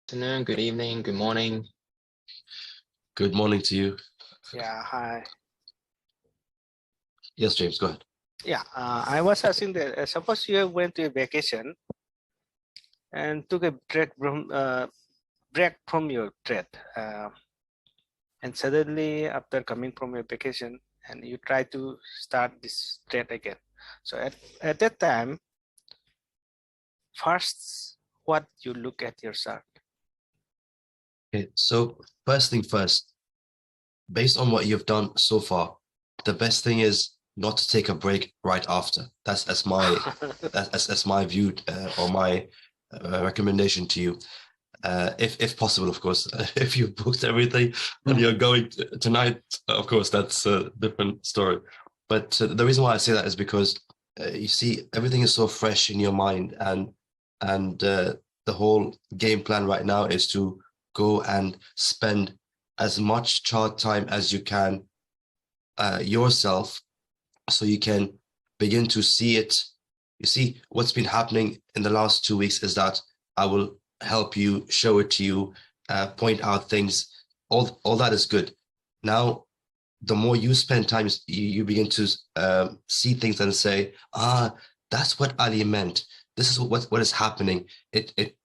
Afternoon, good evening, good morning. Good morning to you. Yeah, hi. Yes, James, go ahead. Yeah, I was asking that suppose you went to a vacation and took a break from your trade, and suddenly after coming from a vacation and you try to start this trade again. So at that time, first, what you look at your chart? Okay, so first thing first, based on what you've done so far, the best thing is not to take a break right after. That's my that's my view or my recommendation to you. If possible, of course. If you've booked everything and you're going tonight, of course, that's a different story. But the reason why I say that is because you see, everything is so fresh in your mind, and the whole game plan right now is to go and spend as much chart time as you can yourself, so you can begin to see it. You see, what's been happening in the last 2 weeks is that I will help you, show it to you, point out things. All that is good. Now, the more you spend time, you begin to see things and say, that's what Ali meant. This is what is happening. It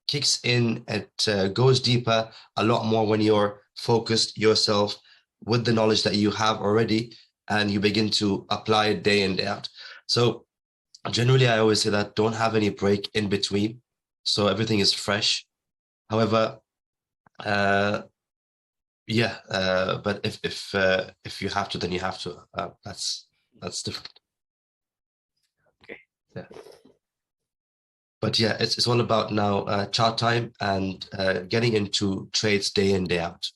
kicks in, it goes deeper a lot more when you're focused yourself with the knowledge that you have already, and you begin to apply it day in, day out. So generally, I always say that don't have any break in between, so everything is fresh. However, but if you have to, then you have to. That's different. Okay. Yeah. But yeah, it's all about now chart time and getting into trades day in, day out,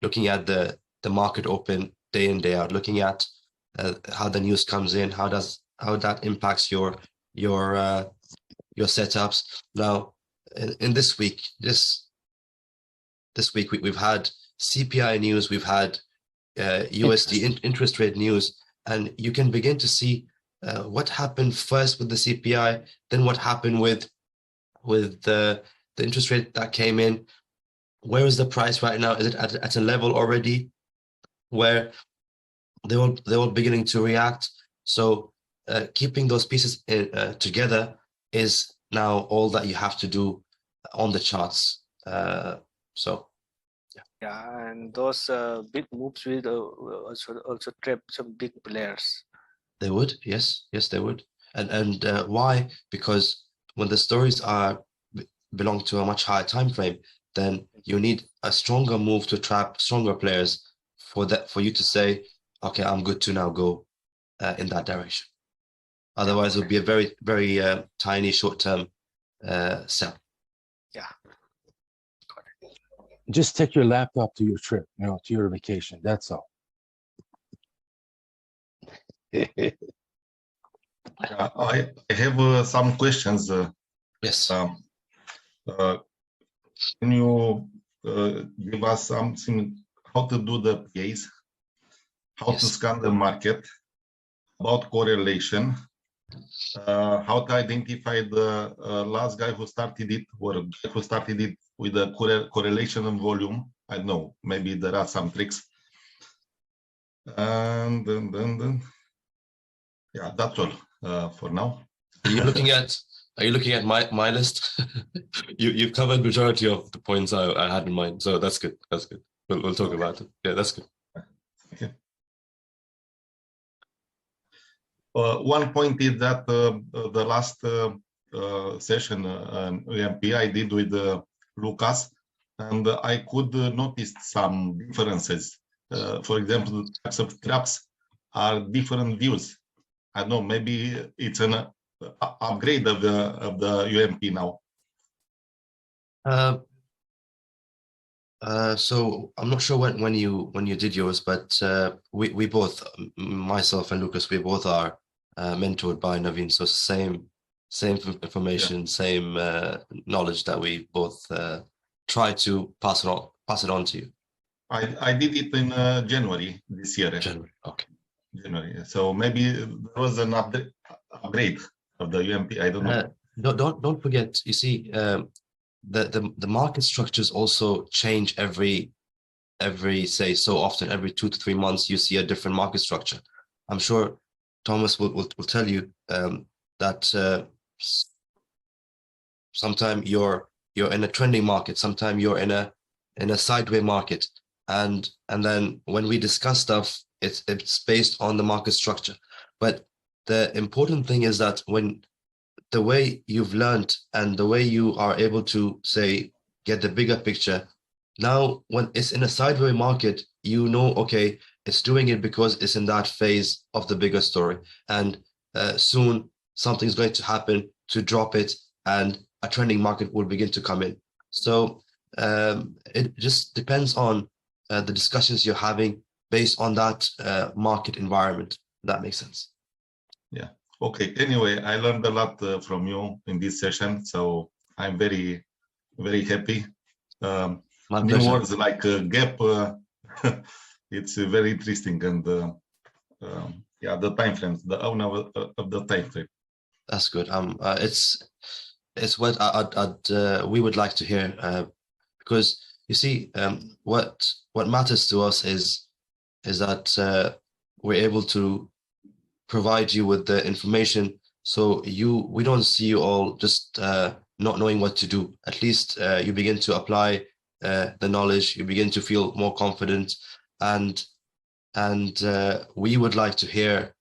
looking at the market open day in, day out, looking at how the news comes in, how that impacts your setups. Now, in this week, we've had CPI news, we've had USD interest rate news, and you can begin to see what happened first with the CPI, then what happened with the interest rate that came in. Where is the price right now? Is it at a level already where they were beginning to react? So keeping those pieces together is now all that you have to do on the charts. Yeah, and those big moves will also trap some big players. They would, yes, they would. And why? Because when the stories belong to a much higher time frame, then you need a stronger move to trap stronger players for you to say, okay, I'm good to now go in that direction. Otherwise, it would be a very, very tiny short-term sell. Yeah. Just take your laptop to your trip, to your vacation. That's all. I have some questions. Yes. Can you give us something, how to do the PAs, how to scan the market, about correlation, how to identify the last guy who started it, or who started it with the correlation and volume? I don't know, maybe there are some tricks. And then yeah, that's all for now. Are you looking at my list? You've covered majority of the points I had in mind, so that's good. We'll talk about it. Yeah, that's good. Okay. One point is that the last session UMP I did with Lucas, and I could notice some differences. For example, the types of traps are different views. I don't know, maybe it's an upgrade of the UMP now. So I'm not sure when you did yours, but we both, myself and Lucas, we both are mentored by Naveen. So same information, same knowledge that we both try to pass it on to you. I did it in January this year. January, okay. January. So maybe there was an upgrade of the UMP. I don't know. Don't forget. You see, the market structures also change every say so often. Every 2 to 3 months you see a different market structure. I'm sure Thomas will tell you that sometime you're in a trending market, sometime you're in a sideways market, and then when we discuss stuff, it's based on the market structure. But the important thing is that when the way you've learned and the way you are able to say get the bigger picture, now when it's in a sideways market, you know, okay, it's doing it because it's in that phase of the bigger story, and soon something's going to happen to drop it, and a trending market will begin to come in. So it just depends on the discussions you're having based on that market environment. If that makes sense. Okay. Anyway, I learned a lot from you in this session, so I'm very, very happy. My New pleasure. words like gap, it's very interesting, and yeah, the time frames, the owner of the time frame. That's good. It's what we would like to hear, because you see, what matters to us is that we're able to provide you with the information, so we don't see you all just not knowing what to do. At least you begin to apply the knowledge, you begin to feel more confident, and we would like to hear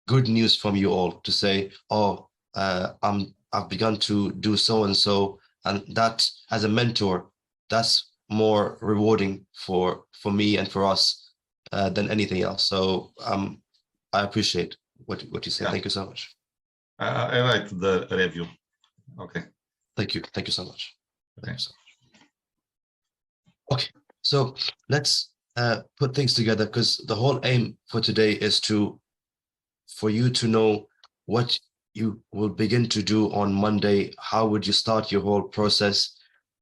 good news from you all, to say, oh, I've begun to do so and so, and that as a mentor, that's more rewarding for me and for us than anything else. So I appreciate what you say. Yeah. Thank you so much. I write the review. Okay. Thank you so much. Okay. Okay, so let's put things together, because the whole aim for today is for you to know what you will begin to do on Monday. How would you start your whole process?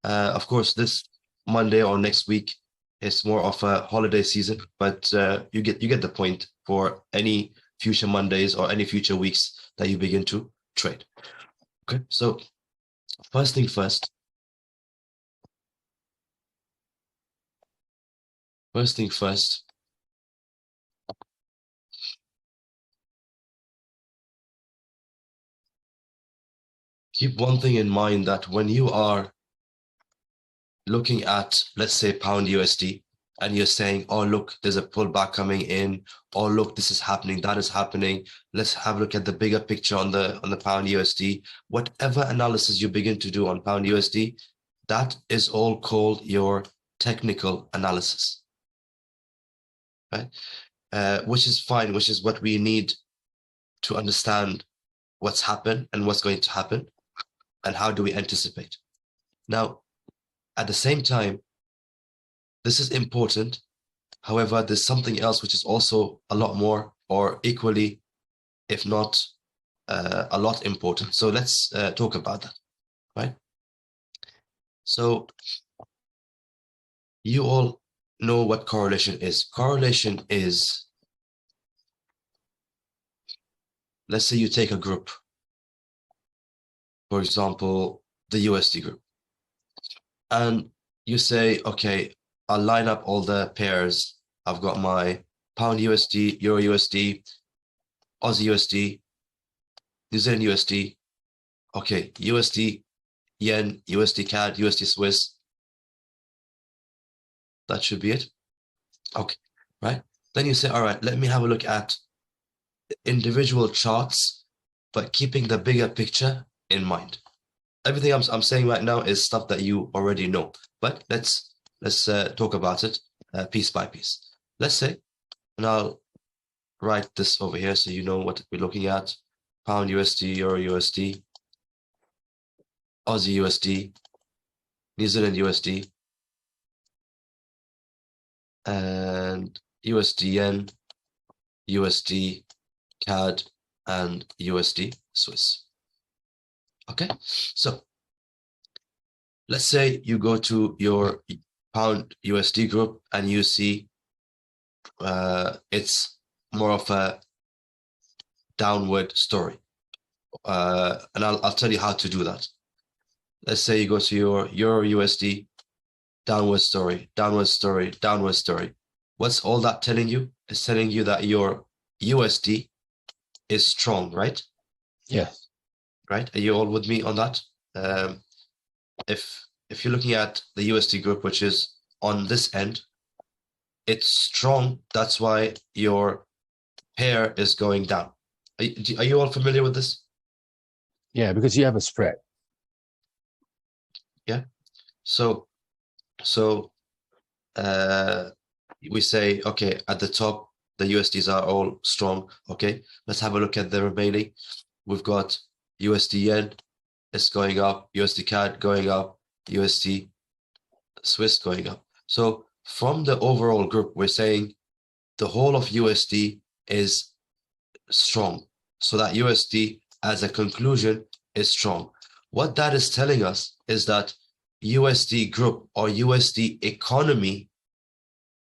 Of course, this Monday or next week is more of a holiday season, but you get the point for any future Mondays or any future weeks that you begin to trade. Okay, so first thing first. Keep one thing in mind, that when you are looking at, let's say, pound USD, and you're saying, oh, look, there's a pullback coming in, or look, this is happening, that is happening, let's have a look at the bigger picture on the pound USD. Whatever analysis you begin to do on pound USD, that is all called your technical analysis, right? Which is fine, which is what we need to understand what's happened and what's going to happen, and how do we anticipate. Now, at the same time, this is important. However, there's something else which is also a lot more, or equally, if not a lot important. So let's talk about that, right? So you all know what correlation is. Correlation is, let's say you take a group, for example, the USD group, and you say, okay, I'll line up all the pairs. I've got my pound USD, Euro USD, Aussie USD, New Zealand USD, okay, USD Yen, USD CAD, USD Swiss. That should be it. Okay, right? Then you say, all right, let me have a look at individual charts, but keeping the bigger picture in mind. Everything I'm saying right now is stuff that you already know, but let's talk about it piece by piece. Let's say, and I'll write this over here so you know what we're looking at: pound USD, Euro USD, Aussie USD, New Zealand USD, and USD Yen, USD CAD, and USD Swiss. Okay, so let's say you go to your pound USD group and you see it's more of a downward story, and I'll tell you how to do that. let's say you go to your Euro USD, downward story, downward story, downward story. What's all that telling you? It's telling you that your USD is strong, right? Yes. Right? Are you all with me on that? If you're looking at the USD group, which is on this end, it's strong. That's why your pair is going down. Are you all familiar with this? Yeah, because you have a spread. So we say, okay, at the top, the USDs are all strong. Okay, let's have a look at the remaining. We've got USD yen, it's going up, USD CAD going up, USD Swiss going up. So from the overall group, we're saying the whole of USD is strong. So that USD as a conclusion is strong. What that is telling us is that USD group or USD economy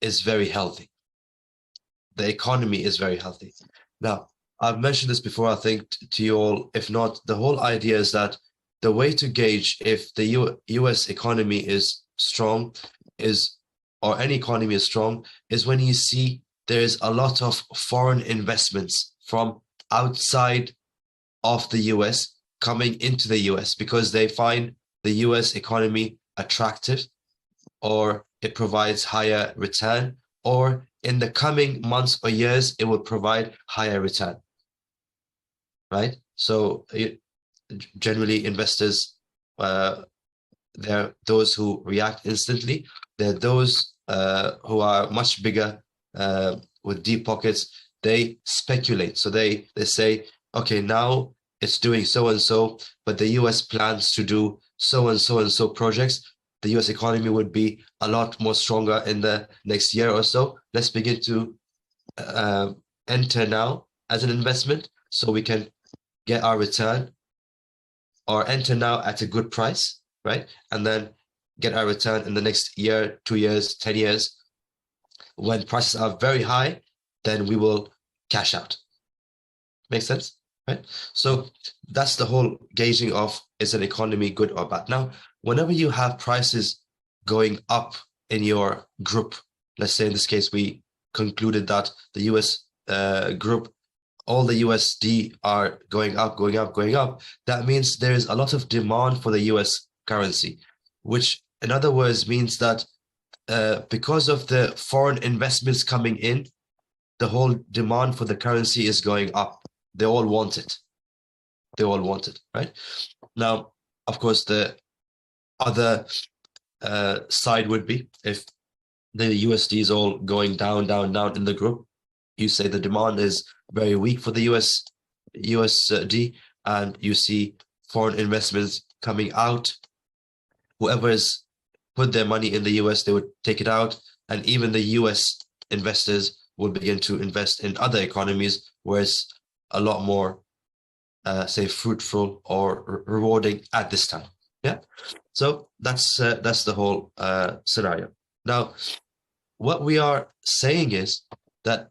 is very healthy. The economy is very healthy. Now, I've mentioned this before, I think, to you all. If not, the whole idea is that the way to gauge if the US economy is strong or any economy is strong, is when you see there is a lot of foreign investments from outside of the US coming into the US because they find the US economy attractive, or it provides higher return, or in the coming months or years, it will provide higher return, right? So generally investors, they're those who react instantly. They're those who are much bigger with deep pockets. They speculate. So they say, okay, now it's doing so and so, but the US plans to do so and so and so projects. The US economy would be a lot more stronger in the next year or so. Let's begin to enter now as an investment so we can get our return, or enter now at a good price, right? And then get our return in the next year, 2 years, 10 years. When prices are very high, then we will cash out. Make sense? Right? So that's the whole gauging of, is an economy good or bad? Now, whenever you have prices going up in your group, let's say in this case, we concluded that the US group, all the USD are going up, going up, going up. That means there is a lot of demand for the US currency, which in other words means that because of the foreign investments coming in, the whole demand for the currency is going up. They all want it. They all want it, right? Now, of course, the other side would be if the USD is all going down, down, down in the group, you say the demand is very weak for the USD, and you see foreign investments coming out. Whoever has put their money in the US, they would take it out, and even the US investors will begin to invest in other economies where it's a lot more, say, fruitful or rewarding at this time. Yeah, so that's the whole scenario. Now, what we are saying is that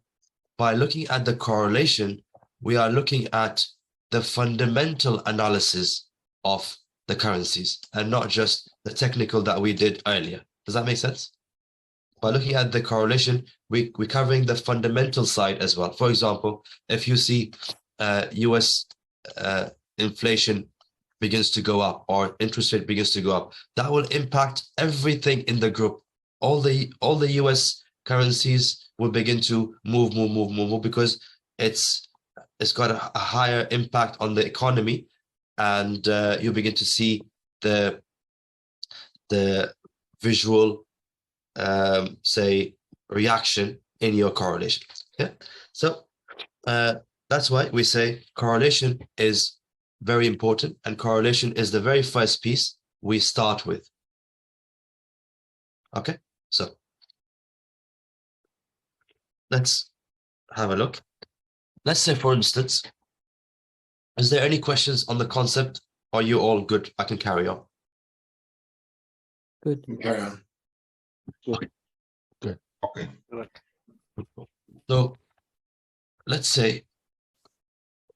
by looking at the correlation, we are looking at the fundamental analysis of the currencies and not just the technical that we did earlier. Does that make sense? By looking at the correlation, we're covering the fundamental side as well. For example, if you see US inflation begins to go up or interest rate begins to go up, that will impact everything in the group. All the US currencies will begin to move because it's got a higher impact on the economy, and you begin to see the visual say reaction in your correlation. Yeah, so that's why we say correlation is very important, and correlation is the very first piece we start with. Okay, so let's have a look. Let's say, for instance, is there any questions on the concept? Are you all good? I can carry on. Good. Okay. So let's say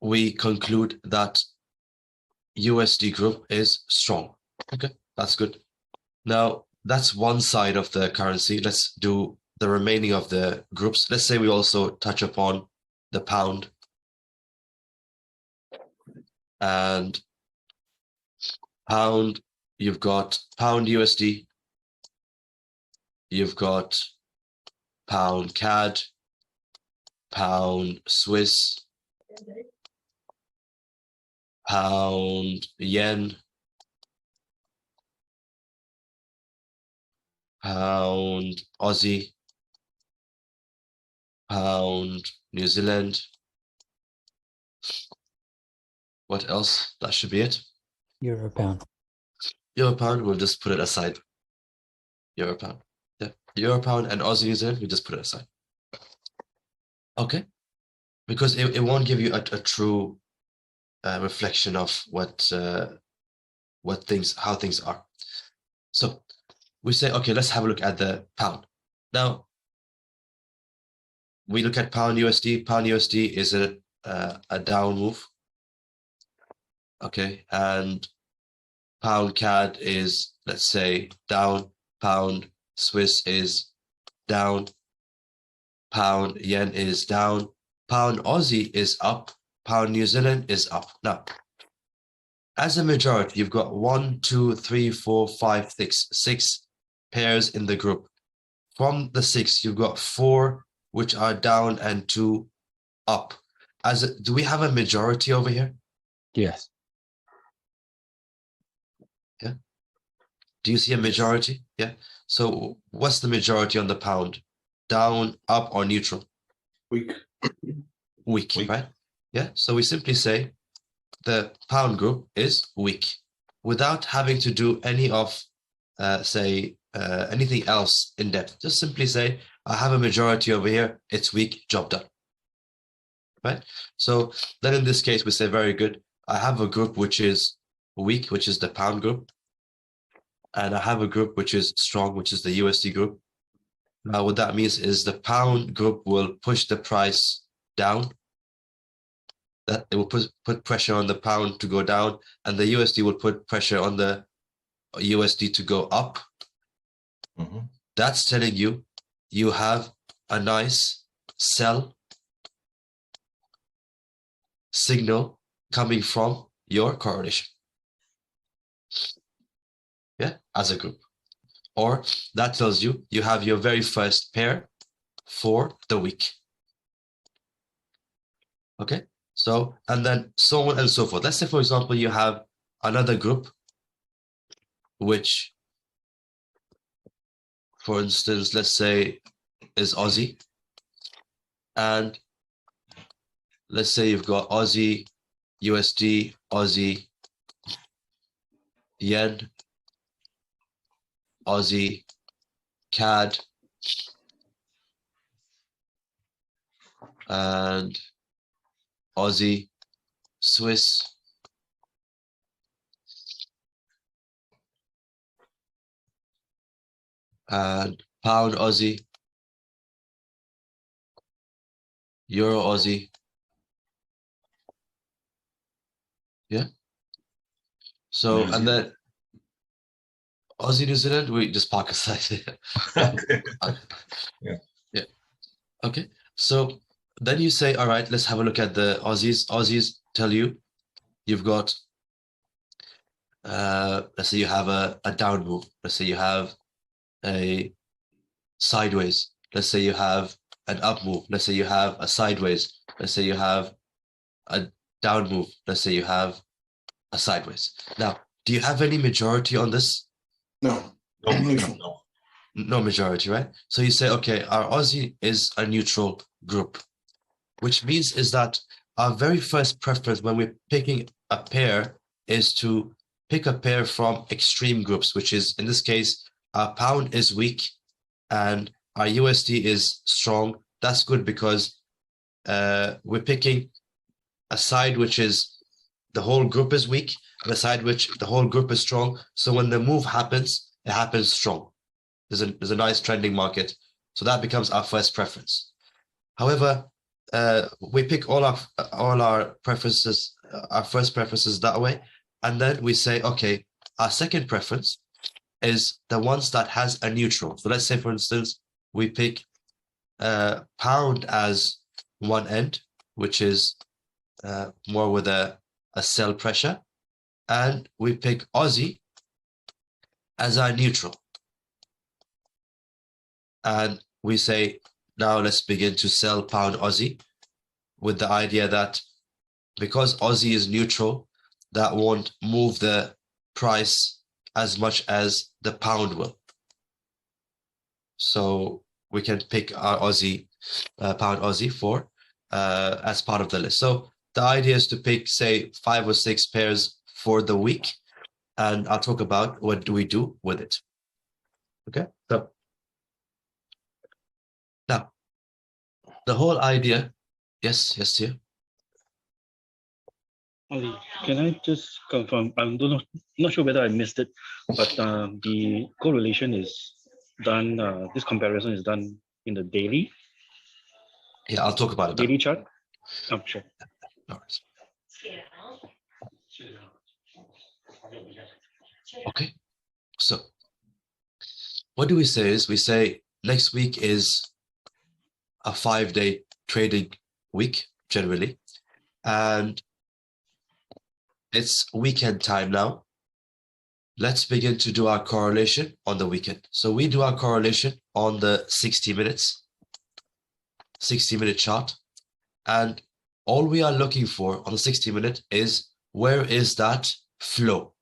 we conclude that USD group is strong. Okay, that's good. Now, that's one side of the currency. Let's do the remaining of the groups. Let's say we also touch upon the pound. And pound, you've got pound USD, you've got pound CAD, pound Swiss, pound yen, pound Aussie, pound New Zealand. What else? That should be it. Euro pound. Euro pound, we'll just put it aside. Euro pound. Yeah. Euro pound and Aussie New Zealand, we just put it aside. Okay. Because it won't give you a true reflection of how things are. So we say, okay, let's have a look at the pound. Now, we look at pound USD. Pound USD is a down move. Okay, and pound CAD is, let's say, down. Pound Swiss is down. Pound yen is down. Pound Aussie is up. Pound New Zealand is up. Now, as a majority, you've got 1, 2, 3, 4, 5, 6 pairs in the group. From the 6, you've got 4 which are down and 2 up. Do we have a majority over here? Yes. Yeah. Do you see a majority? Yeah. So what's the majority on the pound? Down, up, or neutral? Weak. Weak, Weak. right? Yeah. So we simply say the pound group is weak without having to do any of, anything else in depth. Just simply say, I have a majority over here. It's weak, job done. Right? So then in this case, we say, very good. I have a group which is weak, which is the pound group. And I have a group which is strong, which is the USD group. Now, what that means is the pound group will push the price down. That it will put pressure on the pound to go down, and the USD will put pressure on the USD to go up. Mhm. That's telling you you have a nice sell signal coming from your correlation. Yeah, as a group. Or that tells you you have your very first pair for the week. Okay, so, and then so on and so forth. Let's say, for example, you have another group, which, for instance, let's say is Aussie. And let's say you've got Aussie, USD, Aussie, yen, Aussie, CAD, and Aussie, Swiss, and pound Aussie, Euro Aussie. Yeah. So, New and then Aussie, New Zealand, we just park aside. Okay. Yeah. Yeah. Okay. So then you say, all right, let's have a look at the Aussies. Aussies tell you you've got, let's say you have a down move. Let's say you have a sideways. Let's say you have an up move. Let's say you have a sideways. Let's say you have a down move. Let's say you have a sideways. Now, do you have any majority on this? No, No, neutral. no. No majority, right? So you say, okay, our Aussie is a neutral group, which means is that our very first preference when we're picking a pair is to pick a pair from extreme groups, which is, in this case, our pound is weak and our USD is strong. That's good because we're picking a side which is the whole group is weak and a side which the whole group is strong. So when the move happens, it happens strong. There's a nice trending market. So that becomes our first preference. However, we pick all our preferences, our first preferences that way. And then we say, okay, our second preference is the ones that has a neutral. So let's say, for instance, we pick pound as one end, which is more with a sell pressure, and we pick Aussie as our neutral. And we say, now let's begin to sell pound Aussie with the idea that because Aussie is neutral, that won't move the price as much as the pound will. So we can pick our Aussie, pound Aussie for as part of the list. So the idea is to pick, say, 5 or 6 pairs for the week, and I'll talk about what do we do with it. Okay, so now the whole idea, yes, dear. Ali, can I just confirm? I'm not sure whether I missed it, but the correlation is done. This comparison is done in the daily Yeah, I'll talk about it. daily chart. Oh, sure. No worries. Okay, so what do we say is we say next week is a 5-day trading week generally, and it's weekend time now. Let's begin to do our correlation on the weekend. So we do our correlation on the 60-minute chart, and all we are looking for on the 60-minute is where is that flow?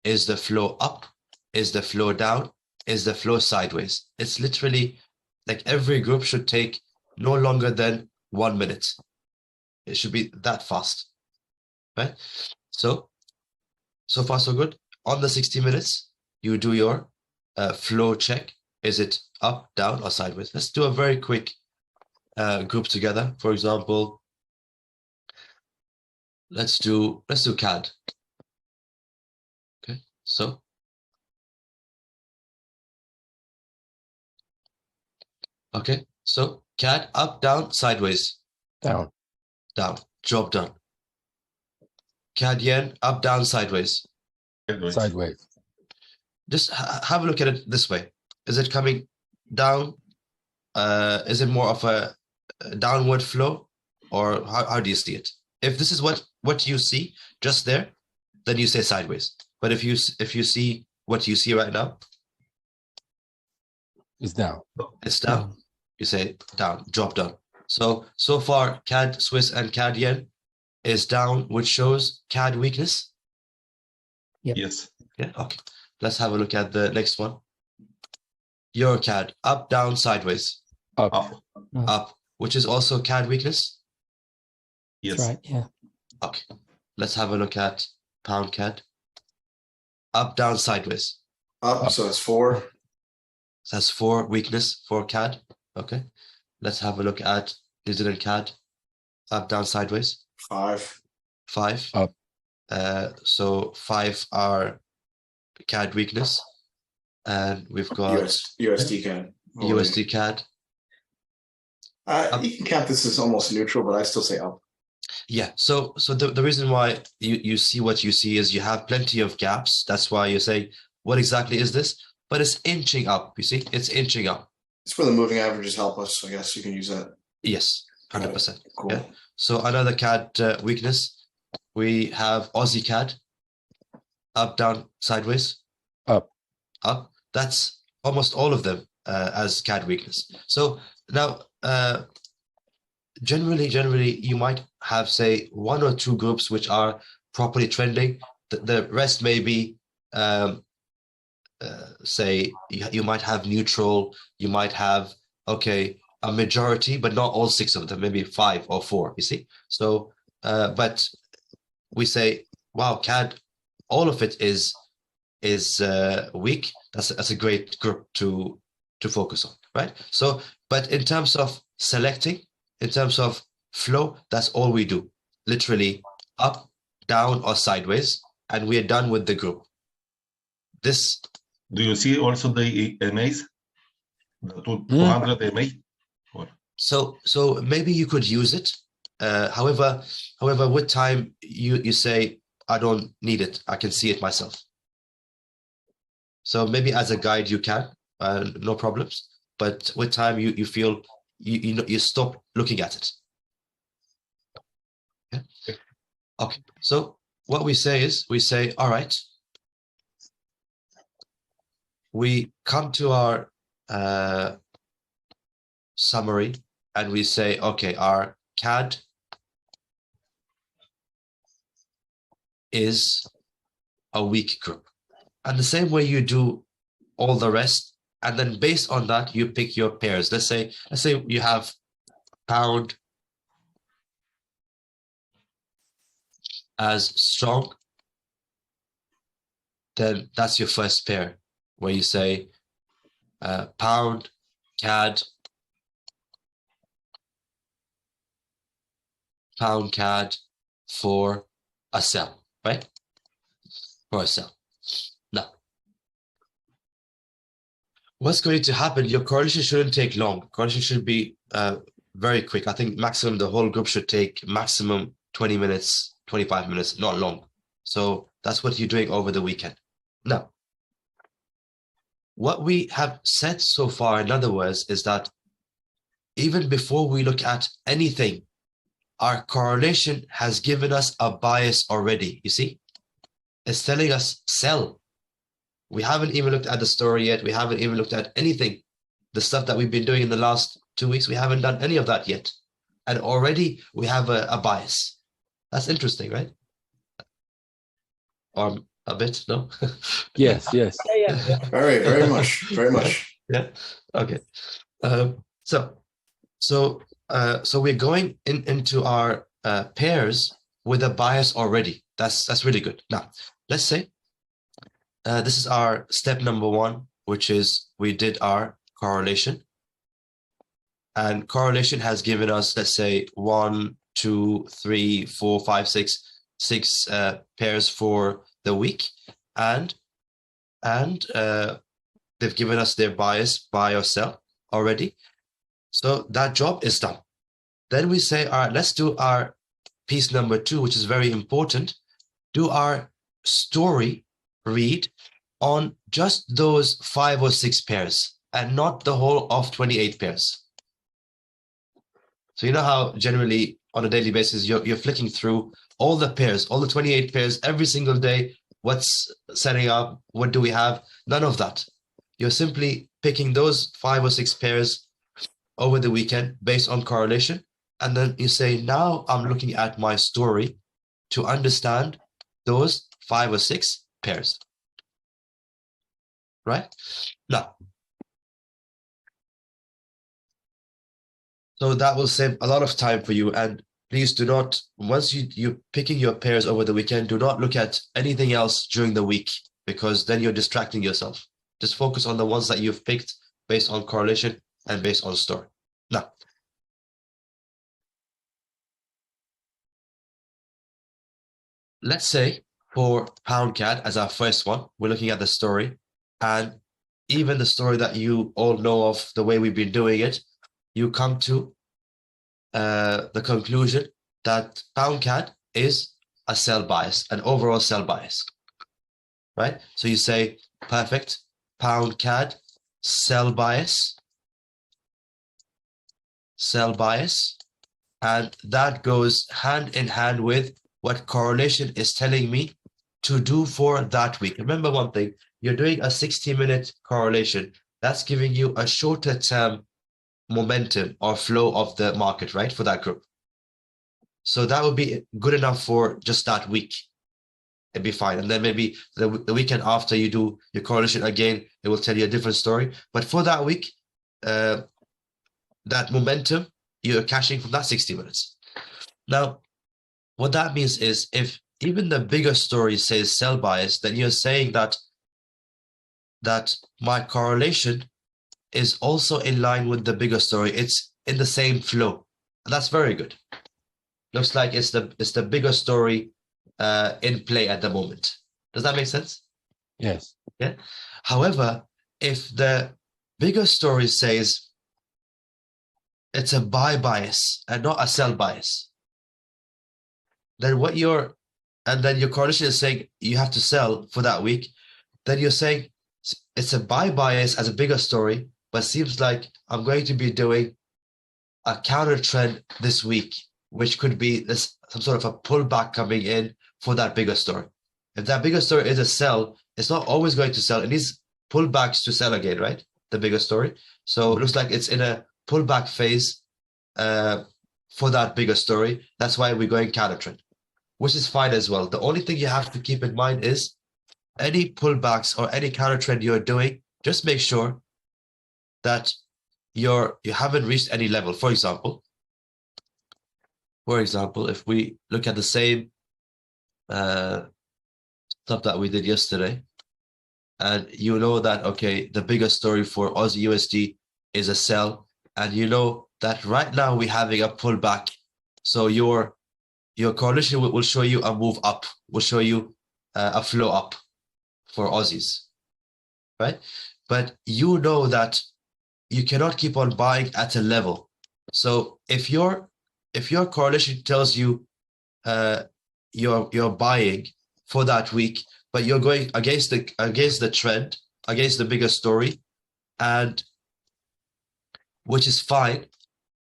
Is the flow up? Is the flow down? Is the flow sideways? It's literally like every group should take no longer than 1 minute. It should be that fast, right? So far so good. On the 60 minutes, you do your flow check. Is it up, down, or sideways? Let's do a very quick group together. For example, let's do CAD. Okay, so CAD up, down, sideways, Down. down, job done. CAD yen up, down, sideways. Sideways. Just have a look at it this way. Is it coming down? Is it more of a downward flow, or how do you see it? If this is what you see just there, then you say sideways. But if you see what you see right now, It's down. it's down. You say down, job done. So far, CAD Swiss and CAD yen is down, which shows CAD weakness. Yes. Yeah, okay. Let's have a look at the next one. Euro CAD up, down, sideways, Up. Up. up, which is also CAD weakness. Yes. That's right, yeah. Okay, let's have a look at pound CAD. Up, down, sideways. Up, so it's 4. So that's 4 weakness for CAD. Okay, let's have a look at New Zealand CAD. Up, down, sideways. 5. 5. Up. So 5 are CAD weakness, and we've got USD CAD. USD CAD. You can count this as almost neutral, but I still say up. Yeah, so the reason why you see what you see is you have plenty of gaps. That's why you say, what exactly is this? But it's inching up, you see? It's inching up. It's where the moving averages help us. I guess you can use that. Yes, 100%. Cool. Yeah. So another CAD weakness, we have Aussie CAD. Up, down, sideways. Up. Up. That's almost all of them as CAD weakness. So now, generally, you might have, say, 1 or 2 groups which are properly trending. The rest may be, say, you might have neutral, you might have, okay, a majority, but not all 6 of them, maybe 5 or 4, you see? So, but we say, wow, CAD, all of it is weak. That's a great group to focus on, right? So, but in terms of selecting, in terms of flow, that's all we do. Literally up, down, or sideways, and we are done with the group. This. Do you see also the MAs? The 200 MA? So maybe you could use it. However, with time, you say, I don't need it. I can see it myself. So maybe as a guide you can, no problems. But with time you feel you stop looking at it. Yeah. Okay. So what we say is we say, all right. We come to our summary and we say, okay, our CAD is a weak group. And the same way you do all the rest, and then based on that, you pick your pairs. Let's say you have pound as strong, then that's your first pair, where you say pound, CAD, pound CAD for a cell, right? For a cell. Now, what's going to happen? Your correlation shouldn't take long. Correlation should be very quick. I think maximum the whole group should take maximum 20 minutes, 25 minutes, not long. So that's what you're doing over the weekend. Now, what we have said so far, in other words, is that even before we look at anything, our correlation has given us a bias already. You see, it's telling us sell. We haven't even looked at the story yet. We haven't even looked at anything. The stuff that we've been doing in the last 2 weeks, we haven't done any of that yet. And already we have a bias. That's interesting, right? Or a bit, no? Yes, yes. Very much, very much. Yeah. Okay. So we're going into our pairs with a bias already. That's really good. Now, let's say this is our step number 1, which is we did our correlation. And correlation has given us, let's say, 1, 2, 3, 4, 5, 6 pairs for the week. And they've given us their bias buy or sell already. So that job is done. Then we say, all right, let's do our piece number 2, which is very important. Do our story read on just those 5 or 6 pairs and not the whole of 28 pairs. So you know how generally on a daily basis, you're flicking through all the pairs, all the 28 pairs every single day. What's setting up? What do we have? None of that. You're simply picking those 5 or 6 pairs over the weekend based on correlation. And then you say, now I'm looking at my story to understand those 5 or 6 pairs. Right? Now, so that will save a lot of time for you. And please do not, once you're picking your pairs over the weekend, do not look at anything else during the week, because then you're distracting yourself. Just focus on the ones that you've picked based on correlation and based on story. Now, let's say for pound CAD as our first one, we're looking at the story, and even the story that you all know of, the way we've been doing it, you come to the conclusion that pound CAD is a sell bias, an overall sell bias, right? So you say, perfect, pound CAD, sell bias, and that goes hand in hand with what correlation is telling me to do for that week. Remember one thing, you're doing a 60-minute correlation. That's giving you a shorter term momentum or flow of the market, right, for that group. So that would be good enough for just that week. It'd be fine. And then maybe the weekend after you do your correlation again, it will tell you a different story. But for that week, that momentum, you're cashing from that 60 minutes. Now, what that means is if even the bigger story says sell bias, then you're saying that my correlation is also in line with the bigger story. It's in the same flow. And that's very good. Looks like it's the bigger story in play at the moment. Does that make sense? Yes. Yeah. However, if the bigger story says it's a buy bias and not a sell bias, then your correlation is saying you have to sell for that week, then you're saying it's a buy bias as a bigger story, but seems like I'm going to be doing a counter trend this week, which could be this some sort of a pullback coming in for that bigger story. If that bigger story is a sell, it's not always going to sell. It needs pullbacks to sell again, right? The bigger story. So it looks like it's in a pullback phase for that bigger story. That's why we're going counter trend, which is fine as well. The only thing you have to keep in mind is any pullbacks or any counter trend you're doing, just make sure that you haven't reached any level. For example, if we look at the same stuff that we did yesterday, and you know that, okay, the bigger story for Aussie USD is a sell, and you know that right now we're having a pullback. So your correlation will show you a move up, will show you a flow up for Aussies, right? But you know that you cannot keep on buying at a level. So if your correlation tells you you're buying for that week, but you're going against the trend, against the bigger story, and which is fine.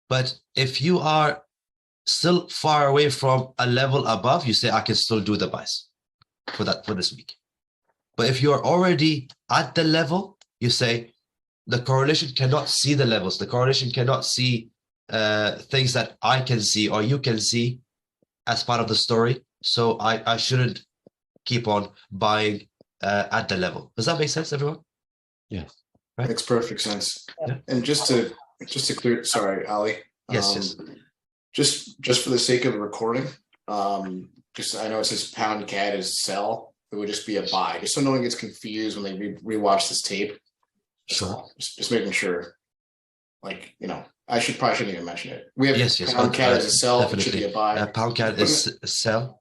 But if you are still far away from a level above, you say I can still do the buys for this week. But if you are already at the level, you say the correlation cannot see the levels. The correlation cannot see things that I can see or you can see as part of the story. So I shouldn't keep on buying at the level. Does that make sense, everyone? Yes. Right? Makes perfect sense. Yeah. And just to clear, sorry, Ali. Yes. Just for the sake of the recording, just I know it says pound CAD is sell. It would just be a buy, just so no one gets confused when they rewatch this tape. Sure. Just making sure, like, I probably shouldn't even mention it. We have Yes. pound CAD as a sell. It should Definitely. be a buy. Pound CAD is a sell.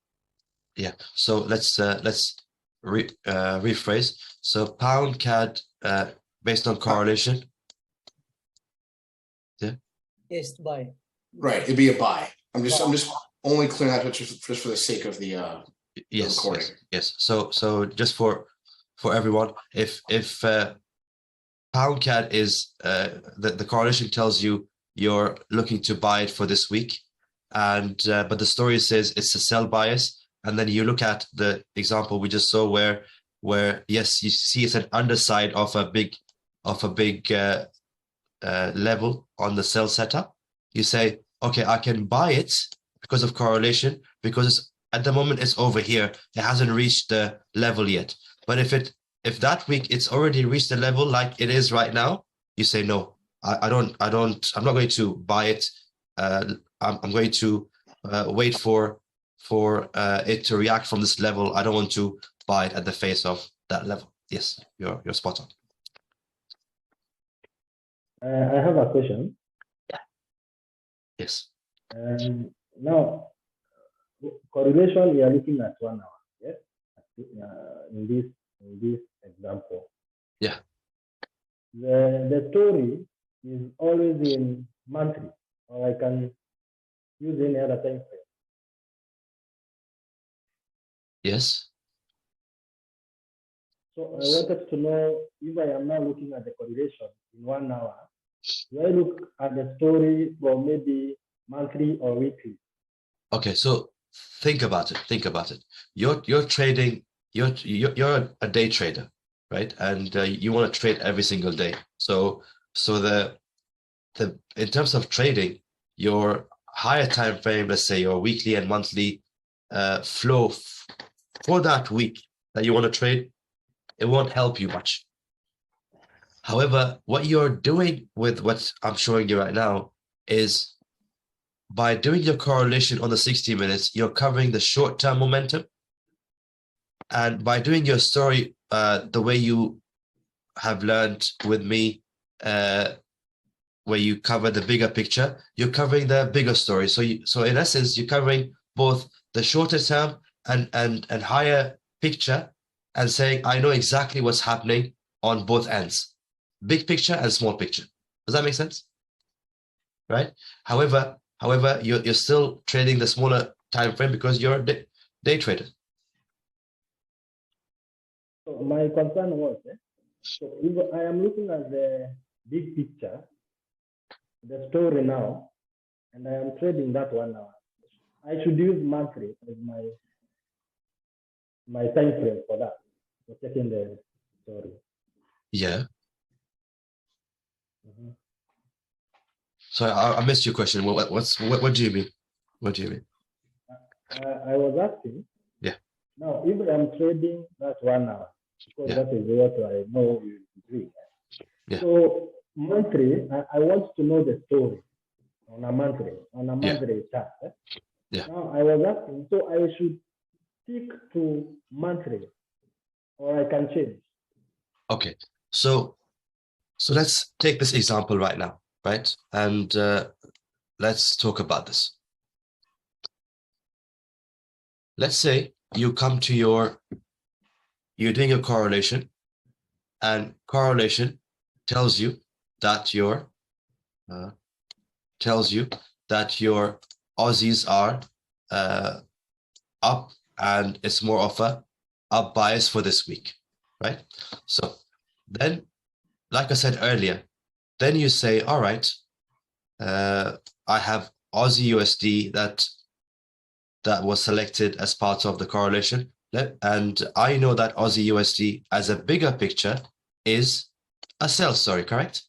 Yeah. So let's rephrase. So pound CAD based on correlation. Yeah. Yes, buy. Right, it'd be a buy. I'm just only clearing that just for the sake of the recording. Yes. So just for everyone, if pound CAD is the correlation tells you you're looking to buy it for this week, and but the story says it's a sell bias, and then you look at the example we just saw where yes, you see it's an underside of a big level on the sell setup. You say, okay, I can buy it because of correlation, because at the moment it's over here. It hasn't reached the level yet. But if that week it's already reached the level like it is right now, you say, no, I'm not going to buy it. I'm going to wait for it to react from this level. I don't want to buy it at the face of that level. Yes, you're spot on. I have a question. Yes. Now, correlation, we are looking at 1 hour, yes? In this example. Yeah. The story is always in monthly, or I can use any other time frame. Yes. So I wanted to know if I am now looking at the correlation in 1 hour, do I look at the story for maybe monthly or weekly? Okay, so think about it. You're trading. You're a day trader, right? And you want to trade every single day. So the in terms of trading, your higher time frame, let's say your weekly and monthly flow for that week that you want to trade, it won't help you much. However, what you're doing with what I'm showing you right now is by doing your correlation on the 60 minutes, you're covering the short-term momentum. And by doing your story the way you have learned with me, where you cover the bigger picture, you're covering the bigger story. So in essence, you're covering both the shorter term and higher picture, and saying, I know exactly what's happening on both ends. Big picture and small picture. Does that make sense? Right? However, you're still trading the smaller time frame because you're a day trader. So my concern was So if I am looking at the big picture, the story now, and I am trading that 1 hour, I should use monthly as my time frame for that, for checking the story. Yeah. Mhm. Sorry, I missed your question. What do you mean? What do you mean? I was asking. Yeah. Now, if I'm trading that 1 hour, because Yeah. that is what I know you agree. Yeah. So monthly, I want to know the story on a monthly chart. Yeah. Now I was asking, so I should stick to monthly, or I can change. Okay. So let's take this example right now, right? And let's talk about this. Let's say you come to you're doing a correlation, and correlation tells you that your Aussies are up, and it's more of a up bias for this week, right? So then, like I said earlier, then you say, all right, I have Aussie USD that was selected as part of the correlation. And I know that Aussie USD as a bigger picture is a sell story, correct?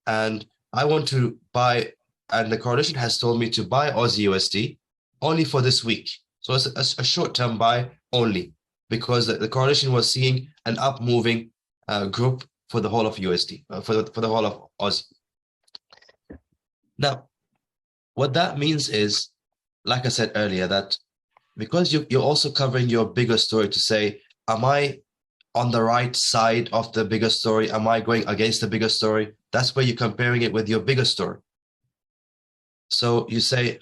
And I want to buy, and the correlation has told me to buy Aussie USD only for this week. So it's a short-term buy only, because the correlation was seeing an up moving group for the whole of USD, for the whole of Aussie. Now, what that means is, like I said earlier, that because you're also covering your bigger story to say, am I on the right side of the bigger story? Am I going against the bigger story? That's where you're comparing it with your bigger story. So you say,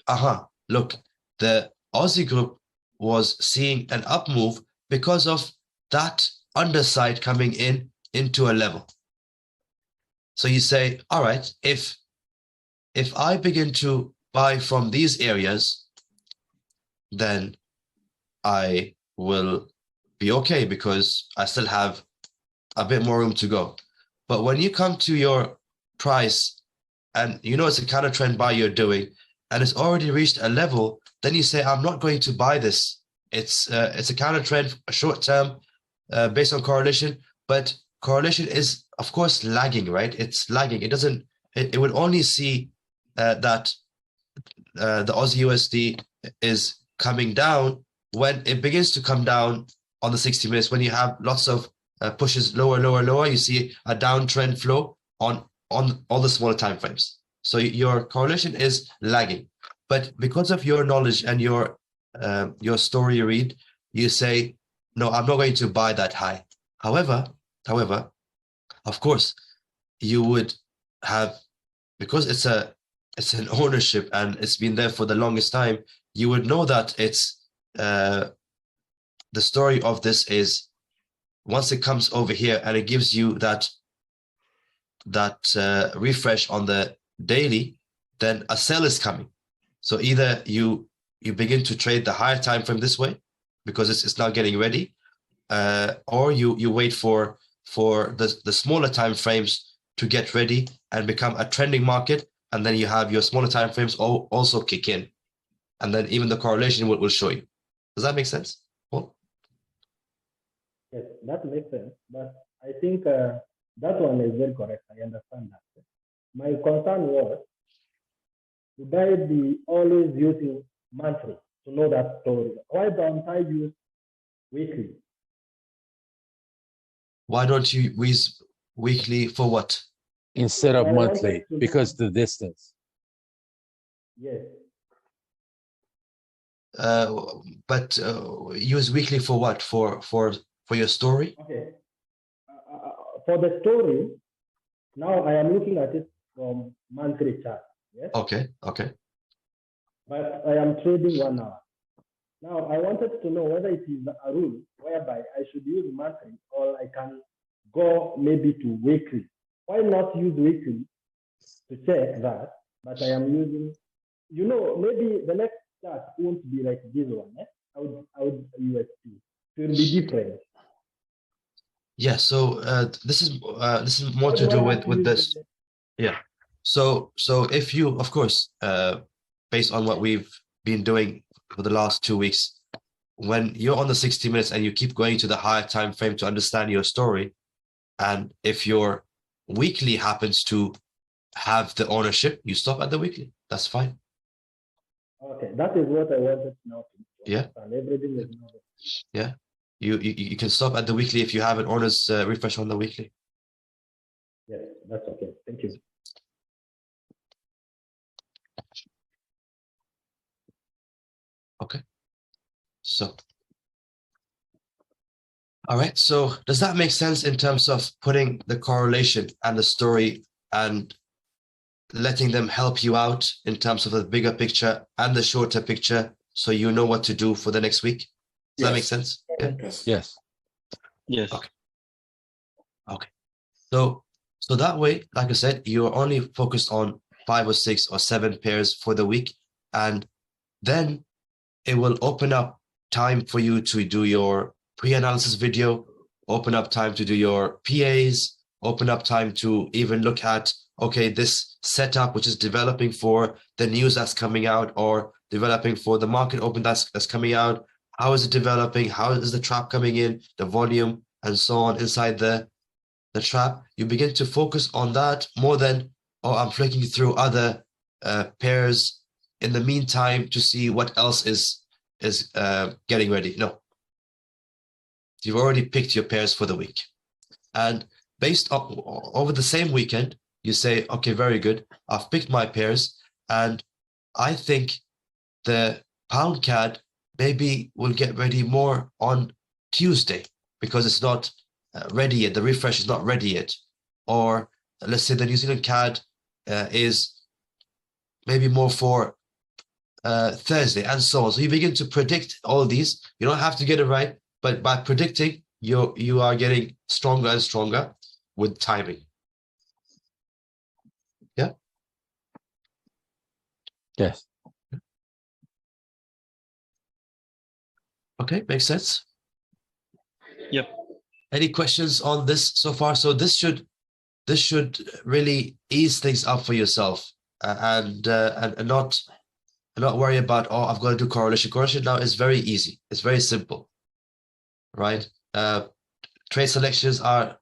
look, the Aussie group was seeing an up move because of that underside coming into a level. So you say, all right, if I begin to buy from these areas, then I will be okay because I still have a bit more room to go. But when you come to your price and you know it's a counter trend buy you're doing, and it's already reached a level, then you say, I'm not going to buy this. It's a counter trend, a short term, based on correlation, but correlation is of course lagging, right? It's lagging. It doesn't. It would only see that the Aussie USD is coming down when it begins to come down on the 60 minutes. When you have lots of pushes lower, you see a downtrend flow on all the smaller time frames. So your correlation is lagging, but because of your knowledge and your story you read, you say, no, I'm not going to buy that high. However, of course, you would have, because it's an ownership and it's been there for the longest time, you would know that it's the story of this is, once it comes over here and it gives you that refresh on the daily, then a sell is coming. So either you begin to trade the higher time frame this way because it's now getting ready, or you wait for the smaller time frames to get ready and become a trending market, and then you have your smaller time frames also kick in, and then even the correlation will show you. Does that make sense, Paul? Yes, that makes sense. But I think that one is very correct. I understand that. My concern was, should I be always using monthly to know that story? Why don't I use weekly? Why don't you use weekly for what? Instead of I wanted monthly, to because the distance. Yes. But use weekly for what? For your story? Okay. For the story, now I am looking at it from monthly chart. Yes. Okay. But I am trading 1 hour. Now I wanted to know whether it is a rule whereby I should use monthly or I can go maybe to weekly. Why not use weekly to check that? But I am using, maybe the next chart won't be like this one. I would USD. It will be different. Yeah. So this is more to do with this. Yeah. So if you, of course, based on what we've been doing for the last 2 weeks, when you're on the 60 minutes and you keep going to the higher time frame to understand your story, and if your weekly happens to have the ownership, you stop at the weekly. That's fine. Okay, that is what I wanted now to Yeah. understand. Everything is not. Yeah. You can stop at the weekly if you have an owner's refresh on the weekly. Yes, that's okay. Thank you. Okay. So, all right. So does that make sense in terms of putting the correlation and the story and letting them help you out in terms of the bigger picture and the shorter picture, so you know what to do for the next week? Does that make sense? Yeah. Yes. Yes. Yes. Okay. So that way, like I said, you're only focused on 5 or 6 or 7 pairs for the week, and then it will open up time for you to do your pre-analysis video, open up time to do your PAs, open up time to even look at, okay, this setup which is developing for the news that's coming out, or developing for the market open that's coming out. How is it developing? How is the trap coming in, the volume, and so on inside the trap? You begin to focus on that more than, oh, I'm flicking through other pairs in the meantime to see what else is getting ready. No, you've already picked your pairs for the week, and based on over the same weekend, you say, okay, very good, I've picked my pairs, and I think the pound CAD maybe will get ready more on Tuesday because it's not ready yet. The refresh is not ready yet. Or let's say the New Zealand CAD is maybe more for Thursday, and so on. So you begin to predict all these. You don't have to get it right, but by predicting, you are getting stronger and stronger with timing. Yeah. Yes. Okay, makes sense. Yep. Any questions on this so far? So this should really ease things up for yourself, and not worry about, oh, I've got to do correlation. Correlation now is very easy. It's very simple, right? Trade selections are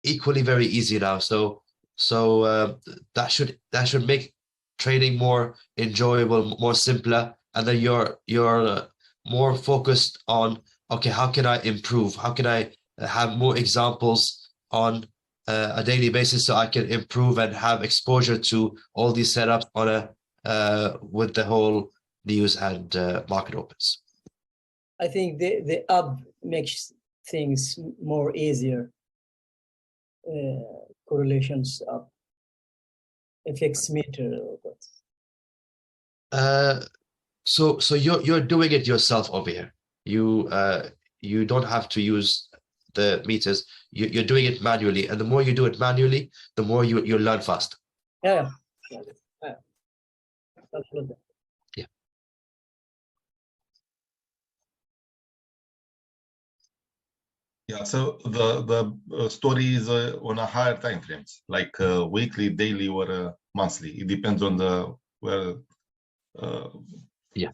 equally very easy now. So that should make trading more enjoyable, more simpler, and then you're more focused on, okay, how can I improve? How can I have more examples on a daily basis so I can improve and have exposure to all these setups on with the whole news and market opens? I think the app makes things more easier. Correlations up, FX meter. So you're doing it yourself over here. You don't have to use the meters. You're doing it manually, and the more you do it manually, the more you learn fast. Yeah. Yeah. Yeah, so the story is on a higher time frames, like weekly, daily, or monthly. It depends on the where. Yeah.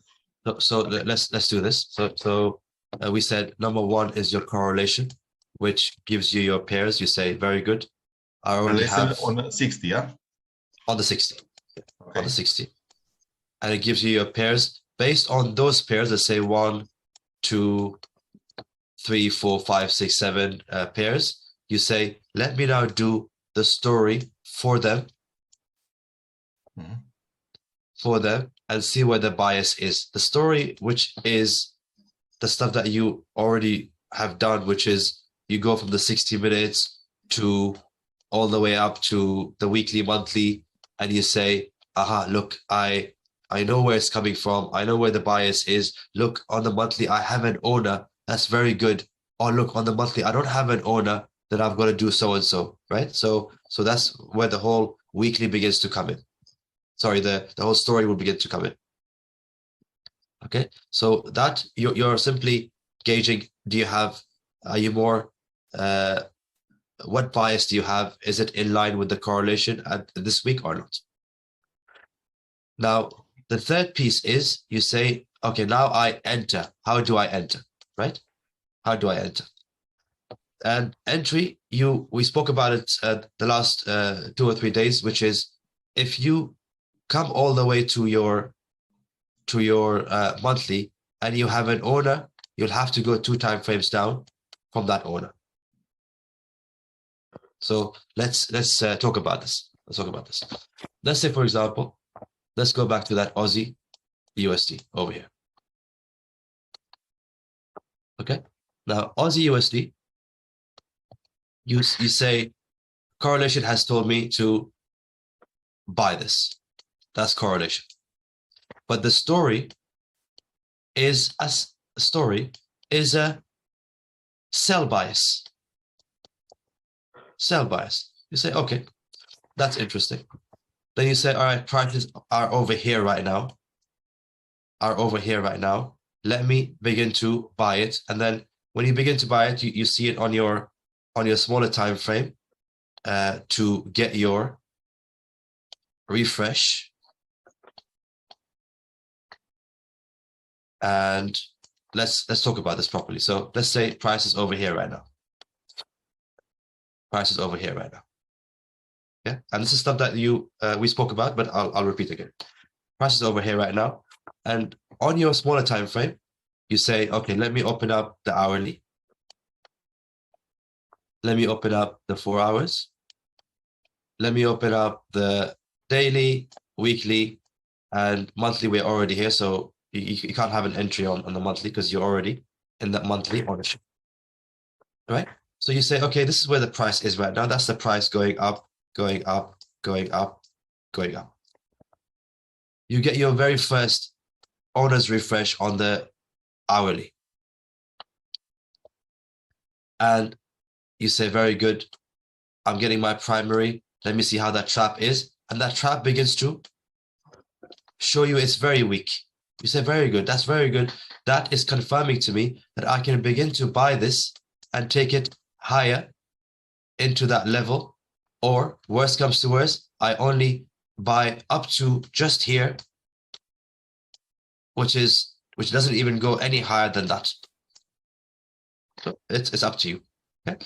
So let's do this. So we said number 1 is your correlation, which gives you your pairs. You say very good. I already have on 60. Yeah. On the 60. Okay. On the 60, and it gives you your pairs based on those pairs. Let's say 1, 2, 3, 4, 5, 6, 7 pairs. You say, let me now do the story for them, and see where the bias is. The story, which is the stuff that you already have done, which is you go from the 60 minutes to all the way up to the weekly, monthly, and you say, aha, look, I know where it's coming from. I know where the bias is. Look, on the monthly, I have an owner. That's very good. Or look, on the monthly, I don't have an owner, then I've got to do so and so, right? So that's where the whole weekly begins to come in. Sorry, the whole story will begin to come in. Okay, so that you're simply gauging, are you more what bias do you have? Is it in line with the correlation at this week or not? Now, the third piece is you say, okay, now I enter. How do I enter, right? How do I enter? And entry, we spoke about it the last 2 or 3 days, which is if you come all the way to your monthly and you have an owner, you'll have to go 2 time frames down from that owner. So let's talk about this. Let's talk about this. Let's say, for example, let's go back to that Aussie USD over here. Okay. Now Aussie USD, you say correlation has told me to buy this. That's correlation. But the story is a sell bias. Sell bias. You say, okay, that's interesting. Then you say, all right, prices are over here right now. Let me begin to buy it. And then when you begin to buy it, you see it on your smaller time frame to get your refresh. And let's talk about this properly. So let's say price is over here right now. Price is over here right now. Yeah, and this is stuff that we spoke about, but I'll repeat again. Price is over here right now, and on your smaller time frame, you say, okay, let me open up the hourly. Let me open up the 4 hours. Let me open up the daily, weekly, and monthly. We're already here, so you can't have an entry on the monthly because you're already in that monthly ownership, right? So you say, okay, this is where the price is right now. That's the price going up, going up, going up, going up. You get your very first owner's refresh on the hourly. And you say, very good. I'm getting my primary. Let me see how that trap is. And that trap begins to show you it's very weak. You say, very good. That's very good. That is confirming to me that I can begin to buy this and take it higher into that level, or worst comes to worst, I only buy up to just here, which doesn't even go any higher than that. So it's up to you. Okay.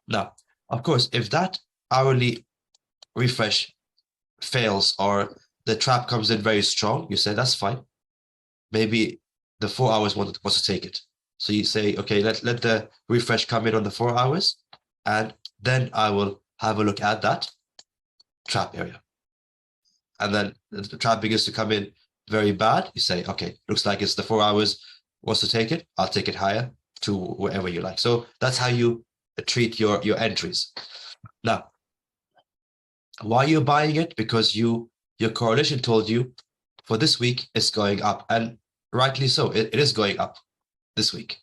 Now, of course, if that hourly refresh fails or the trap comes in very strong, you say that's fine. Maybe the 4 hours wants to take it. So you say, okay, let the refresh come in on the 4 hours, and then I will have a look at that trap area. And then the trap begins to come in very bad. You say, okay, looks like it's the 4 hours wants to take it. I'll take it higher to wherever you like. So that's how you treat your entries. Now, why are you buying it? Because your correlation told you for this week it's going up, and rightly so. It is going up this week,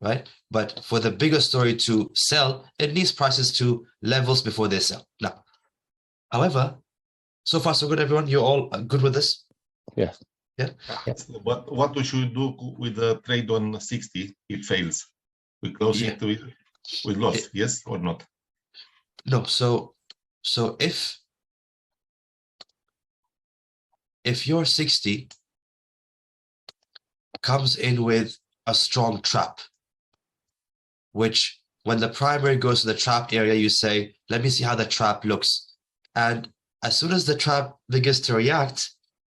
right? But for the bigger story to sell, it needs prices to levels before they sell. Now, however, so far so good, everyone. You're all good with this? Yeah. Yeah. But what we should do with the trade on 60? It fails. We close it with loss. Yes or not? No. So if your 60 comes in with a strong trap, which when the primary goes to the trap area, you say, let me see how the trap looks. And as soon as the trap begins to react,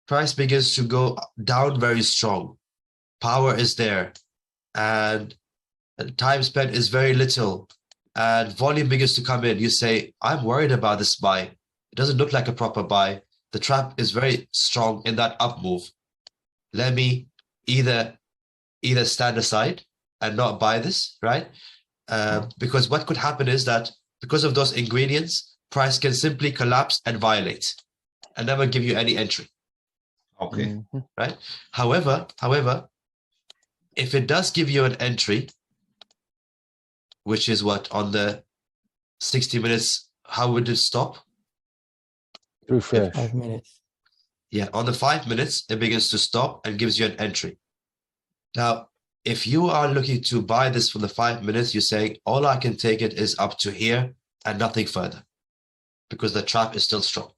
price begins to go down very strong. Power is there, and time spent is very little, and volume begins to come in. You say, I'm worried about this buy. It doesn't look like a proper buy. The trap is very strong in that up move. Let me either stand aside and not buy this, right? Because what could happen is that because of those ingredients, price can simply collapse and violate and never give you any entry. Okay. Right? However, if it does give you an entry, which is what, on the 60 minutes, how would it stop? Refresh. 5 minutes. Yeah, on the 5 minutes, it begins to stop and gives you an entry. Now, if you are looking to buy this for the 5 minutes, you're saying all I can take it is up to here and nothing further, because the trap is still strong.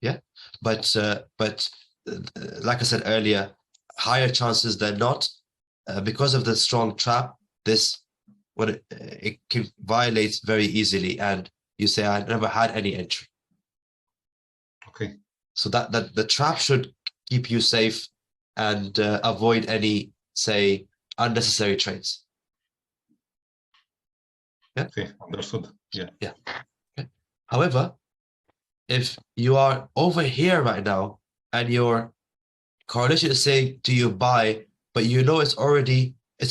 Yeah, but like I said earlier, higher chances than not, because of the strong trap, this it can violate very easily, and you say I never had any entry. Okay. So that the trap should keep you safe and avoid any, say, unnecessary trades. Yeah. Okay, understood. Yeah. Yeah. Okay. However, if you are over here right now and your correlation is saying to you buy, but you know it's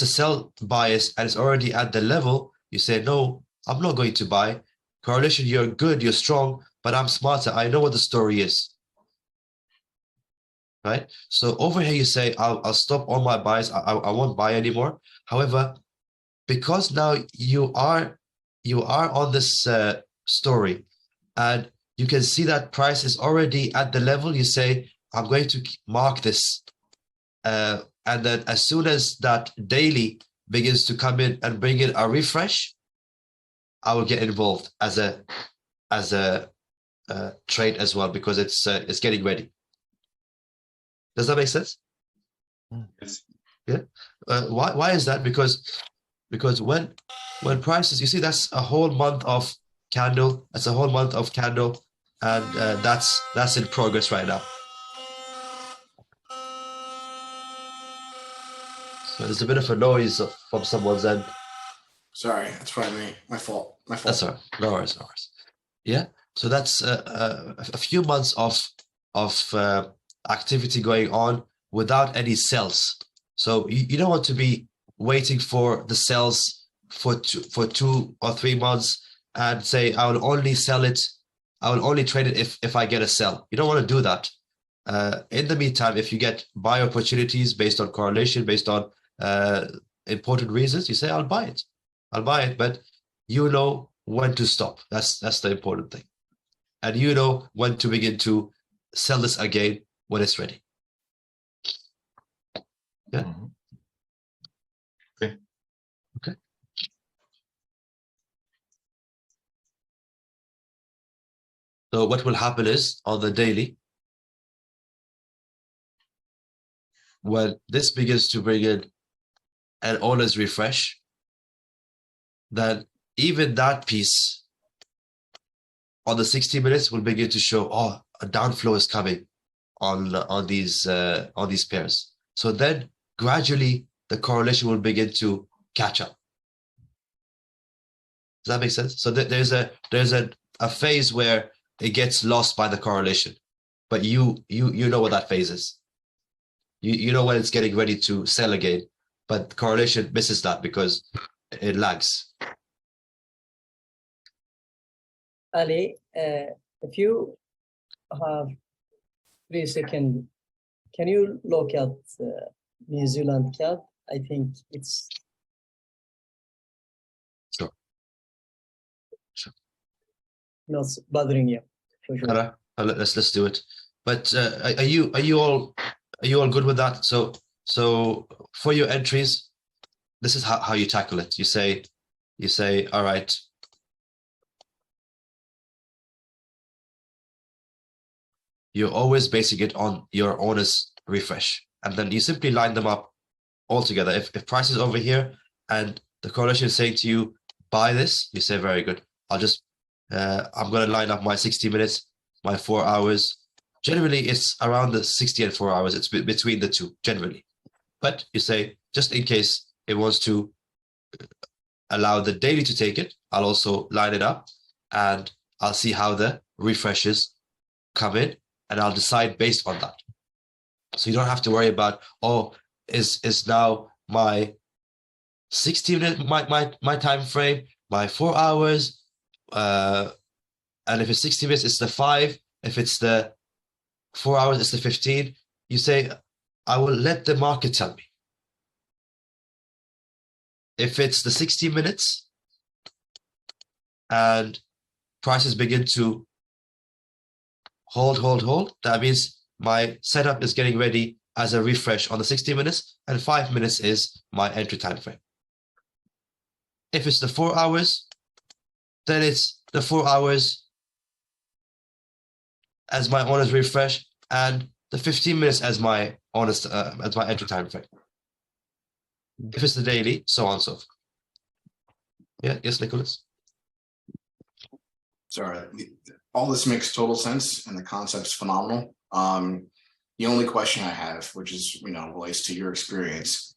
a sell bias and it's already at the level, you say, no, I'm not going to buy. Correlation, you're good, you're strong, but I'm smarter. I know what the story is. Right? So over here, you say, I'll stop all my buys. I won't buy anymore. However, because now you are on this story, and you can see that price is already at the level, you say, I'm going to mark this. And then as soon as that daily begins to come in and bring in a refresh, I will get involved as a trade as well, because it's getting ready. Does that make sense? Yes. Yeah. Why is that? Because when prices, you see, that's a whole month of candle. That's a whole month of candle, and that's in progress right now. So there's a bit of a noise from someone's end. Sorry, that's probably me. My fault. That's all right. No worries. Yeah. So that's a few months of activity going on without any sells. So you don't want to be waiting for the sells for 2 or 3 months and say, I will only sell it. I will only trade it if I get a sell. You don't want to do that. In the meantime, if you get buy opportunities based on correlation, based on important reasons, you say, I'll buy it. But you know when to stop. That's the important thing. And you know when to begin to sell this again when it's ready. Yeah. Mhm. Okay. Okay. So what will happen is on the daily, when this begins to bring in an owner's refresh, then even that piece on the 60 minutes will begin to show, oh, a downflow is coming on these pairs. So then gradually the correlation will begin to catch up. Does that make sense? So there's a phase where it gets lost by the correlation, but you know what that phase is. You know when it's getting ready to sell again, but correlation misses that because it lags. Ali, if you have 3 seconds, can you look at New Zealand CAD? I think it's Sure. not bothering you. For sure. Let's do it. But are you all good with that? So for your entries, this is how you tackle it. You say, all right, you're always basing it on your owner's refresh, and then you simply line them up all together. If price is over here and the correlation is saying to you, buy this, you say, very good. I'll just I'm going to line up my 60 minutes, my 4 hours. Generally, it's around the 60 and 4 hours. It's between the two, generally. But you say, just in case it wants to allow the daily to take it, I'll also line it up and I'll see how the refreshes come in, and I'll decide based on that. So you don't have to worry about, oh, is now my 60 minute my time frame, my 4 hours, and if it's 60 minutes, it's the 5. If it's the 4 hours, it's the 15. You say, I will let the market tell me. If it's the 60 minutes and prices begin to hold, that means my setup is getting ready as a refresh on the 60 minutes, and 5 minutes is my entry time frame. If it's the 4 hours, then it's the 4 hours as my honest refresh, and the 15 minutes as my honest as my entry time frame. If it's the daily, so on and so forth. Yeah, yes, Nicholas. Sorry, all this makes total sense, and the concept's phenomenal. The only question I have, which is, relates to your experience,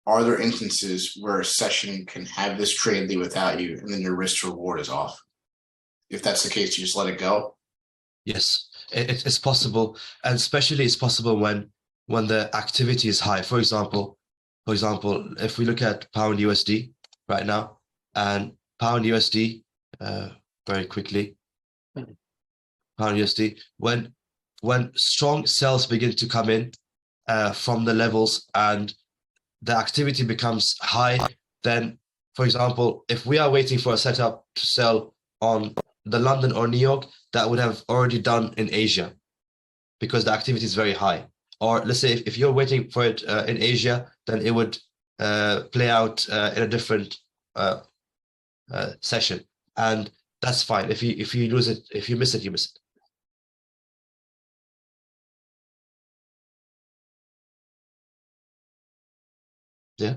are there instances where a session can have this trade leave without you, and then your risk to reward is off? If that's the case, you just let it go? Yes, it's possible, and especially it's possible when the activity is high. For example, if we look at pound USD right now, and pound USD, very quickly, pound USD, when strong sells begin to come in from the levels and the activity becomes high, then, for example, if we are waiting for a setup to sell on the London or New York, that would have already done in Asia because the activity is very high. Or let's say if you're waiting for it in Asia, then it would play out in a different session, and that's fine. If you lose it, if you miss it, you miss it. Yeah.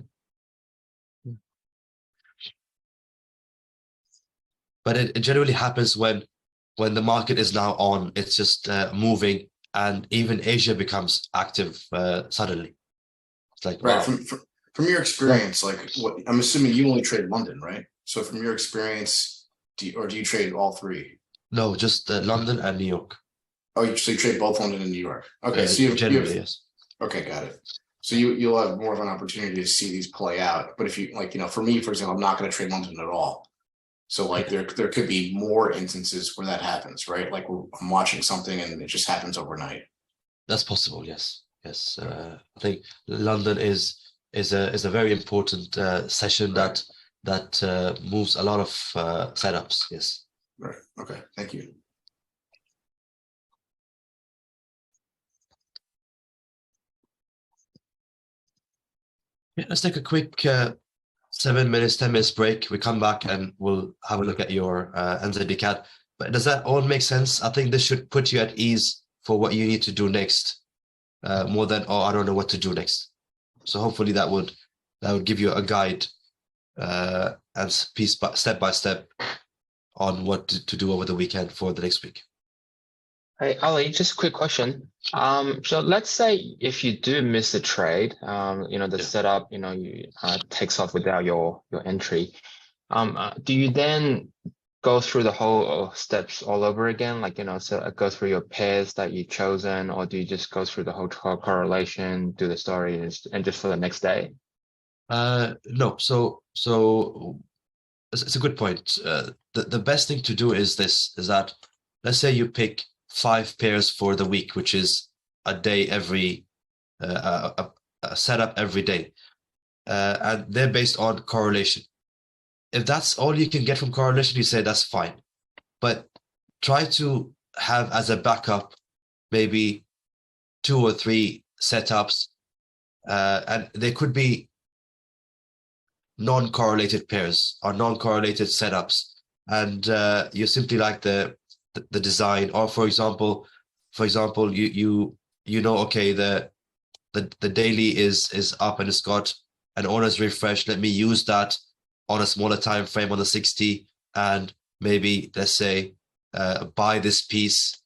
But it generally happens when the market is now on. It's just moving, and even Asia becomes active suddenly. It's like, Right. wow. From your experience, like I'm assuming you only trade London, right? So from your experience, do you trade all three? No, just London and New York. Oh, so you trade both London and New York. Okay, so you generally, yes. Okay, got it. So you'll have more of an opportunity to see these play out. But if you for me, for example, I'm not going to trade London at all. So there could be more instances where that happens, right? Like I'm watching something and it just happens overnight. That's possible. Yes. I think London is a very important session Right. that moves a lot of setups. Yes. Right. Okay. Thank you. Yeah, let's take a quick 7 minutes, 10 minutes break. We come back and we'll have a look at your NZD CAD. But does that all make sense? I think this should put you at ease for what you need to do next, more than, oh, I don't know what to do next. So hopefully that would give you a guide and step by step on what to do over the weekend for the next week. Hey, Ali, just a quick question. So let's say if you do miss a trade, the setup, you takes off without your entry. Do you then go through the whole steps all over again? Like, so go through your pairs that you've chosen, or do you just go through the whole correlation, do the story, and just for the next day? No. So it's a good point. The best thing to do is that let's say you pick 5 pairs for the week, which is a day every a setup every day, and they're based on correlation. If that's all you can get from correlation, you say that's fine, but try to have as a backup maybe 2 or 3 setups, and they could be non-correlated pairs or non-correlated setups, and you simply like the design. Or for example, you know, okay, the daily is up and it's got an owner's refresh. Let me use that on a smaller time frame on the 60, and maybe let's say buy this piece,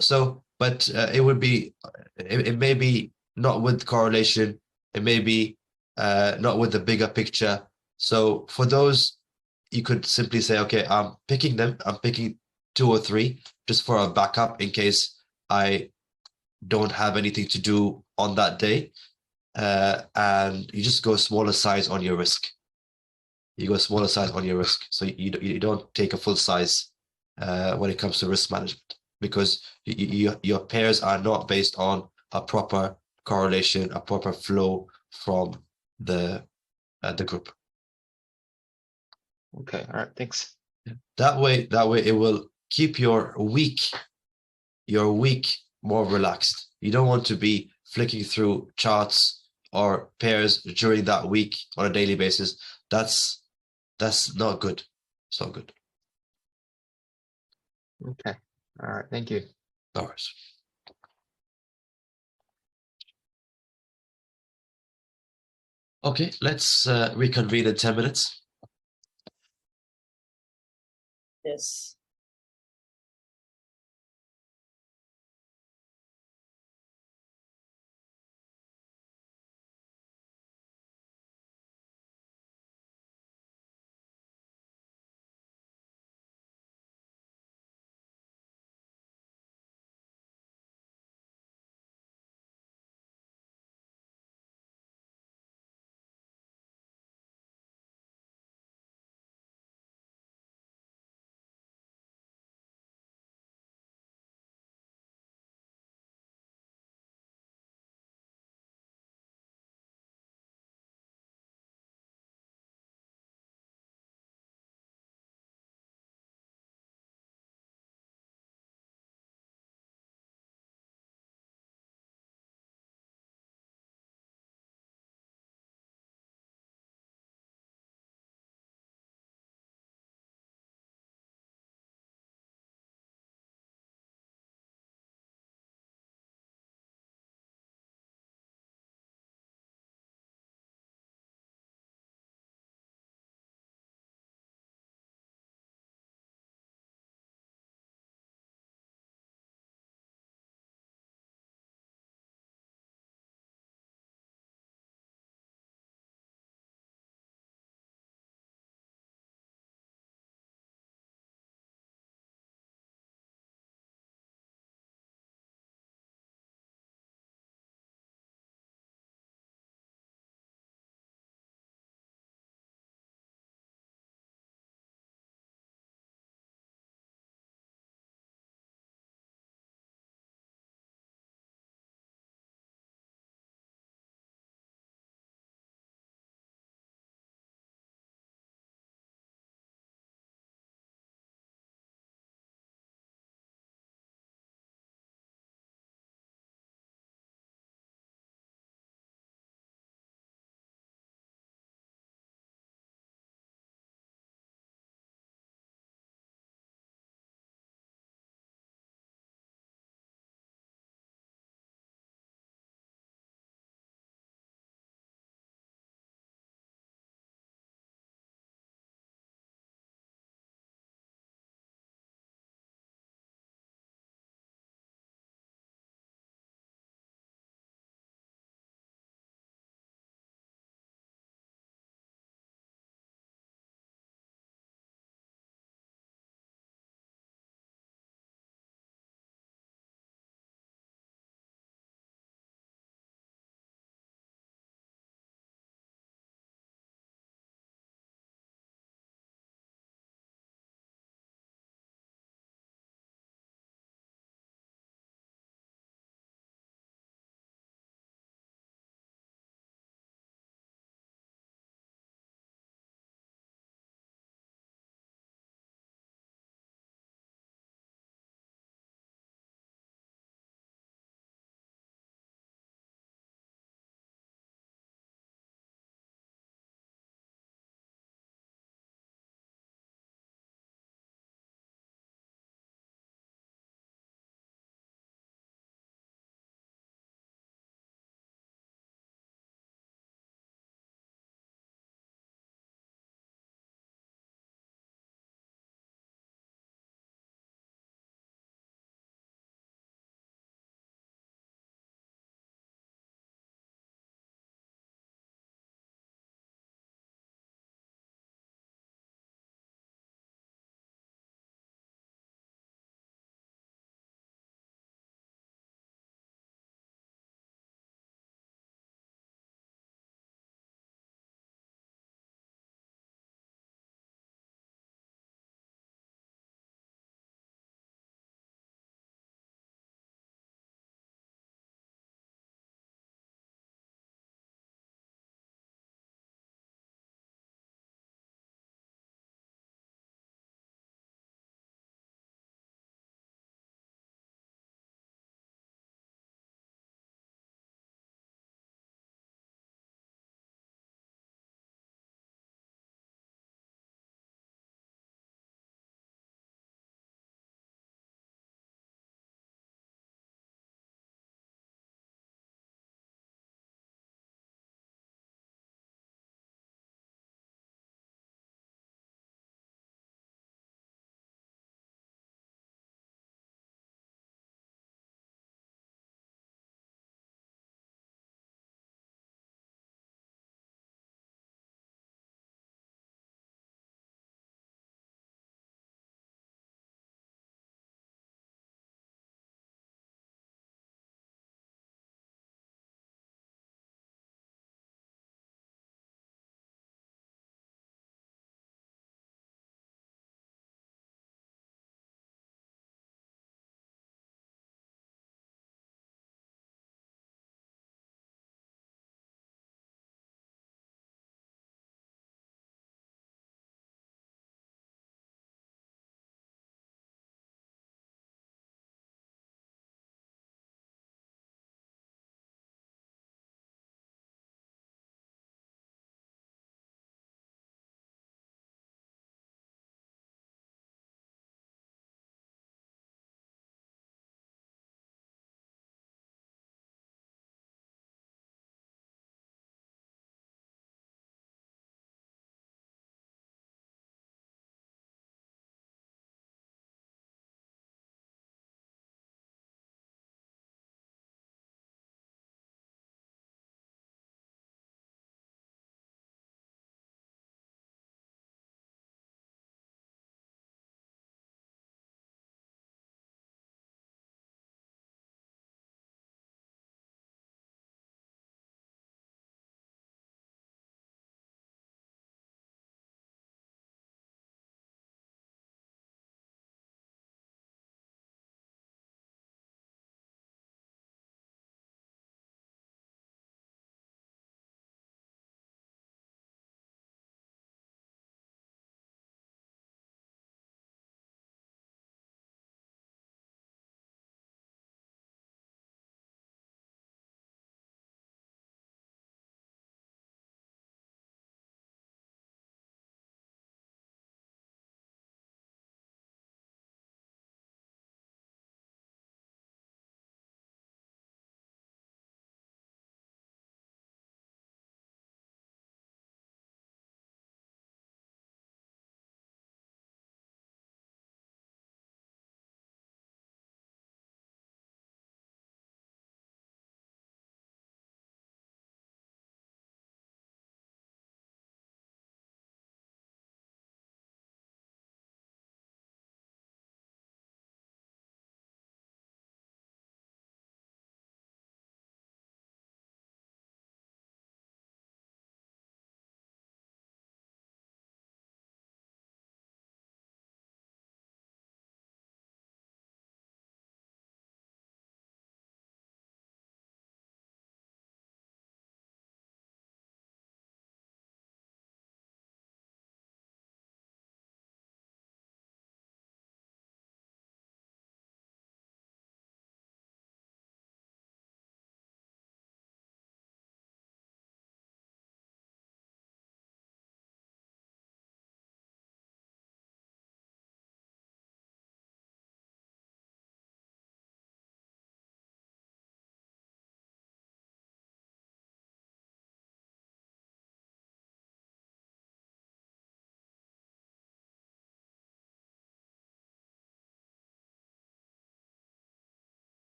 so but it would be it may be not with correlation, it may be not with the bigger picture. So for those, you could simply say, okay, I'm picking 2 or 3 just for a backup in case I don't have anything to do on that day, and you just go smaller size on your risk. So you don't take a full size when it comes to risk management, because your pairs are not based on a proper correlation, a proper flow from the group. Okay, all right, thanks. That way it will keep your week more relaxed. You don't want to be flicking through charts or pairs during that week on a daily basis, that's not good. It's not good. Okay. All right. Thank you. No worries. Okay, let's reconvene in 10 minutes. Yes.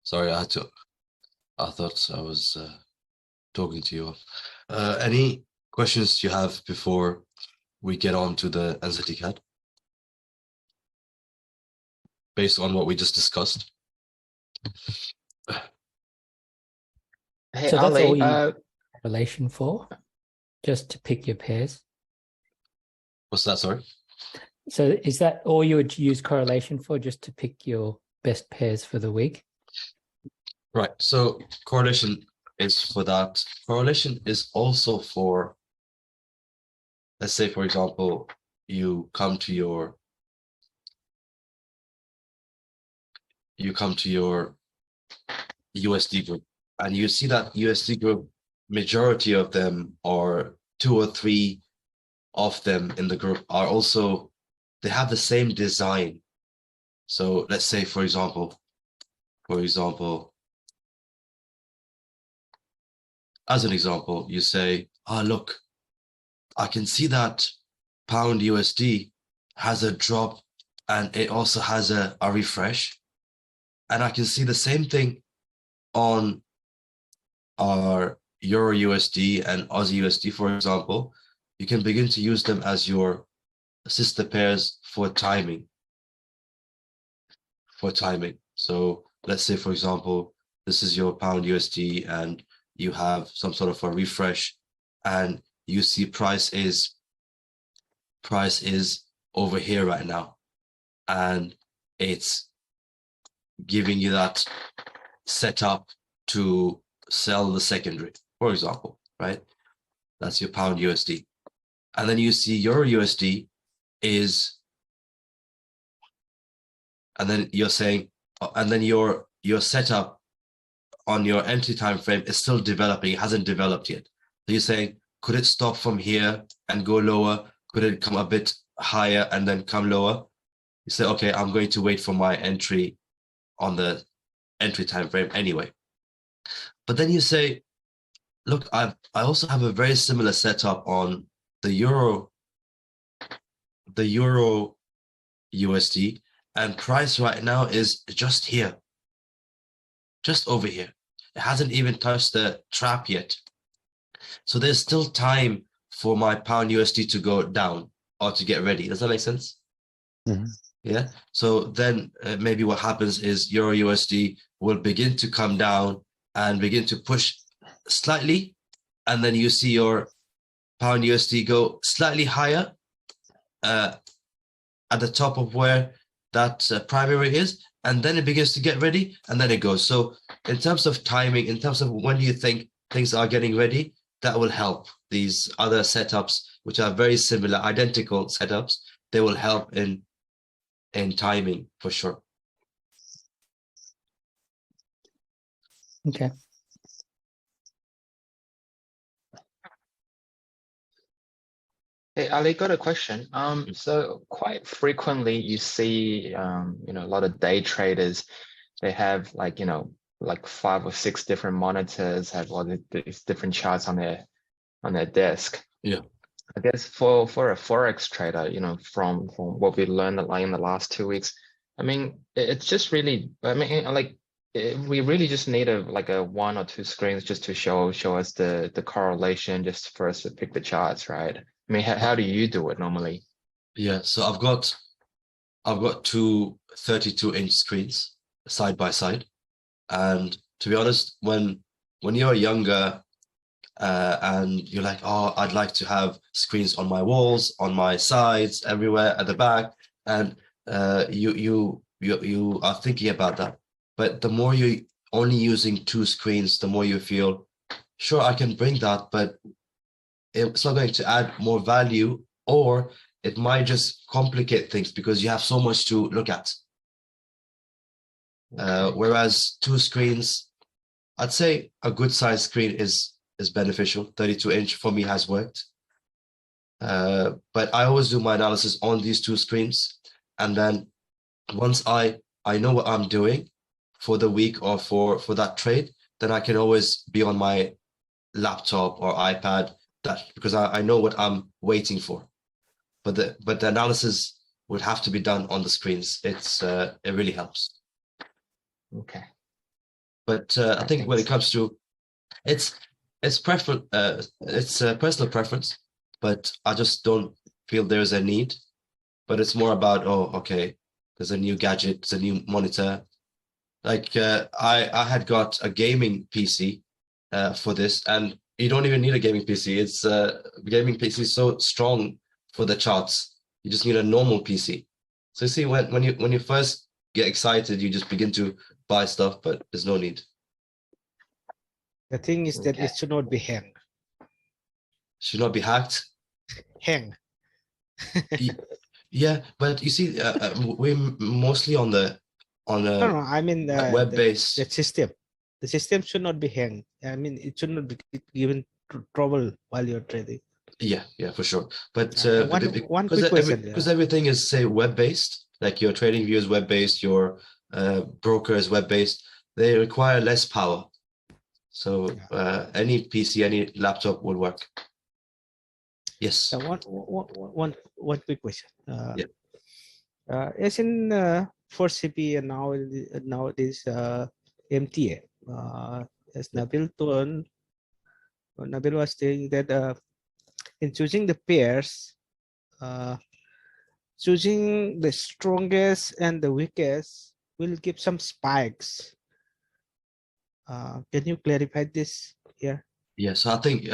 Sorry, I thought I was talking to you. Any questions you have before we get on to the NZT CAD? Based on what we just discussed. Hey, So that's all Ali, you correlation for, just to pick your pairs. What's that, sorry? So is that all you would use correlation for, just to pick your best pairs for the week? Right, so correlation is for that. Correlation is also for, let's say, for example, you come to your USD group, and you see that USD group, majority of them, or 2 or 3 of them in the group, are also, they have the same design. So let's say, for example, as an example, you say, oh, look, I can see that pound USD has a drop and it also has a refresh. And I can see the same thing on our Euro USD and Aussie USD, for example. You can begin to use them as your sister pairs for timing. So let's say, for example, this is your pound USD and you have some sort of a refresh, and you see price is over here right now, and it's giving you that setup to sell the secondary, for example, right? That's your pound USD. And then you see Euro USD is, and then you're saying, and then your setup on your entry time frame is still developing, it hasn't developed yet. So you're saying, could it stop from here and go lower? Could it come a bit higher and then come lower? You say, okay, I'm going to wait for my entry on the entry time frame anyway. But then you say, look, I also have a very similar setup on the Euro USD, and price right now is just here, just over here. It hasn't even touched the trap yet. So there's still time for my pound USD to go down or to get ready. Does that make sense? Mhm. Yeah. So then maybe what happens is Euro USD will begin to come down and begin to push slightly. And then you see your pound USD go slightly higher at the top of where that primary is. And then it begins to get ready, and then it goes. So in terms of timing, in terms of when you think things are getting ready, that will help. These other setups, which are very similar, identical setups, they will help in timing for sure. Okay. Hey, Ali, got a question. So quite frequently you see, a lot of day traders, they have like 5 or 6 different monitors, have all these different charts on their desk. Yeah. I guess for a forex trader, from what we learned in the last 2 weeks, I mean, it's just really, we really just need a 1 or 2 screens just to show us the correlation, just for us to pick the charts, right? I mean, how do you do it normally? Yeah, so I've got 2 32-inch screens side by side, and to be honest, when you're younger and you're like, oh, I'd like to have screens on my walls, on my sides, everywhere at the back, and you are thinking about that. But the more you're only using 2 screens, the more you feel, sure, I can bring that, but it's not going to add more value, or it might just complicate things because you have so much to look at. Whereas 2 screens, I'd say a good size screen is beneficial. 32-inch for me has worked. But I always do my analysis on these 2 screens. And then once I know what I'm doing for the week or for that trade, then I can always be on my laptop or iPad, because I know what I'm waiting for. But the analysis would have to be done on the screens. It really helps. Okay. But I think when it comes to it's personal preference, but I just don't feel there's a need. But it's more about, oh, okay, there's a new gadget, there's a new monitor. Like I had got a gaming PC for this, and you don't even need a gaming PC. It's gaming PC is so strong for the charts. You just need a normal PC. So you see, when you first get excited, you just begin to buy stuff, but there's no need. The thing is that Okay. it should not be hang. Should not be hacked. Hang. Yeah, but you see, we're mostly on the No, I mean web-based. the system. The system should not be hang. I mean, it should not be given trouble while you're trading. Yeah, for sure. But One quick question. because everything is, say, web-based, like your trading view is web-based, your broker is web-based, they require less power. So any PC, any laptop would work. Yes. So one quick question. Yeah. As in 4CP and nowadays MTA, as Nabil was saying that in choosing the pairs, choosing the strongest and the weakest will give some spikes. Can you clarify this here? Yes, I think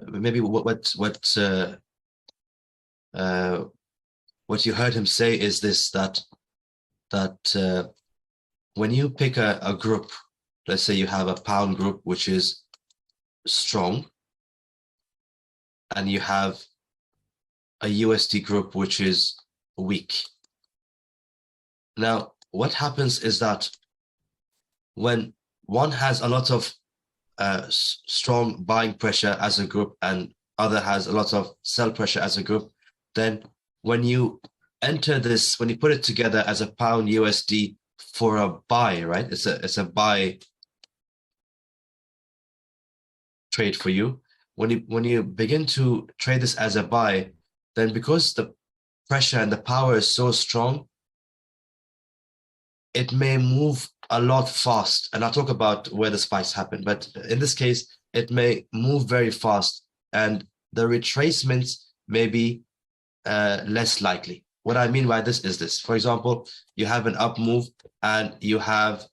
maybe what you heard him say is this, that when you pick a group, let's say you have a pound group which is strong, and you have a USD group which is weak. Now, what happens is that when one has a lot of strong buying pressure as a group and other has a lot of sell pressure as a group, then when you enter this, when you put it together as a pound USD for a buy, right? It's a buy trade for you. When you begin to trade this as a buy, then because the pressure and the power is so strong, it may move a lot fast. And I'll talk about where the spikes happen, but in this case, it may move very fast and the retracements may be less likely. What I mean by this is this. For example, you have an up move and you have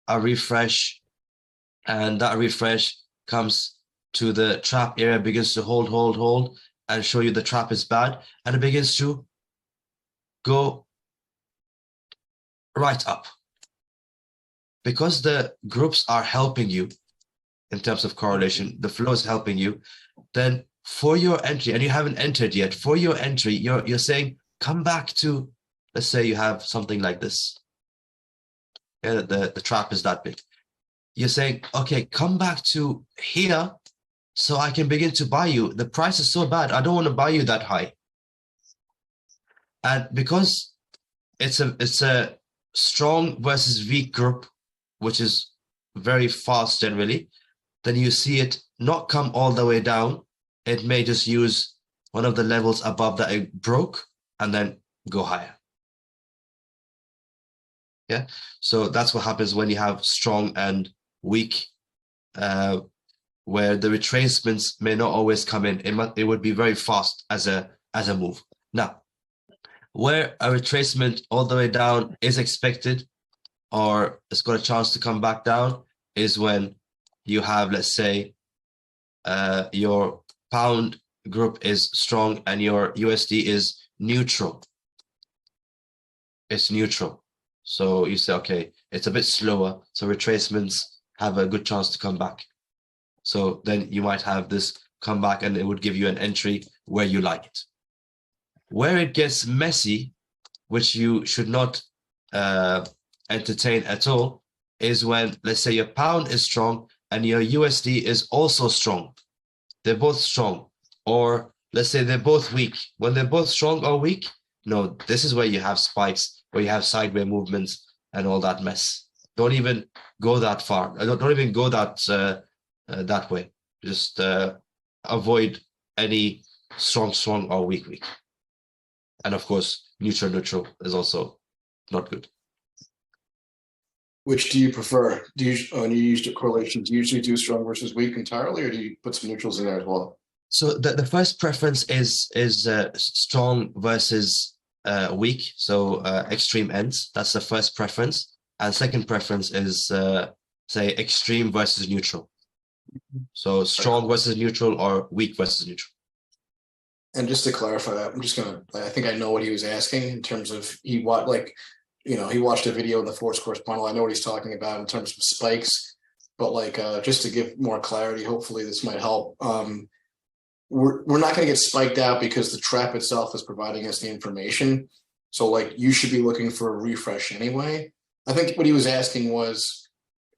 a refresh, and that refresh comes to the trap area, begins to hold, and show you the trap is bad, and it begins to go right up. Because the groups are helping you in terms of correlation, the flow is helping you, then for your entry, and you haven't entered yet, for your entry, you're saying, come back to, let's say you have something like this. Yeah, the trap is that big. You're saying, okay, come back to here so I can begin to buy you. The price is so bad, I don't want to buy you that high. And because it's a strong versus weak group, which is very fast generally, then you see it not come all the way down. It may just use one of the levels above that it broke and then go higher. Yeah, so that's what happens when you have strong and weak, where the retracements may not always come in. It would be very fast as a move. Now, where a retracement all the way down is expected, or it's got a chance to come back down, is when you have, let's say, your pound group is strong and your USD is neutral. It's neutral. So you say, okay, it's a bit slower, so retracements have a good chance to come back. So then you might have this come back and it would give you an entry where you like it. Where it gets messy, which you should not entertain at all, is when, let's say, your pound is strong and your USD is also strong. They're both strong. Or let's say they're both weak. When they're both strong or weak, no, this is where you have spikes, where you have sideways movements and all that mess. Don't even go that far. Don't even go that way. Just avoid any strong or weak. And of course, neutral is also not good. Which do you prefer? Do you, when you use correlation, do you usually do strong versus weak entirely, or do you put some neutrals in there as well? So the first preference is strong versus weak, so extreme ends. That's the first preference. And second preference is say extreme versus neutral. So strong versus neutral or weak versus neutral. And just to clarify that, I think I know what he was asking in terms of he watched a video in the Force Correspondent. I know what he's talking about in terms of spikes, but just to give more clarity, hopefully this might help. We're not going to get spiked out because the trap itself is providing us the information. So you should be looking for a refresh anyway. I think what he was asking was,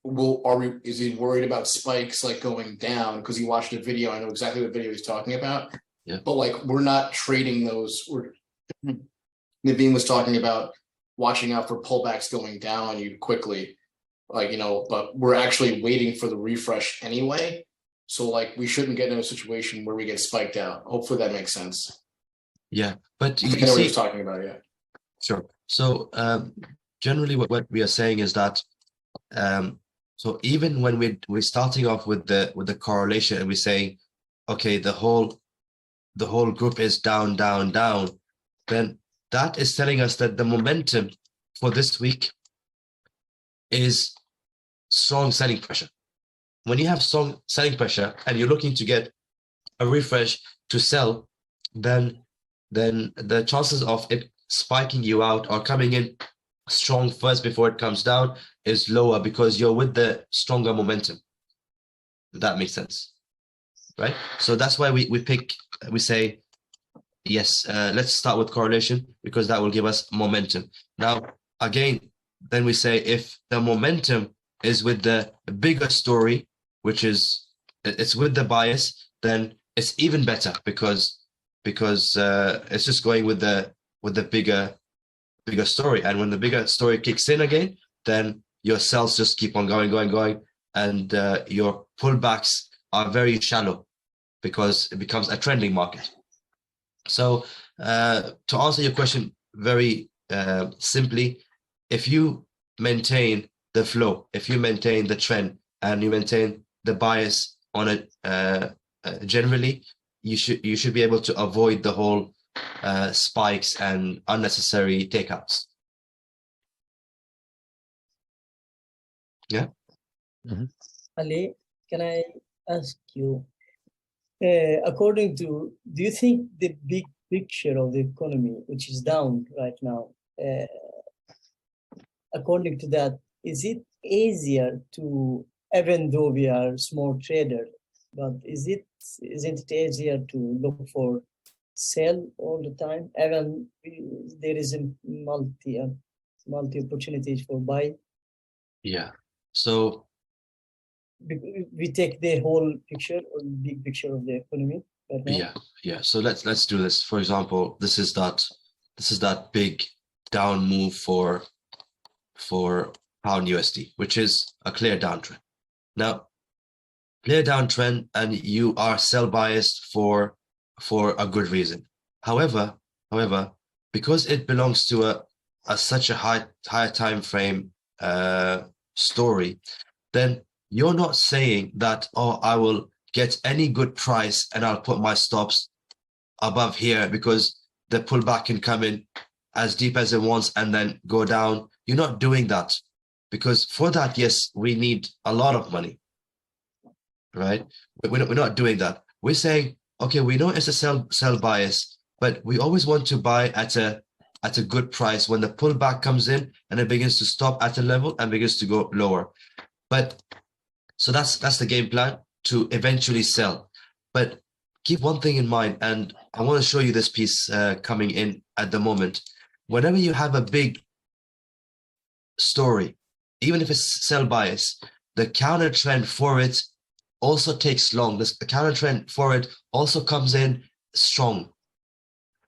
is he worried about spikes going down? Because he watched a video. I know exactly what video he's talking about. Yeah. But we're not trading those. Naveen was talking about watching out for pullbacks going down on you quickly, but we're actually waiting for the refresh anyway. So we shouldn't get in a situation where we get spiked out. Hopefully that makes sense. Yeah, but I know what he's talking about. Yeah. Sure. So generally what we are saying is that so even when we're starting off with the correlation and we're saying, okay, the whole group is down, down, down, then that is telling us that the momentum for this week is strong selling pressure. When you have strong selling pressure and you're looking to get a refresh to sell, then the chances of it spiking you out or coming in strong first before it comes down is lower because you're with the stronger momentum. If that makes sense, right? So that's why we say, yes, let's start with correlation because that will give us momentum. Now, again, then we say if the momentum is with the bigger story, which is it's with the bias, then it's even better because it's just going with the bigger story. And when the bigger story kicks in again, then your sells just keep on going, and your pullbacks are very shallow because it becomes a trending market. So to answer your question very simply, if you maintain the flow, if you maintain the trend, and you maintain the bias on it generally, you should be able to avoid the whole spikes and unnecessary takeouts. Yeah. Mm-hmm. Ali, can I ask you, do you think the big picture of the economy, which is down right now, according to that, is it easier to, even though we are small traders, but isn't it easier to look for sell all the time, even there is a multi opportunities for buy? Yeah. So we take the whole picture or the big picture of the economy right now. Yeah. So let's do this. For example, this is that big down move for pound USD, which is a clear downtrend. Now, clear downtrend, and you are sell biased for a good reason. However, because it belongs to such a higher time frame story, then you're not saying that, oh, I will get any good price and I'll put my stops above here because the pullback can come in as deep as it wants and then go down. You're not doing that, because for that, yes, we need a lot of money, right? We're not doing that. We're saying, okay, we know it's a sell bias, but we always want to buy at a good price when the pullback comes in and it begins to stop at a level and begins to go lower. But so that's the game plan, to eventually sell. But keep one thing in mind, and I want to show you this piece coming in at the moment. Whenever you have a big story, even if it's sell bias, the counter trend for it also takes long. The counter trend for it also comes in strong.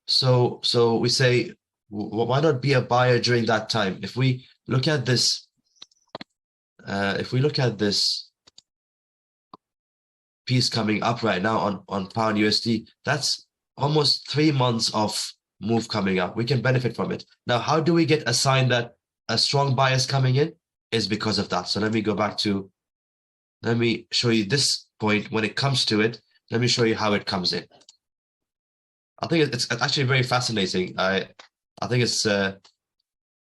So we say, why not be a buyer during that time? If we look at this, piece coming up right now on pound USD, that's almost 3 months of move coming up. We can benefit from it. Now, how do we get a sign that a strong bias coming in? is because of that. So let me go back to, let me show you this point. When it comes to it, let me show you how it comes in. I think it's actually very fascinating. I think it's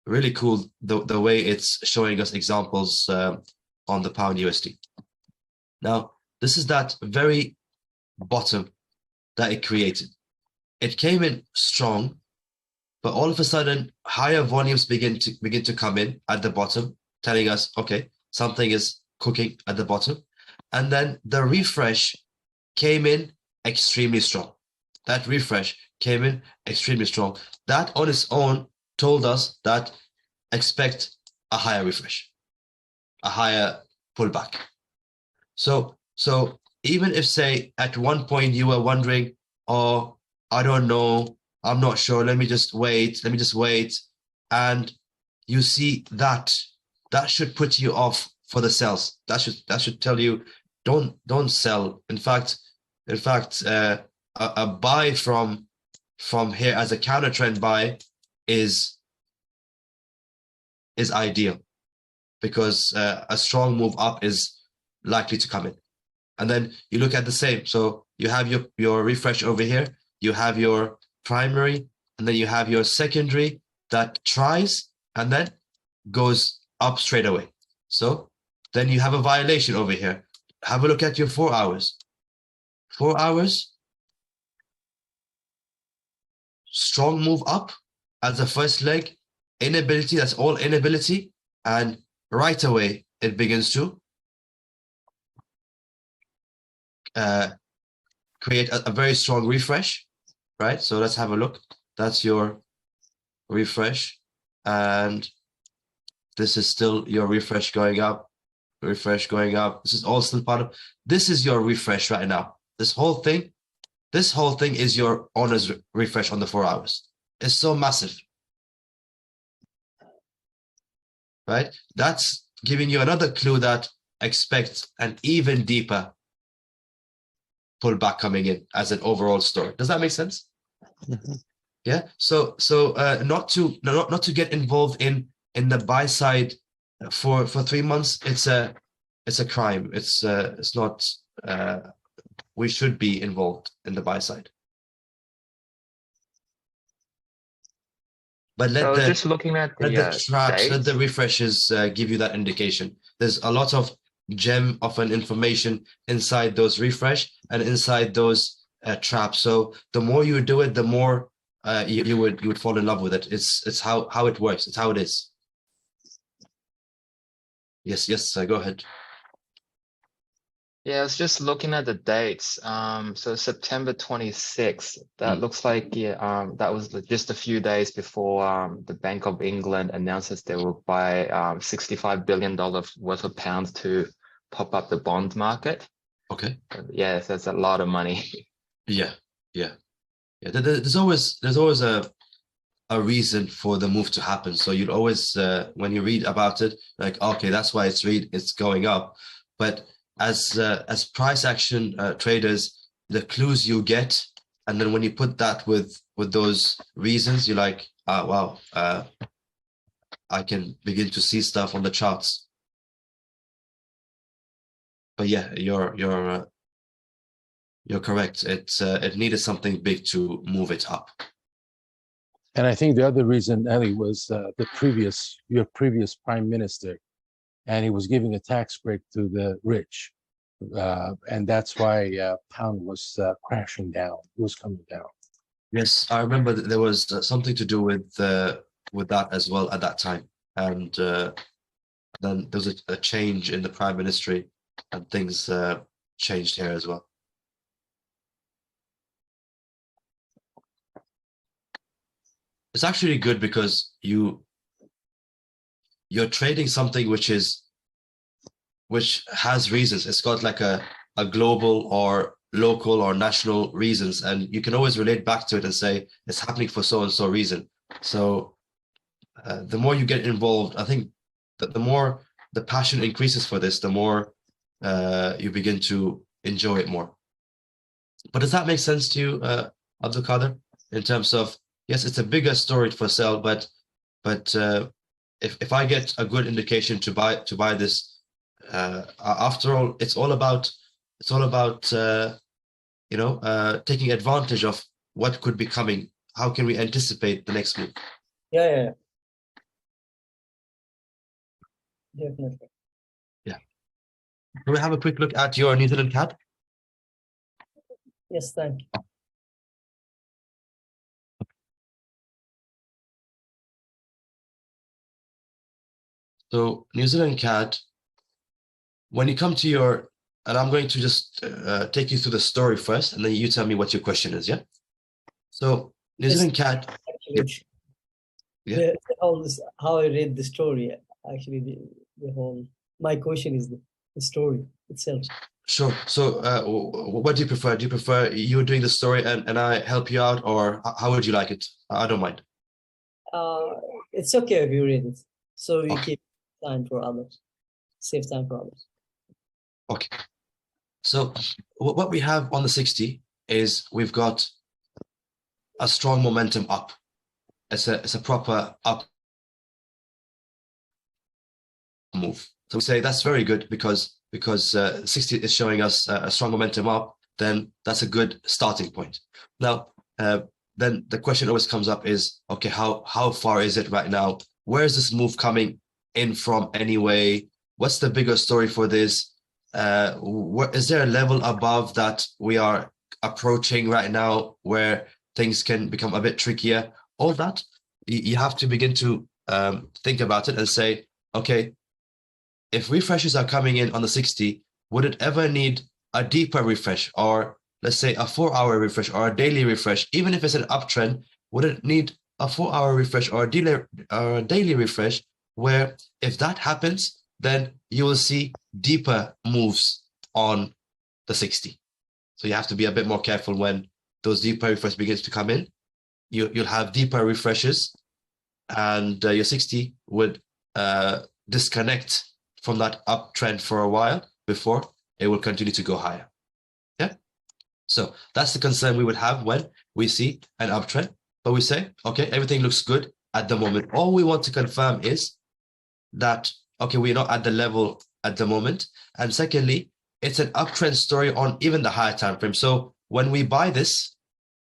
really cool the way it's showing us examples on the pound USD. Now, this is that very bottom that it created. It came in strong, but all of a sudden, higher volumes begin to come in at the bottom, telling us, okay, something is cooking at the bottom. And then the refresh came in extremely strong. That refresh came in extremely strong. That on its own told us that expect a higher refresh, a higher pullback. So even if, say, at one point you were wondering, oh, I don't know, I'm not sure, let me just wait, and you see that should put you off for the sells. That should tell you don't sell. In fact, a buy from here as a counter trend buy is ideal, because a strong move up is likely to come in. And then you look at the same. So you have your refresh over here, you have your primary, and then you have your secondary that tries and then goes up straight away. So then you have a violation over here. Have a look at your 4 hours. 4 hours, strong move up as the first leg, inability, that's all inability, and right away it begins to create a very strong refresh, right? So let's have a look. That's your refresh, and this is still your refresh going up, refresh going up. This is all still part of, this is your refresh right now. This whole thing is your honors refresh on the 4 hours. It's so massive, right? That's giving you another clue that expect an even deeper pullback coming in as an overall story. Does that make sense? Mm-hmm. Yeah. So not to get involved in the buy side for 3 months. It's a crime. It's not. We should be involved in the buy side. But let just looking at the traps, let the dates. refreshes give you that indication. There's a lot of gem of an information inside those refresh and inside those traps. So the more you do it, the more you would fall in love with it. It's how it works. It's how it is. Yes. Go ahead. Yeah, I was just looking at the dates. So September 26th, that looks like that was just a few days before the Bank of England announces they will buy $65 billion worth of pounds to pop up the bond market. Okay. Yeah, that's a lot of money. Yeah. There's always a reason for the move to happen. So you'd always when you read about it, like, okay, that's why it's going up. But as price action traders, the clues you get, and then when you put that with those reasons, you're like, wow, I can begin to see stuff on the charts. But yeah, you're correct. It needed something big to move it up. And I think the other reason, Ellie, was your previous prime minister, and he was giving a tax break to the rich. And that's why pound was crashing down. It was coming down. Yes, I remember that there was something to do with that as well at that time. And then there was a change in the prime ministry, and things changed here as well. It's actually good because you're trading something which has reasons. It's got like a global or local or national reasons, and you can always relate back to it and say it's happening for so and so reason. So the more you get involved, I think that the more the passion increases for this, the more you begin to enjoy it more. But does that make sense to you, Abdulkader, in terms of, yes, it's a bigger story for sale, but if I get a good indication to buy this, after all, it's all about taking advantage of what could be coming. How can we anticipate the next move? Yeah. Definitely. Can we have a quick look at your New Zealand CAD? Yes, thank you. So New Zealand CAD, when you come to your, and I'm going to just take you through the story first, and then you tell me what your question is, yeah? So New Yes. Zealand CAD, Actually, Yeah. the whole how I read the story. Actually, the whole my question is the story itself. sure. So what do you prefer? Do you prefer you doing the story and I help you out, or how would you like it? I don't mind. It's okay if you read it, so we Okay. keep time for others, save time for others. Okay. So what we have on the 60 is we've got a strong momentum up. It's a proper up move. So we say that's very good because 60 is showing us a strong momentum up. Then that's a good starting point. Now, then the question always comes up is, okay, how far is it right now? Where is this move coming in from anyway? What's the bigger story for this? Is there a level above that we are approaching right now where things can become a bit trickier? All that, you have to begin to think about it and say, okay, if refreshes are coming in on the 60, would it ever need a deeper refresh, or let's say a 4-hour refresh or a daily refresh? Even if it's an uptrend, would it need a 4-hour refresh or a daily refresh, where if that happens, then you will see deeper moves on the 60. So you have to be a bit more careful when those deeper refreshes begins to come in. You'll have deeper refreshes, and your 60 would disconnect from that uptrend for a while before it will continue to go higher. Yeah. So that's the concern we would have when we see an uptrend, but we say, okay, everything looks good at the moment. All we want to confirm is that, okay, we're not at the level at the moment. And secondly, it's an uptrend story on even the higher time frame. So when we buy this,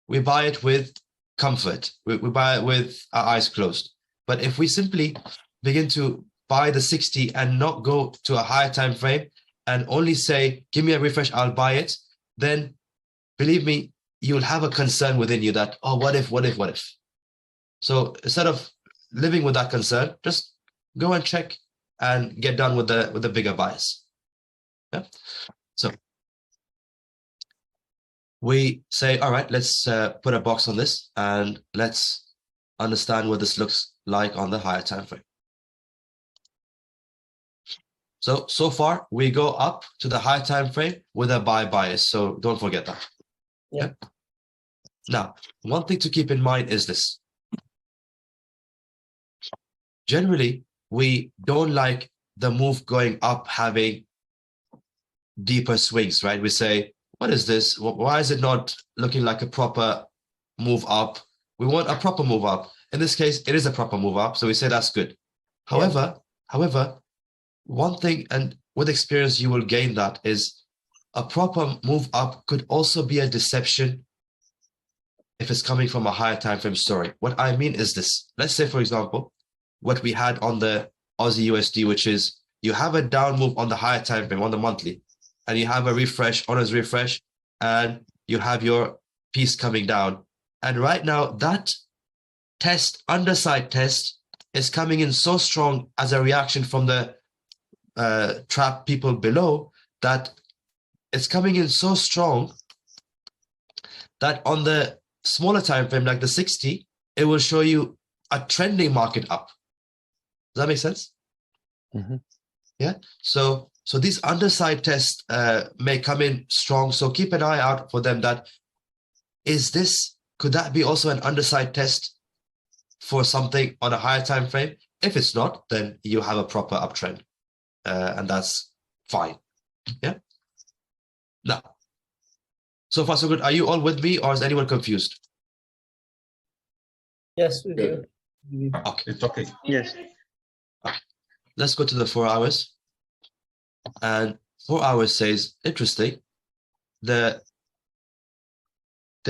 we buy it with comfort. We buy it with our eyes closed. But if we simply begin to buy the 60 and not go to a higher time frame and only say, give me a refresh, I'll buy it, then believe me, you'll have a concern within you that, oh, what if? So instead of living with that concern, just go and check and get done with the bigger buys. Yeah. So we say, all right, let's put a box on this and let's understand what this looks like on the higher time frame. So far we go up to the high time frame with a buy bias. So don't forget that. Yeah. Now, one thing to keep in mind is this. Generally, we don't like the move going up having deeper swings, right? We say, what is this? Why is it not looking like a proper move up? We want a proper move up. In this case, it is a proper move up. So we say that's good. However, one thing, and with experience, you will gain that, is a proper move up could also be a deception if it's coming from a higher time frame story. What I mean is this. Let's say, for example, what we had on the Aussie USD, which is you have a down move on the higher time frame, on the monthly, and you have a refresh, honors refresh, and you have your piece coming down. And right now, that test, underside test, is coming in so strong as a reaction from the trap people below, that it's coming in so strong that on the smaller time frame, like the 60, it will show you a trending market up. Does that make sense? Mm-hmm. Yeah. So these underside tests may come in strong. So keep an eye out for them. Could that be also an underside test for something on a higher time frame? If it's not, then you have a proper uptrend. And that's fine. Yeah. Now, so far so good. Are you all with me, or is anyone confused? Yes, we do. Okay. It's okay. Yes. let's go to the 4 hours. And 4 hours says, interesting, there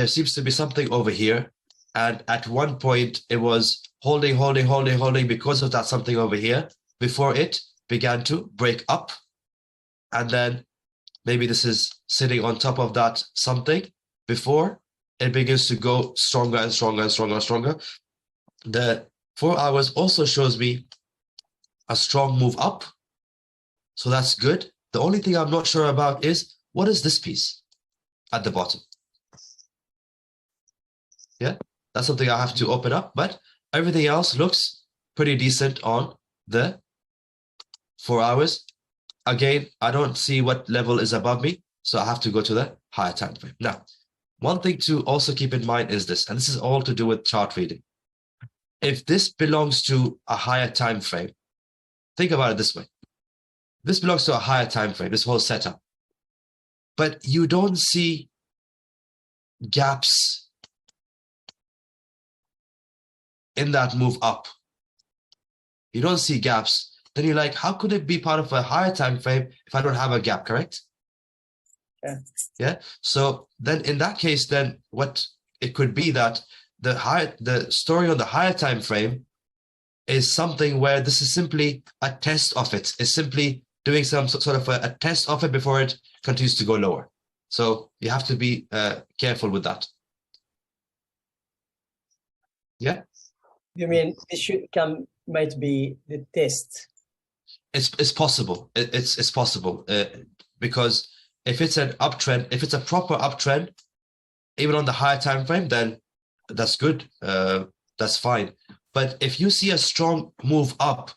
seems to be something over here. And at one point it was holding because of that something over here before it began to break up. And then maybe this is sitting on top of that something before it begins to go stronger and stronger and stronger and stronger. The 4 hours also shows me a strong move up. So that's good. The only thing I'm not sure about is, what is this piece at the bottom? Yeah, that's something I have to open up, but everything else looks pretty decent on the 4 hours. Again, I don't see what level is above me, so I have to go to the higher time frame. Now, one thing to also keep in mind is this, and this is all to do with chart reading. If this belongs to a higher time frame, think about it this way. This belongs to a higher time frame, this whole setup. But you don't see gaps in that move up. You don't see gaps. Then you're like, how could it be part of a higher time frame if I don't have a gap, correct? Yeah. Yeah. So then in that case, then what it could be that the story on the higher time frame is something where this is simply a test of it. It's simply doing some sort of a test of it before it continues to go lower. So you have to be careful with that. Yeah. You mean it might be the test? It's possible. It's possible because if it's an uptrend, if it's a proper uptrend, even on the higher time frame, then that's good. That's fine. But if you see a strong move up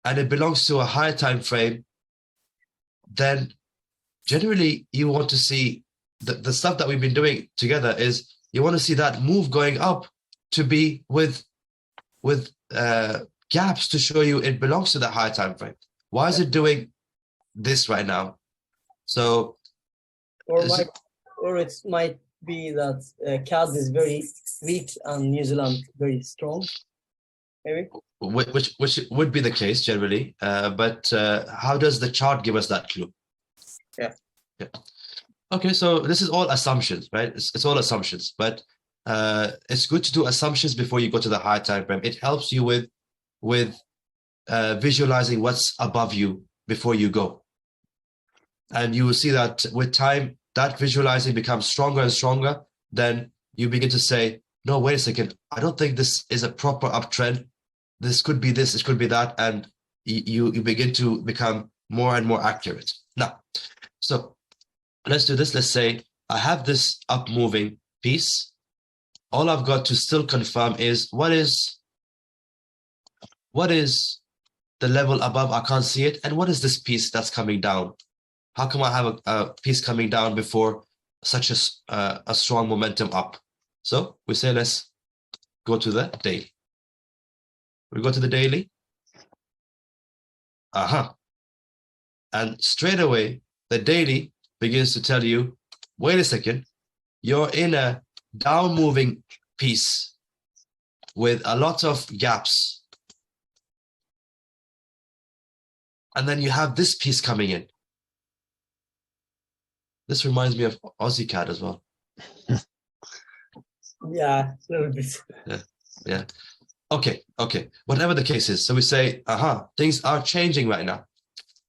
and it belongs to a higher time frame, then generally you want to see the stuff that we've been doing together is you want to see that move going up to be with gaps to show you it belongs to the higher time frame. Why is it doing this right now? So, or it might be that CAD is very weak and New Zealand very strong, maybe. Which would be the case generally, but how does the chart give us that clue? Yeah. Okay, so this is all assumptions, right? It's all assumptions, but it's good to do assumptions before you go to the higher time frame. It helps you with visualizing what's above you before you go, and you will see that with time, that visualizing becomes stronger and stronger. Then you begin to say, no, wait a second, I don't think this is a proper uptrend. This could be this, it could be that, and you begin to become more and more accurate. Now, so let's do this. Let's say I have this up moving piece. All I've got to still confirm is what is the level above? I can't see it. And what is this piece that's coming down? How come I have a piece coming down before such a strong momentum up? So we say, let's go to the daily. We go to the daily. And straight away, the daily begins to tell you, wait a second, you're in a down moving piece with a lot of gaps. And then you have this piece coming in. This reminds me of Aussie CAD as well. Yeah, a little bit. Yeah. Okay. Whatever the case is. So we say, things are changing right now,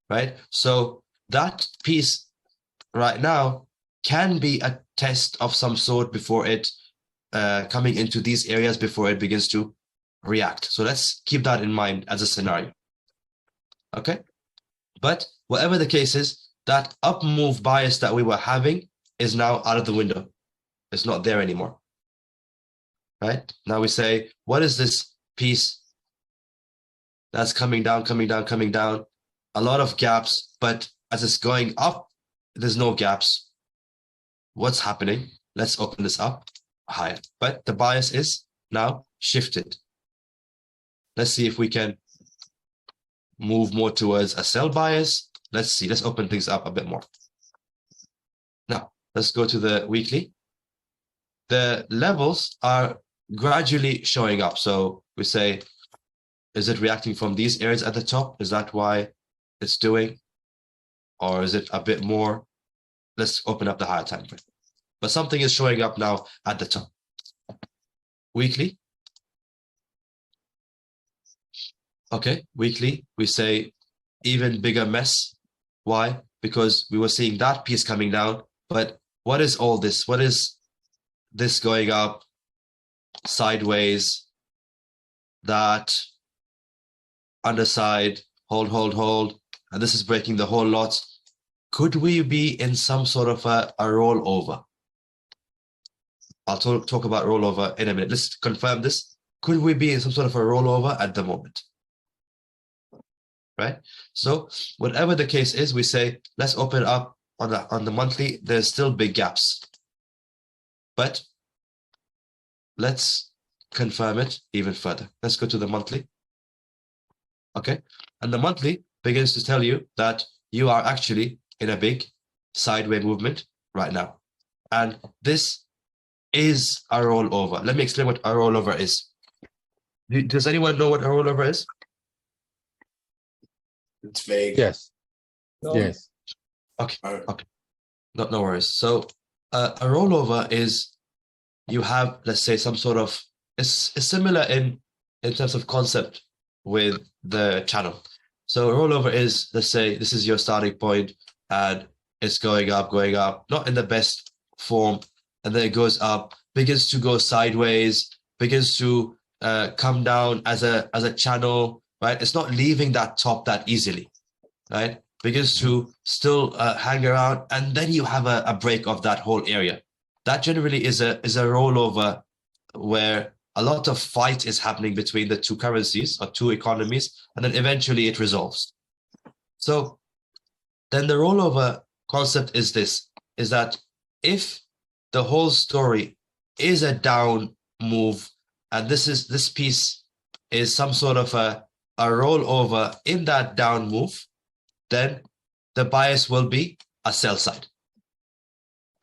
right? So that piece right now can be a test of some sort before it coming into these areas before it begins to react. So let's keep that in mind as a scenario. Okay. But whatever the case is, that up move bias that we were having is now out of the window. It's not there anymore. Right? Now we say, what is this piece that's coming down? A lot of gaps, but as it's going up, there's no gaps. What's happening? Let's open this up higher. But the bias is now shifted. Let's see if we can move more towards a sell bias. Let's see. Let's open things up a bit more. Now, let's go to the weekly. The levels are gradually showing up. So we say Is it reacting from these areas at the top? Is that why it's doing? Or is it a bit more? Let's open up the higher time frame. But something is showing up now at the top. Weekly. Okay, weekly, we say even bigger mess. Why? Because we were seeing that piece coming down, but what is all this? What is this going up sideways, that underside, hold, and this is breaking the whole lot? Could we be in some sort of a rollover? I'll talk about rollover in a minute. Let's confirm this. Could we be in some sort of a rollover at the moment? Right? So whatever the case is, we say, let's open up on the monthly. There's still big gaps, but let's confirm it even further. Let's go to the monthly. Okay. And the monthly begins to tell you that you are actually in a big sideways movement right now. And this is a rollover. Let me explain what a rollover is. Does anyone know what a rollover is? It's vague. Yes. No. Yes. Okay. Okay. No worries. So a rollover is you have, let's say, some sort of, it's similar in terms of concept with the channel. So a rollover is, let's say, this is your starting point and it's going up, not in the best form, and then it goes up, begins to go sideways, begins to come down as a channel, right? It's not leaving that top that easily, right? Begins to still hang around, and then you have a break of that whole area. That generally is a rollover where a lot of fight is happening between the two currencies or two economies, and then eventually it resolves. So then the rollover concept is this, is that if the whole story is a down move, and this piece is some sort of a rollover in that down move, then the bias will be a sell side.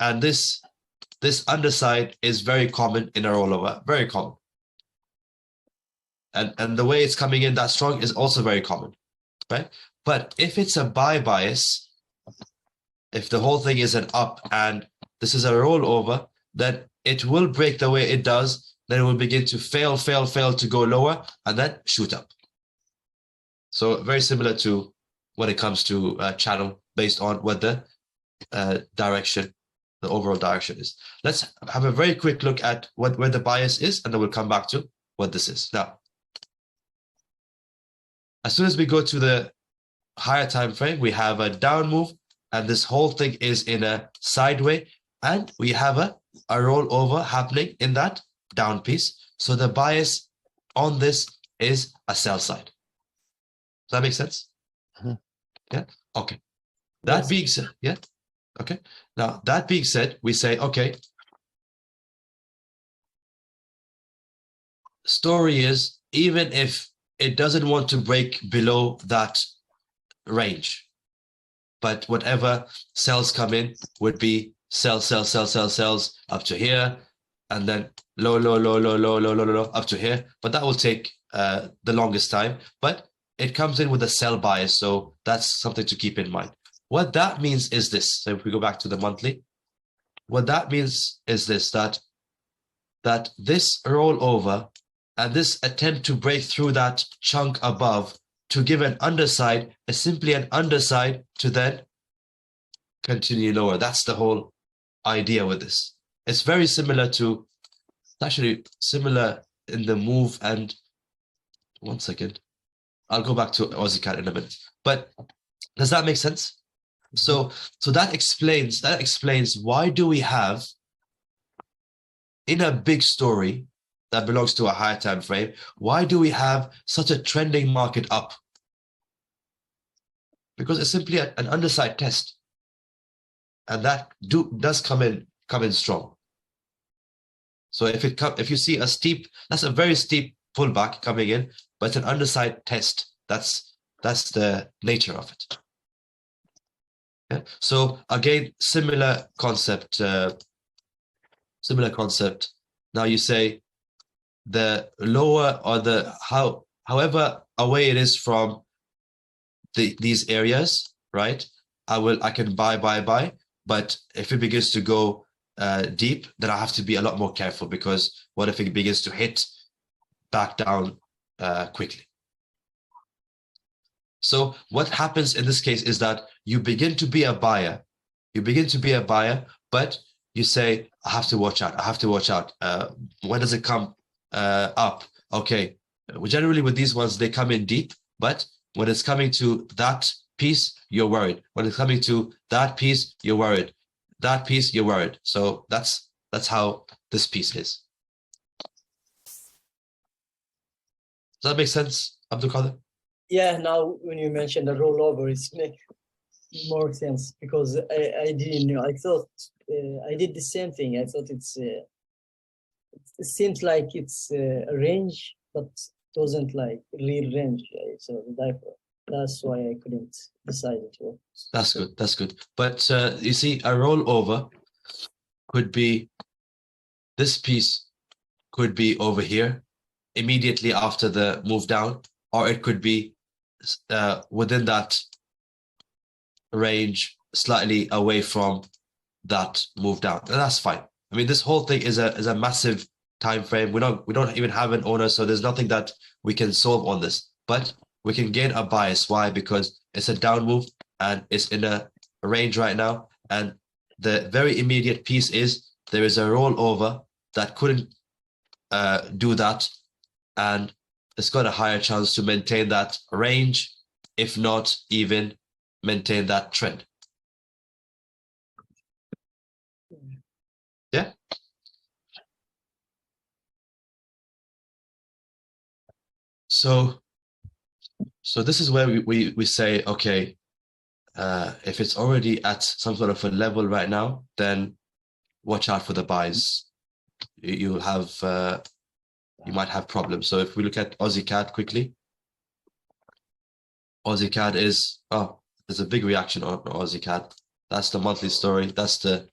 And this underside is very common in a rollover, very common. And the way it's coming in that strong is also very common, right? But if it's a buy bias, if the whole thing is an up and this is a rollover, then it will break the way it does, then it will begin to fail to go lower and then shoot up. So very similar to when it comes to channel based on what the direction, the overall direction is. Let's have a very quick look at where the bias is, and then we'll come back to what this is. Now, as soon as we go to the higher time frame, we have a down move, and this whole thing is in a sideways, and we have a rollover happening in that down piece. So the bias on this is a sell side. Does that make sense? Mm-hmm. Yeah. Okay. That being said, yeah. Okay. Now that being said, we say, okay, story is, even if it doesn't want to break below that range, but whatever cells come in would be cells up to here, and then low up to here. But that will take the longest time. But it comes in with a sell bias, so that's something to keep in mind. What that means is this. So if we go back to the monthly, what that means is this, that this rollover and this attempt to break through that chunk above to give an underside is simply an underside to then continue lower. That's the whole idea with this. It's very similar to, actually similar in the move, and one second, I'll go back to Aussie CAD in a minute. But does that make sense? So that explains why do we have, in a big story that belongs to a higher time frame, why do we have such a trending market up? Because it's simply an underside test, and that does come in strong. So if you see a steep, that's a very steep pullback coming in, but it's an underside test. That's the nature of it. Yeah. So again, similar concept. Now you say the lower, or the how however away it is from these areas, right? I can buy, but if it begins to go deep, then I have to be a lot more careful, because what if it begins to hit back down quickly? So what happens in this case is that you begin to be a buyer. You begin to be a buyer, but you say, I have to watch out. I have to watch out. When does it come up? Okay. Generally with these ones, they come in deep, but when it's coming to that piece, you're worried. When it's coming to that piece, you're worried. That piece, you're worried. So that's how this piece is. Does that make sense, Abdul Qadir? Yeah, now when you mentioned the rollover, it's make more sense, because I didn't know. I thought I did the same thing. I thought it seems like it's a range, but it wasn't like real range. So therefore, that's why I couldn't decide it. That's good. That's good. But you see, a rollover could be, this piece could be over here immediately after the move down, or it could be within that range, slightly away from that move down, and that's fine. I mean, this whole thing is a massive time frame. We don't even have an owner, so there's nothing that we can solve on this. But we can gain a bias. Why? Because it's a down move and it's in a range right now. And the very immediate piece is there is a rollover that couldn't do that, and it's got a higher chance to maintain that range, if not even maintain that trend. Yeah. So this is where we say, okay, if it's already at some sort of a level right now, then watch out for the buys. You'll have you might have problems. So if we look at Aussie CAD quickly, Aussie CAD is, there's a big reaction on Aussie CAD. That's the monthly story. That's the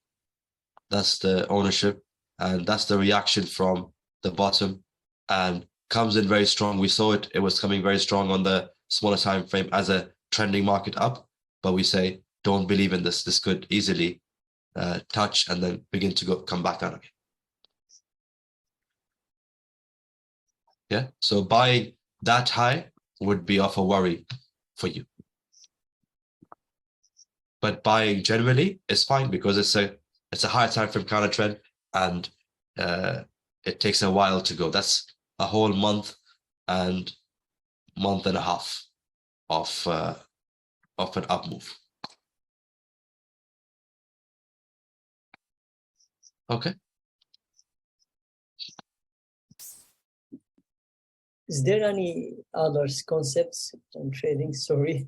ownership, and that's the reaction from the bottom, and comes in very strong. We saw it. It was coming very strong on the smaller time frame as a trending market up, but we say don't believe in this. This could easily touch and then begin to come back down again. Yeah, so buying that high would be of a worry for you, but buying generally is fine, because it's a higher time frame counter trend, and it takes a while to go. That's a whole month and a half of an up move. Okay. Is there any other concepts on trading? Sorry,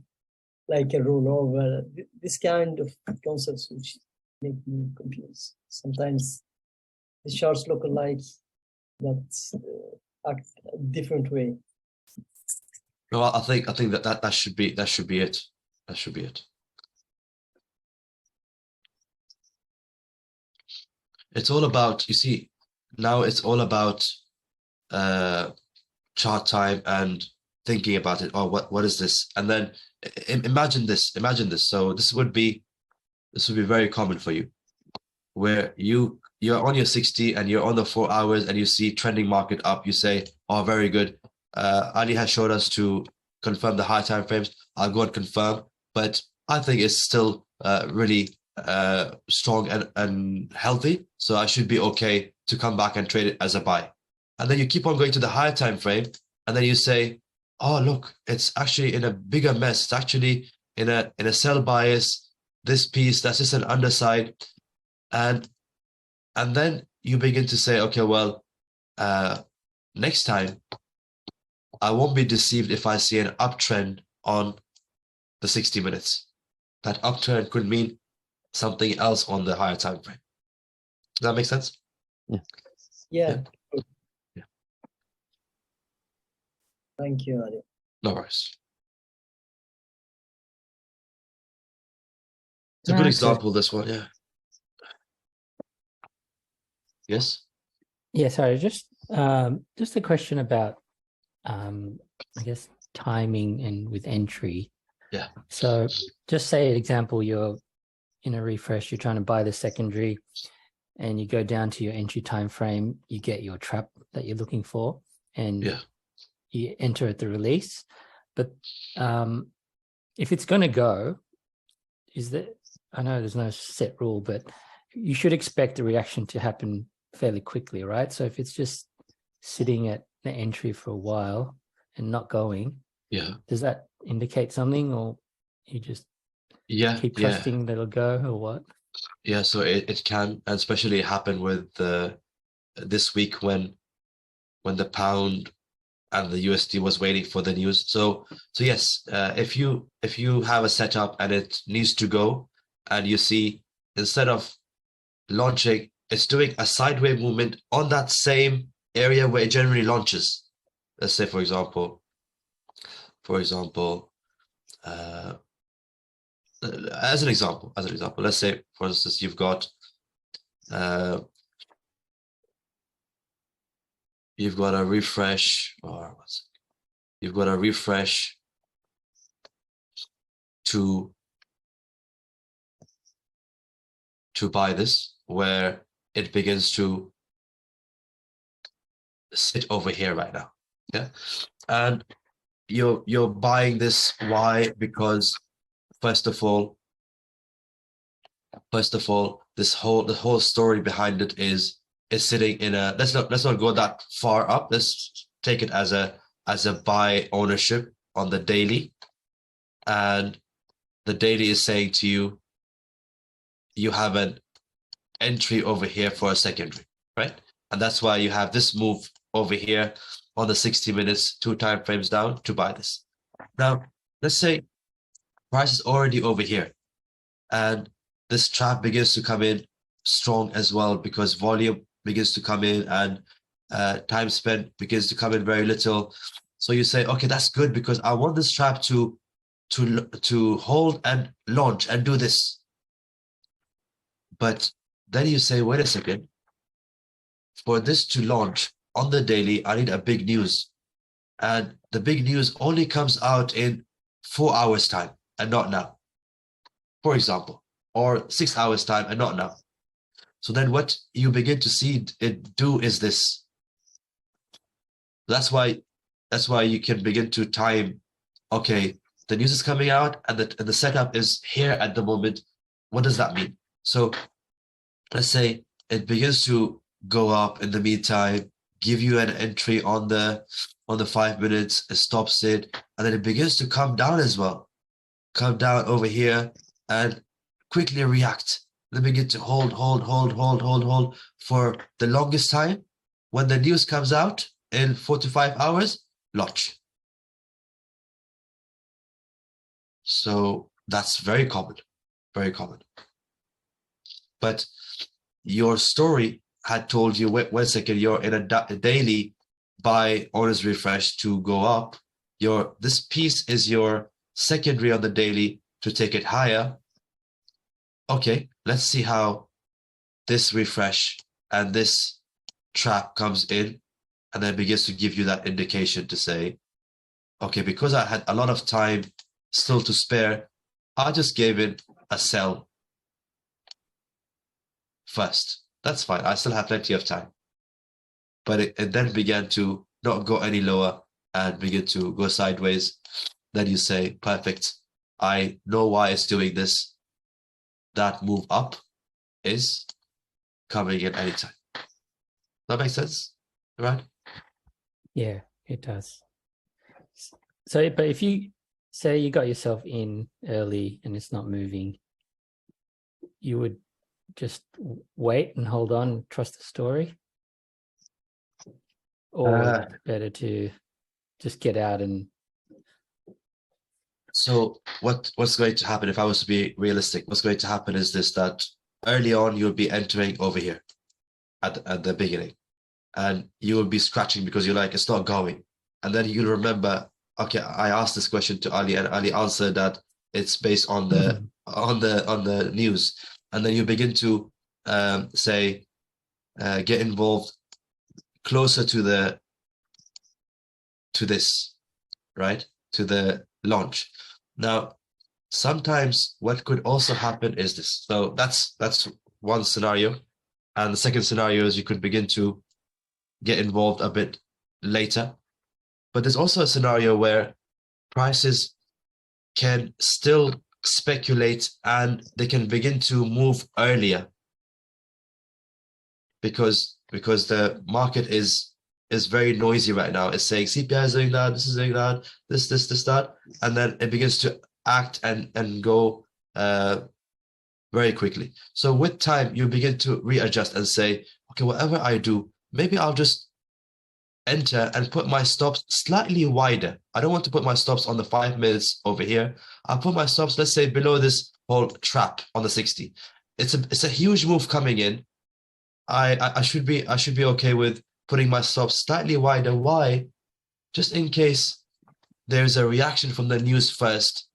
like a rollover, this kind of concepts which make me confused. Sometimes the charts look alike, but act a different way. No, I think that should be it. That should be it. It's all about, you see, now it's all about chart time and thinking about it. Oh, what is this? And then imagine this. So this would be very common for you, where you're on your 60 and you're on the 4 hours and you see trending market up. You say, oh, very good. Ali has showed us to confirm the high time frames. I'll go and confirm, but I think it's still really strong and healthy, so I should be okay to come back and trade it as a buy. And then you keep on going to the higher time frame, and then you say, oh, look, it's actually in a bigger mess. It's actually in a sell bias. This piece, that's just an underside, and then you begin to say, okay, well, next time I won't be deceived if I see an uptrend on the 60 minutes. That uptrend could mean something else on the higher time frame. Does that make sense? Yeah. Thank you, Ali. No worries. It's a good example, this one, yeah. Yes? Yeah, sorry, just a question about I guess, timing and with entry. Yeah. So just say, example, you're in a refresh, you're trying to buy the secondary, and you go down to your entry time frame, you get your trap that you're looking for, and Yeah. you enter at the release. But if it's going to go, I know there's no set rule, but you should expect the reaction to happen fairly quickly, right? So if it's just sitting at the entry for a while and not going, Yeah. does that indicate something, or you just keep trusting that it'll go, or what? Yeah, so it can, and especially it happened with this week when the pound and the USD was waiting for the news. So yes, if you have a setup and it needs to go, and you see instead of launching, it's doing a sideways movement on that same area where it generally launches. Let's say, for example, as an example, let's say, for instance, you've got a refresh, to buy this, where it begins to sit over here right now. Yeah, and you're buying this. Why? Because first of all, the whole story behind it is sitting in a, let's not go that far up. Let's take it as a buy ownership on the daily, and the daily is saying to you, you have an entry over here for a secondary, right? And that's why you have this move over here on the 60 minutes, 2 time frames down to buy this. Now, let's say price is already over here, and this trap begins to come in strong as well, because volume begins to come in and time spent begins to come in very little. So you say, okay, that's good, because I want this trap to hold and launch and do this. But then you say, wait a second, for this to launch on the daily, I need a big news. And the big news only comes out in 4 hours time and not now, for example, or 6 hours time and not now. So then what you begin to see it do is this. That's why you can begin to time, okay, the news is coming out and the setup is here at the moment. What does that mean? So let's say it begins to go up in the meantime, give you an entry on the 5 minutes, it stops it, and then it begins to come down as well. Come down over here and quickly react. Then begin to hold for the longest time. When the news comes out in 4 to 5 hours, launch. So that's very common, very common. But your story had told you, wait a second, you're in a daily buy owners refresh to go up. This piece is your secondary on the daily to take it higher. Okay, let's see how this refresh and this trap comes in, and then begins to give you that indication to say, okay, because I had a lot of time still to spare, I just gave it a sell first. That's fine. I still have plenty of time. But it then began to not go any lower and begin to go sideways. Then you say, perfect. I know why it's doing this. That move up is coming in anytime. That makes sense, right? Yeah, it does. So, but if you say you got yourself in early and it's not moving, you would just wait and hold on, trust the story? Or better to just get out and... So what's going to happen, if I was to be realistic, what's going to happen is this, that early on you'll be entering over here at the beginning, and you will be scratching because you're like, it's not going. And then you'll remember, okay, I asked this question to Ali, and Ali answered that it's based on the on the news. And then you begin to get involved closer to to this, right? To the launch. Now, sometimes what could also happen is this. So that's one scenario. And the second scenario is you could begin to get involved a bit later. But there's also a scenario where prices can still speculate and they can begin to move earlier because the market is very noisy right now. It's saying CPI is doing that, this is doing that, this, that, and then it begins to act and go very quickly. So with time, you begin to readjust and say, okay, whatever I do, maybe I'll just enter and put my stops slightly wider. I don't want to put my stops on the 5 minutes over here. I'll put my stops, let's say, below this whole trap on the 60. It's a huge move coming in. I should be okay with putting my stops slightly wider. Why? Just in case there's a reaction from the news first,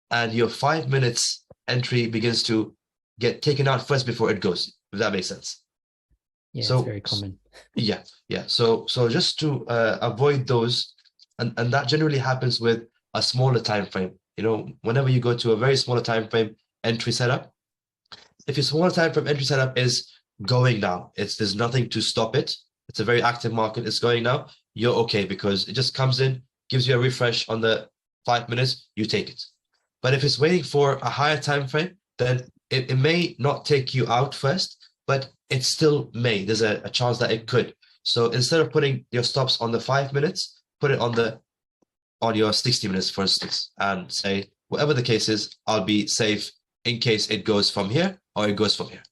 and your 5 minutes entry begins to get taken out first before it goes. If that makes sense. Yeah, So, it's very common. Yeah. So just to avoid those, and that generally happens with a smaller time frame. You know, whenever you go to a very smaller time frame entry setup, if your smaller time frame entry setup is going now, there's nothing to stop it. It's a very active market. It's going now. You're okay because it just comes in, gives you a refresh on the 5 minutes. You take it. But if it's waiting for a higher time frame, then it may not take you out first, but it still may. There's a chance that it could. So instead of putting your stops on the 5 minutes, put it on your 60 minutes, for instance, and say, whatever the case is, I'll be safe in case it goes from here or it goes from here.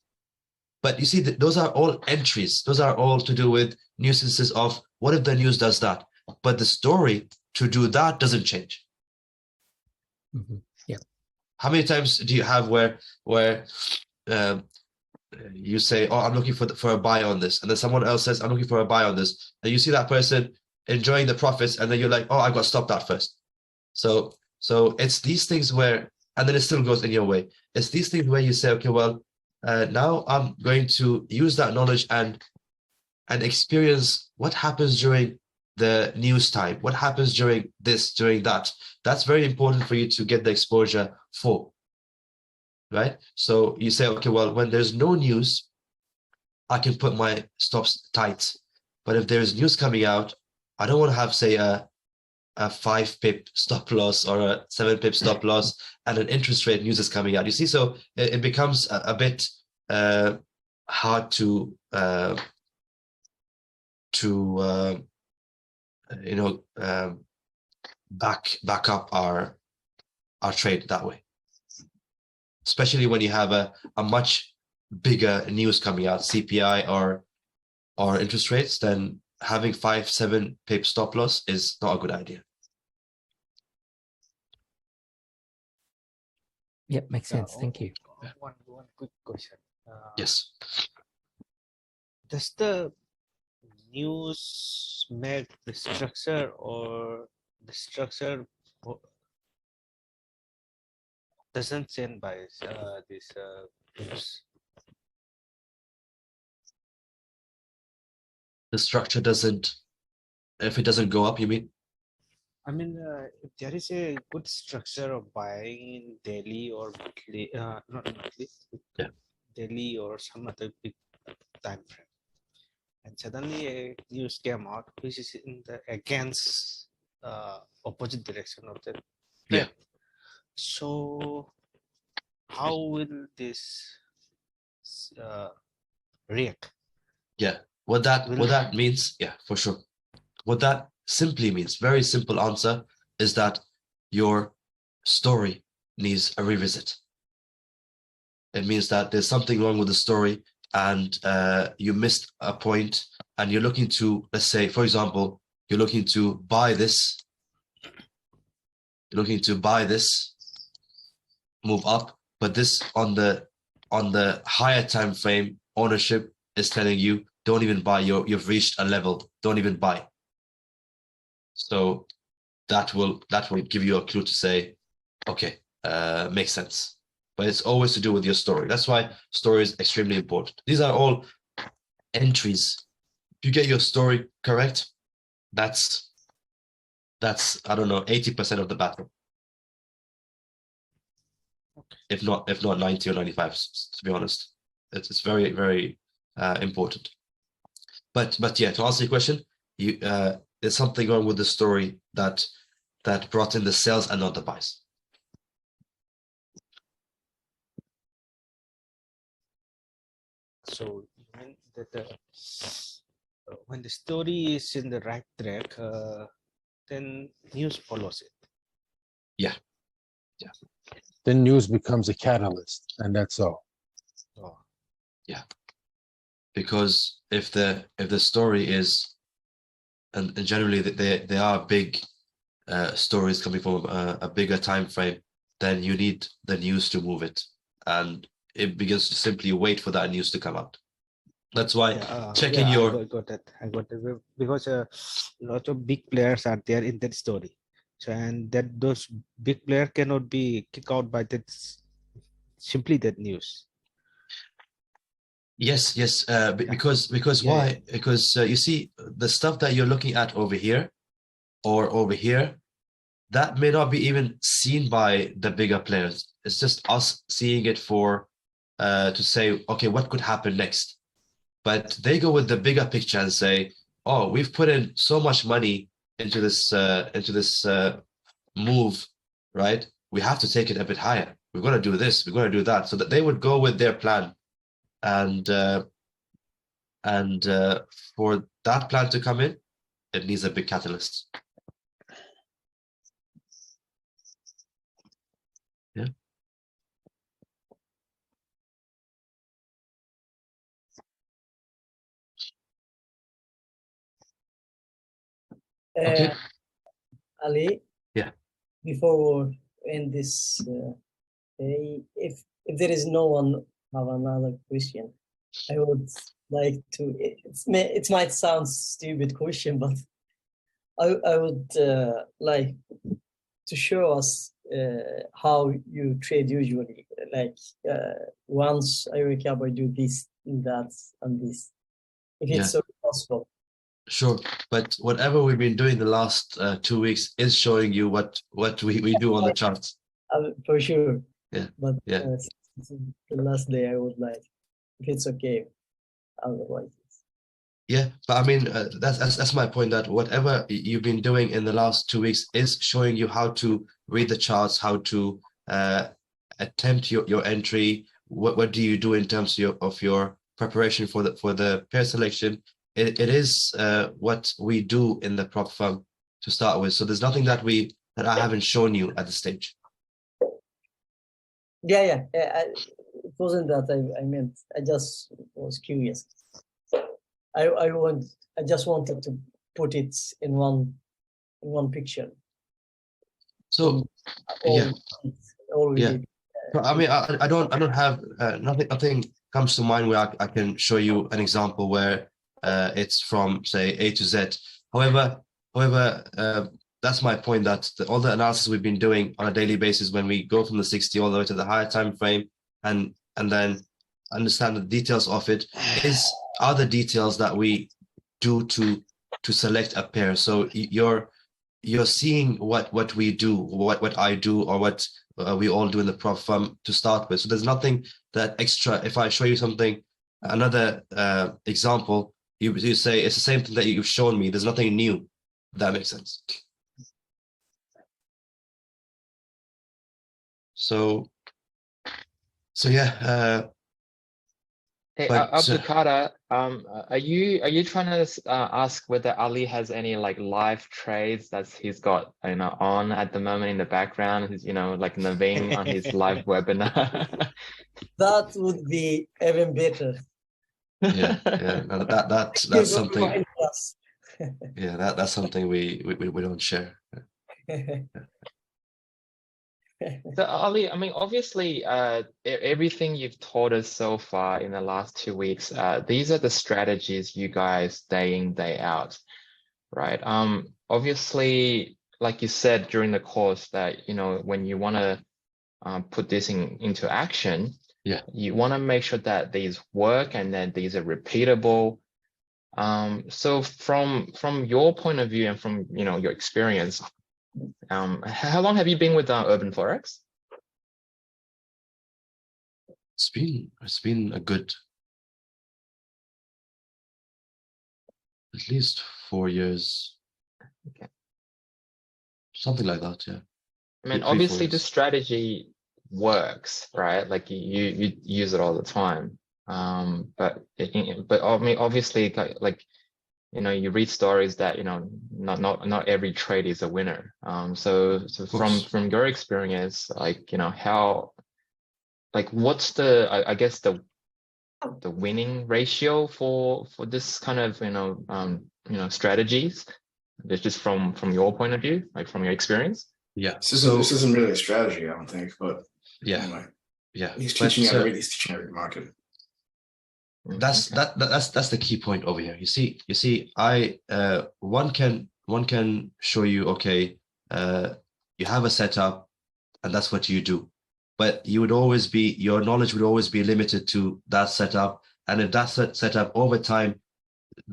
But you see, those are all entries. Those are all to do with nuisances of what if the news does that? But the story to do that doesn't change. Mm-hmm. Yeah. How many times do you have where you say, oh, I'm looking for a buy on this, and then someone else says, I'm looking for a buy on this, and you see that person enjoying the profits, and then you're like, oh, I got stopped that first. So it's these things where, and then it still goes in your way. It's these things where you say, okay, well, now I'm going to use that knowledge and experience what happens during the news time, what happens during this, during that. That's very important for you to get the exposure for. Right? So you say, okay, well, when there's no news, I can put my stops tight. But if there's news coming out, I don't want to have, say, a 5 pip stop loss or a 7 pip stop loss and an interest rate news is coming out. You see, so it becomes a bit hard to back up our trade that way. Especially when you have a much bigger news coming out, CPI or interest rates, then having 5-7 pip stop loss is not a good idea. Yep, makes sense. Thank you. One quick question. Yes. Does the news make the structure, or the structure doesn't change by this news? The structure doesn't, if it doesn't go up, you mean? I mean, if there is a good structure of buying in daily or monthly, not monthly, Yeah. daily or some other big time frame, and suddenly a news came out which is in the against opposite direction of the trend. Yeah. So how will this react? Yeah. What that means, yeah, for sure. What that simply means, very simple answer, is that your story needs a revisit. It means that there's something wrong with the story and you missed a point and you're looking to, let's say, for example, you're looking to buy this, move up, but this on the higher time frame ownership is telling you, don't even buy, you've reached a level, don't even buy. So that will give you a clue to say, okay, makes sense. But it's always to do with your story. That's why story is extremely important. These are all entries. If you get your story correct, that's that's, I don't know, 80% of the battle. If not 90 or 95, to be honest. It's very, very important. But yeah, to answer your question, there's something wrong with the story that brought in the sales and not the buys. So you mean that when the story is in the right track, then news follows it. Yeah. Then news becomes a catalyst, and that's all. Oh, Because if the story is, and generally there are big stories coming from a bigger time frame, then you need the news to move it, and it begins to simply wait for that news to come out. That's why checking your I got that because a lot of big players are there in that story. So and that those big players cannot be kicked out by that simply that news. yes, because Yeah, why? Because you see the stuff that you're looking at over here or over here, that may not be even seen by the bigger players. It's just us seeing it for to say, okay, what could happen next? But they go with the bigger picture and say, oh, we've put in so much money into this move, right? We have to take it a bit higher. We're going to do this. We're going to do that. So that they would go with their plan, and for that plan to come in, it needs a big catalyst. Yeah. Okay. Ali. Yeah. Before in this, if there is no one have another question, I would like to. It might sound stupid question, but I would like to show us how you trade usually. Like once I wake up, I do this, that, and this. If it's so possible. Sure, but whatever we've been doing the last 2 weeks is showing you what we do on the charts. For sure. Yeah. But yeah. The last day I would like, if it's okay, otherwise. Yeah, but I mean that's my point. That whatever you've been doing in the last 2 weeks is showing you how to read the charts, how to attempt your entry. What do you do in terms of your preparation for the pair selection? It is what we do in the prop firm to start with. So there's nothing that I haven't shown you at this stage. Yeah. It wasn't that I meant. I just was curious. I just wanted to put it in one picture. So yeah. I mean, I don't have nothing comes to mind where I can show you an example where it's from say A to Z. However, that's my point, that all the analysis we've been doing on a daily basis, when we go from the 60 all the way to the higher time frame and then understand the details of it, are the details that we do to select a pair. So you're seeing what we do, what I do, or what we all do in the prop firm to start with. So there's nothing that extra. If I show you something, another example, you say it's the same thing that you've shown me. There's nothing new. If that makes sense. So yeah. Hey, Abdulkader, are you trying to ask whether Ali has any like live trades that he's got on at the moment in the background? He's like Naveen on his live webinar. That would be even better. Yeah. No, that's something. Yeah, that's something we don't share. So Ali, I mean, obviously, everything you've taught us so far in the last 2 weeks, these are the strategies you guys day in, day out, right? Obviously, like you said during the course, that when you want to put this into action, yeah, you want to make sure that these work and that these are repeatable. So from your point of view and from your experience, how long have you been with Urban Forex? It's been a good at least 4 years. Okay. Something like that, yeah. I mean, 3, 4 obviously the years. strategy works, right? Like you use it all the time. But I mean, obviously, like you read stories that not every trade is a winner. So Of from course. your experience, like how, like what's the I guess the winning ratio for this kind of strategies? It's just from your point of view, like from your experience. Yeah. This isn't really a strategy, I don't think, but yeah, anyway, yeah. he's But, teaching you how to read. He's teaching you how to read the market. That's Okay. that's the key point over here. You see, I one can show you, okay, you have a setup and that's what you do, but your knowledge would always be limited to that setup. And if that setup over time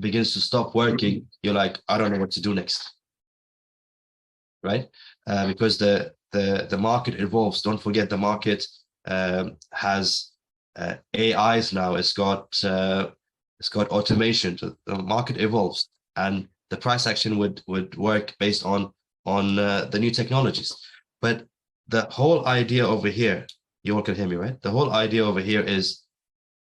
begins to stop working, you're like, I don't know what to do next, right? Because the market evolves. Don't forget, the market has AIs now. It's got automation. So the market evolves, and the price action would work based on the new technologies. But the whole idea over here, you all can hear me, right? The whole idea over here is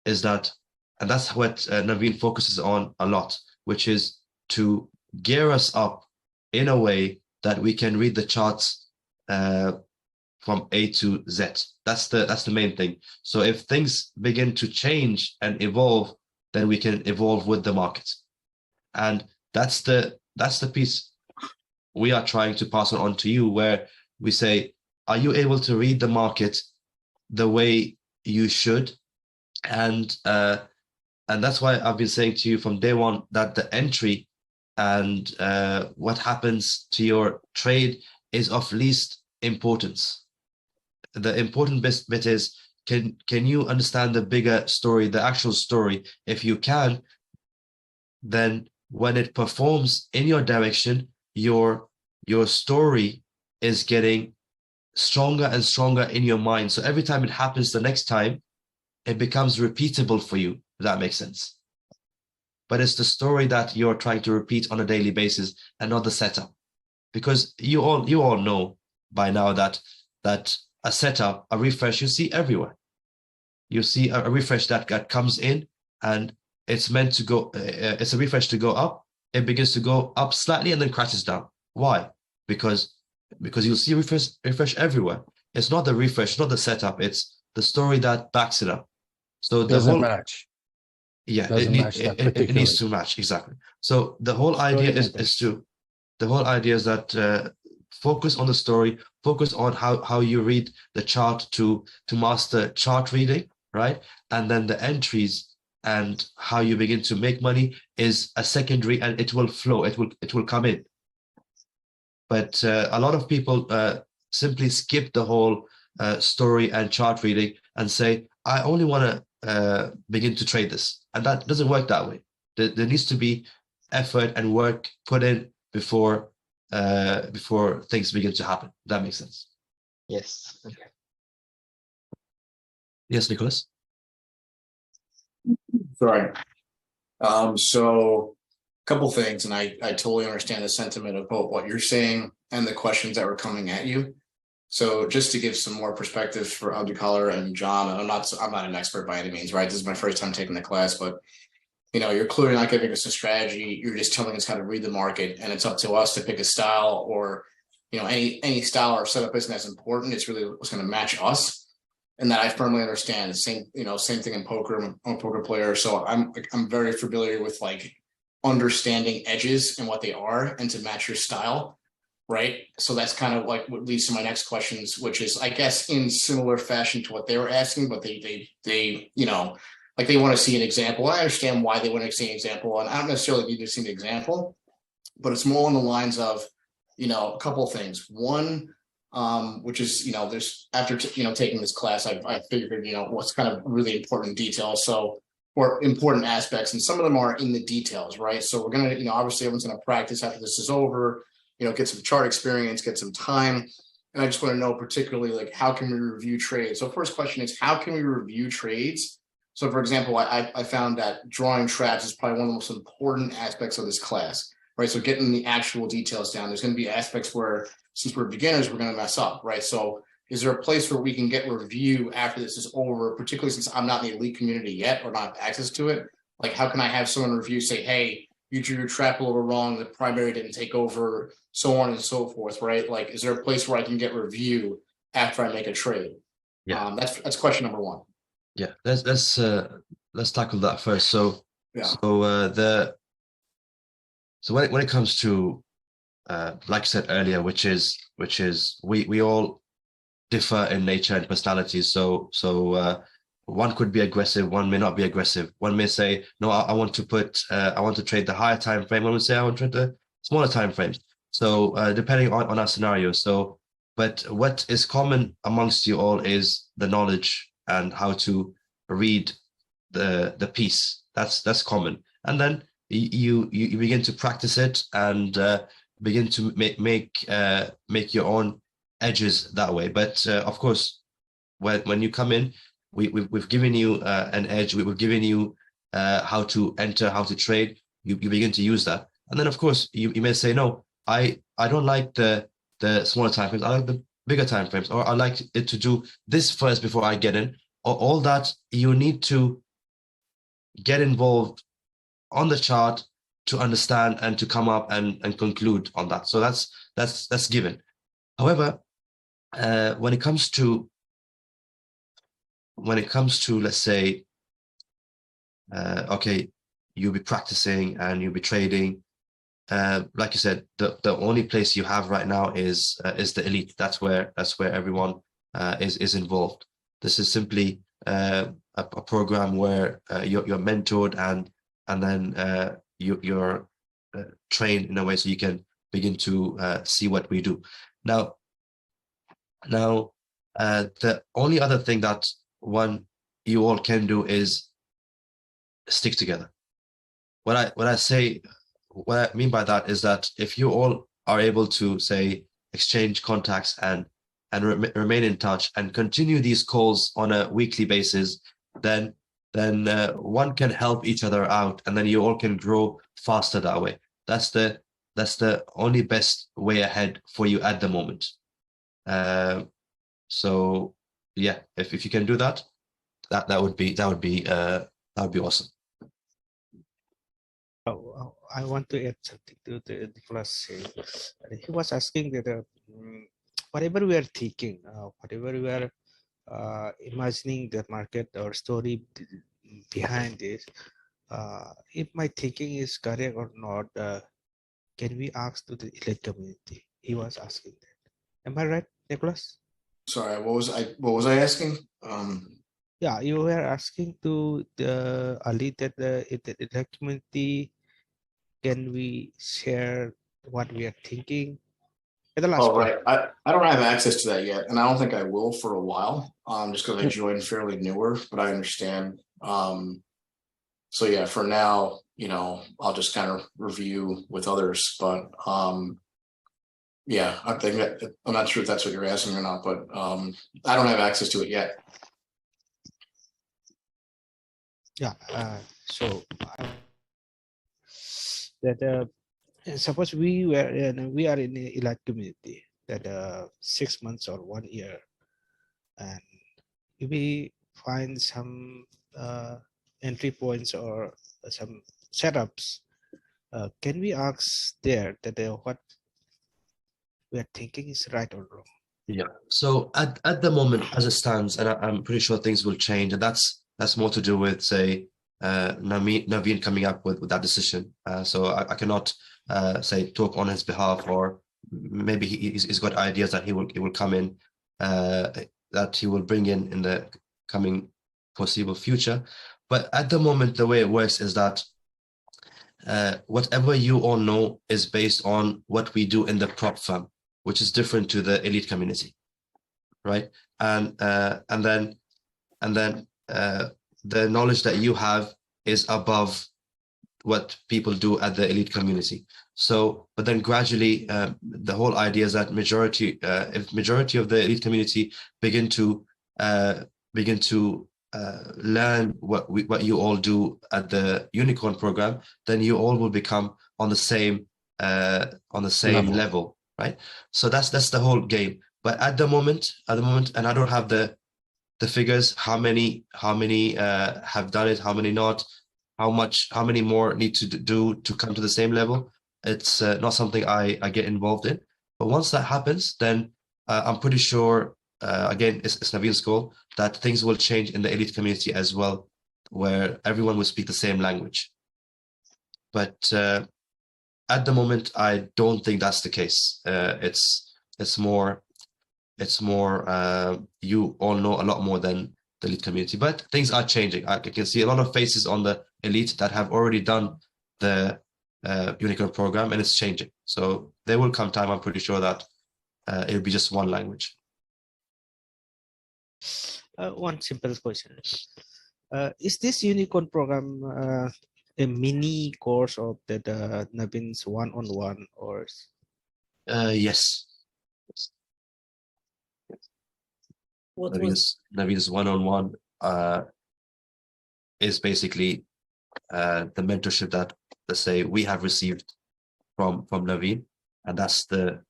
that, and that's what Naveen focuses on a lot, which is to gear us up in a way that we can read the charts from A to Z. That's the main thing. So if things begin to change and evolve, then we can evolve with the market. And that's the piece we are trying to pass on to you, where we say, are you able to read the market the way you should? And that's why I've been saying to you from day one that the entry and what happens to your trade is of least importance. The important bit is, can you understand the bigger story, the actual story? If you can, then when it performs in your direction, your story is getting stronger and stronger in your mind. So every time it happens the next time, it becomes repeatable for you, if that makes sense. But it's the story that you're trying to repeat on a daily basis and not the setup. Because you all know by now that a setup, a refresh, you see everywhere. You see a refresh that comes in, and it's meant to go, it's a refresh to go up. It begins to go up slightly and then crashes down. Why? Because you'll see refresh everywhere. It's not the refresh, not the setup, it's the story that backs it up. So the Doesn't whole match. yeah, Doesn't match that it needs to match, exactly. So the whole idea is that focus on the story, focus on how you read the chart to master chart reading, right? And then the entries and how you begin to make money is a secondary, and it will flow, it will come in. But a lot of people simply skip the whole story and chart reading and say, I only want to begin to trade this. And that doesn't work that way. There needs to be effort and work put in before things begin to happen. That makes sense. Yes. Okay. Yes, Nicholas. Sorry. So a couple things, and I totally understand the sentiment of both what you're saying and the questions that were coming at you. So just to give some more perspective for Abdulkader and John, and I'm not an expert by any means, right? This is my first time taking the class, but you're clearly not giving us a strategy. You're just telling us how to read the market, and it's up to us to pick a style, or any style or setup isn't as important. It's really what's going to match us. And that I firmly understand. Same thing in poker. I'm a poker player, so I'm very familiar with understanding edges and what they are, and to match your style, right? So that's kind of like what leads to my next questions, which is, I guess, in similar fashion to what they were asking, but they they want to see an example. I understand why they want to see an example, and I don't necessarily need to see an example, but it's more on the lines of a couple of things. One, which is, there's after taking this class, I figured, what's kind of really important detail. So or important aspects, and some of them are in the details, right? So we're gonna, obviously everyone's gonna practice after this is over, get some chart experience, get some time. And I just want to know particularly like how can we review trades? So first question is how can we review trades? So for example, I found that drawing traps is probably one of the most important aspects of this class, right? So getting the actual details down, there's going to be aspects where since we're beginners, we're going to mess up, right? So is there a place where we can get review after this is over, particularly since I'm not in the elite community yet or not have access to it? Like how can I have someone review, say, hey, you drew your trap a little wrong, the primary didn't take over, so on and so forth, right? Like, is there a place where I can get review after I make a trade? Yeah. That's question number one. Yeah, let's tackle that first. So Yeah. So when it comes to like I said earlier, which is we all differ in nature and personalities. So one could be aggressive, one may not be aggressive. One may say, no, I want to trade the higher time frame. One would say I want to trade the smaller time frames. So depending on our scenario. So, but what is common amongst you all is the knowledge and how to read the piece. That's common. And then you begin to practice it and begin to make your own edges that way. But of course, when you come in, we've given you an edge. We've given you how to enter, how to trade. You begin to use that, and then of course you may say, no, I don't like the smaller time frames. I like the bigger time frames, or I like it to do this first before I get in. All that you need to get involved on the chart to understand and to come up and conclude on that. So that's given. However, when it comes to let's say, okay, you'll be practicing and you'll be trading. Like you said, the only place you have right now is the elite. That's where everyone is involved. This is simply a program where you're mentored and then you're trained in a way so you can begin to see what we do. Now, the only other thing that you all can do is stick together. What I mean by that is that if you all are able to say exchange contacts and remain in touch and continue these calls on a weekly basis, then one can help each other out, and then you all can grow faster that way. That's the only best way ahead for you at the moment. So yeah, if you can do that, that would be awesome. Oh, I want to add something to the Nicholas saying. He was asking that whatever we are thinking, whatever we are imagining the market or story behind this, if my thinking is correct or not, can we ask to the elite community? He was asking that. Am I right, Nicholas? Sorry, what was I asking? Yeah, you were asking to the elite that the elite community. Can we share what we are thinking? Right. I don't have access to that yet, and I don't think I will for a while. Just because I joined fairly newer, but I understand. So yeah, for now, I'll just kind of review with others. But yeah, I think that I'm not sure if that's what you're asking or not, but I don't have access to it yet. Yeah. So that suppose we are in the elite community that 6 months or 1 year, and we find some entry points or some setups. Can we ask there that what we are thinking is right or wrong? Yeah. So at the moment, as it stands, and I'm pretty sure things will change, and that's more to do with, say, Naveen coming up with that decision. So I cannot say talk on his behalf, or maybe he's got ideas that he will come in, that he will bring in the coming foreseeable future. But at the moment, the way it works is that whatever you all know is based on what we do in the prop firm, which is different to the elite community, right? And then the knowledge that you have is above what people do at the elite community. So, but then gradually, the whole idea is that if majority of the elite community begin to learn what you all do at the Unicorn program, then you all will become on the same level, right? So that's the whole game. But at the moment, and I don't have the figures, how many have done it, how many not, how many more need to do to come to the same level. It's not something I get involved in. But once that happens, then I'm pretty sure, again, it's Naveen's goal, that things will change in the elite community as well, where everyone will speak the same language. But at the moment, I don't think that's the case. It's more you all know a lot more than the elite community, but things are changing. I can see a lot of faces on the elite that have already done the Unicorn program, and it's changing. So there will come time, I'm pretty sure, that it'll be just one language. One simple question. Is this Unicorn program a mini course of the Naveen's one-on-one, or? Yes. Naveen's one-on-one is basically the mentorship that, let's say, we have received from Naveen, and that's the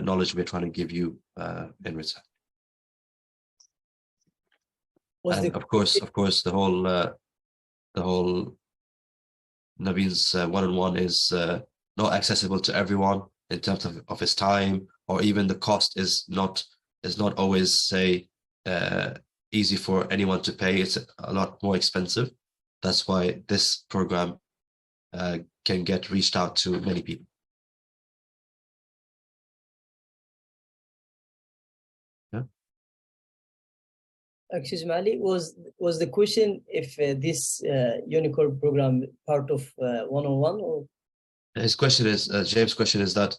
knowledge we're trying to give you in return. And of course, the whole Naveen's one-on-one is not accessible to everyone in terms of his time, or even the cost is not always, say, easy for anyone to pay. It's a lot more expensive. That's why this program can get reached out to many people. Yeah. Excuse me, Ali, was the question if this Unicorn program part of one-on-one, or? His question is, James' question is that,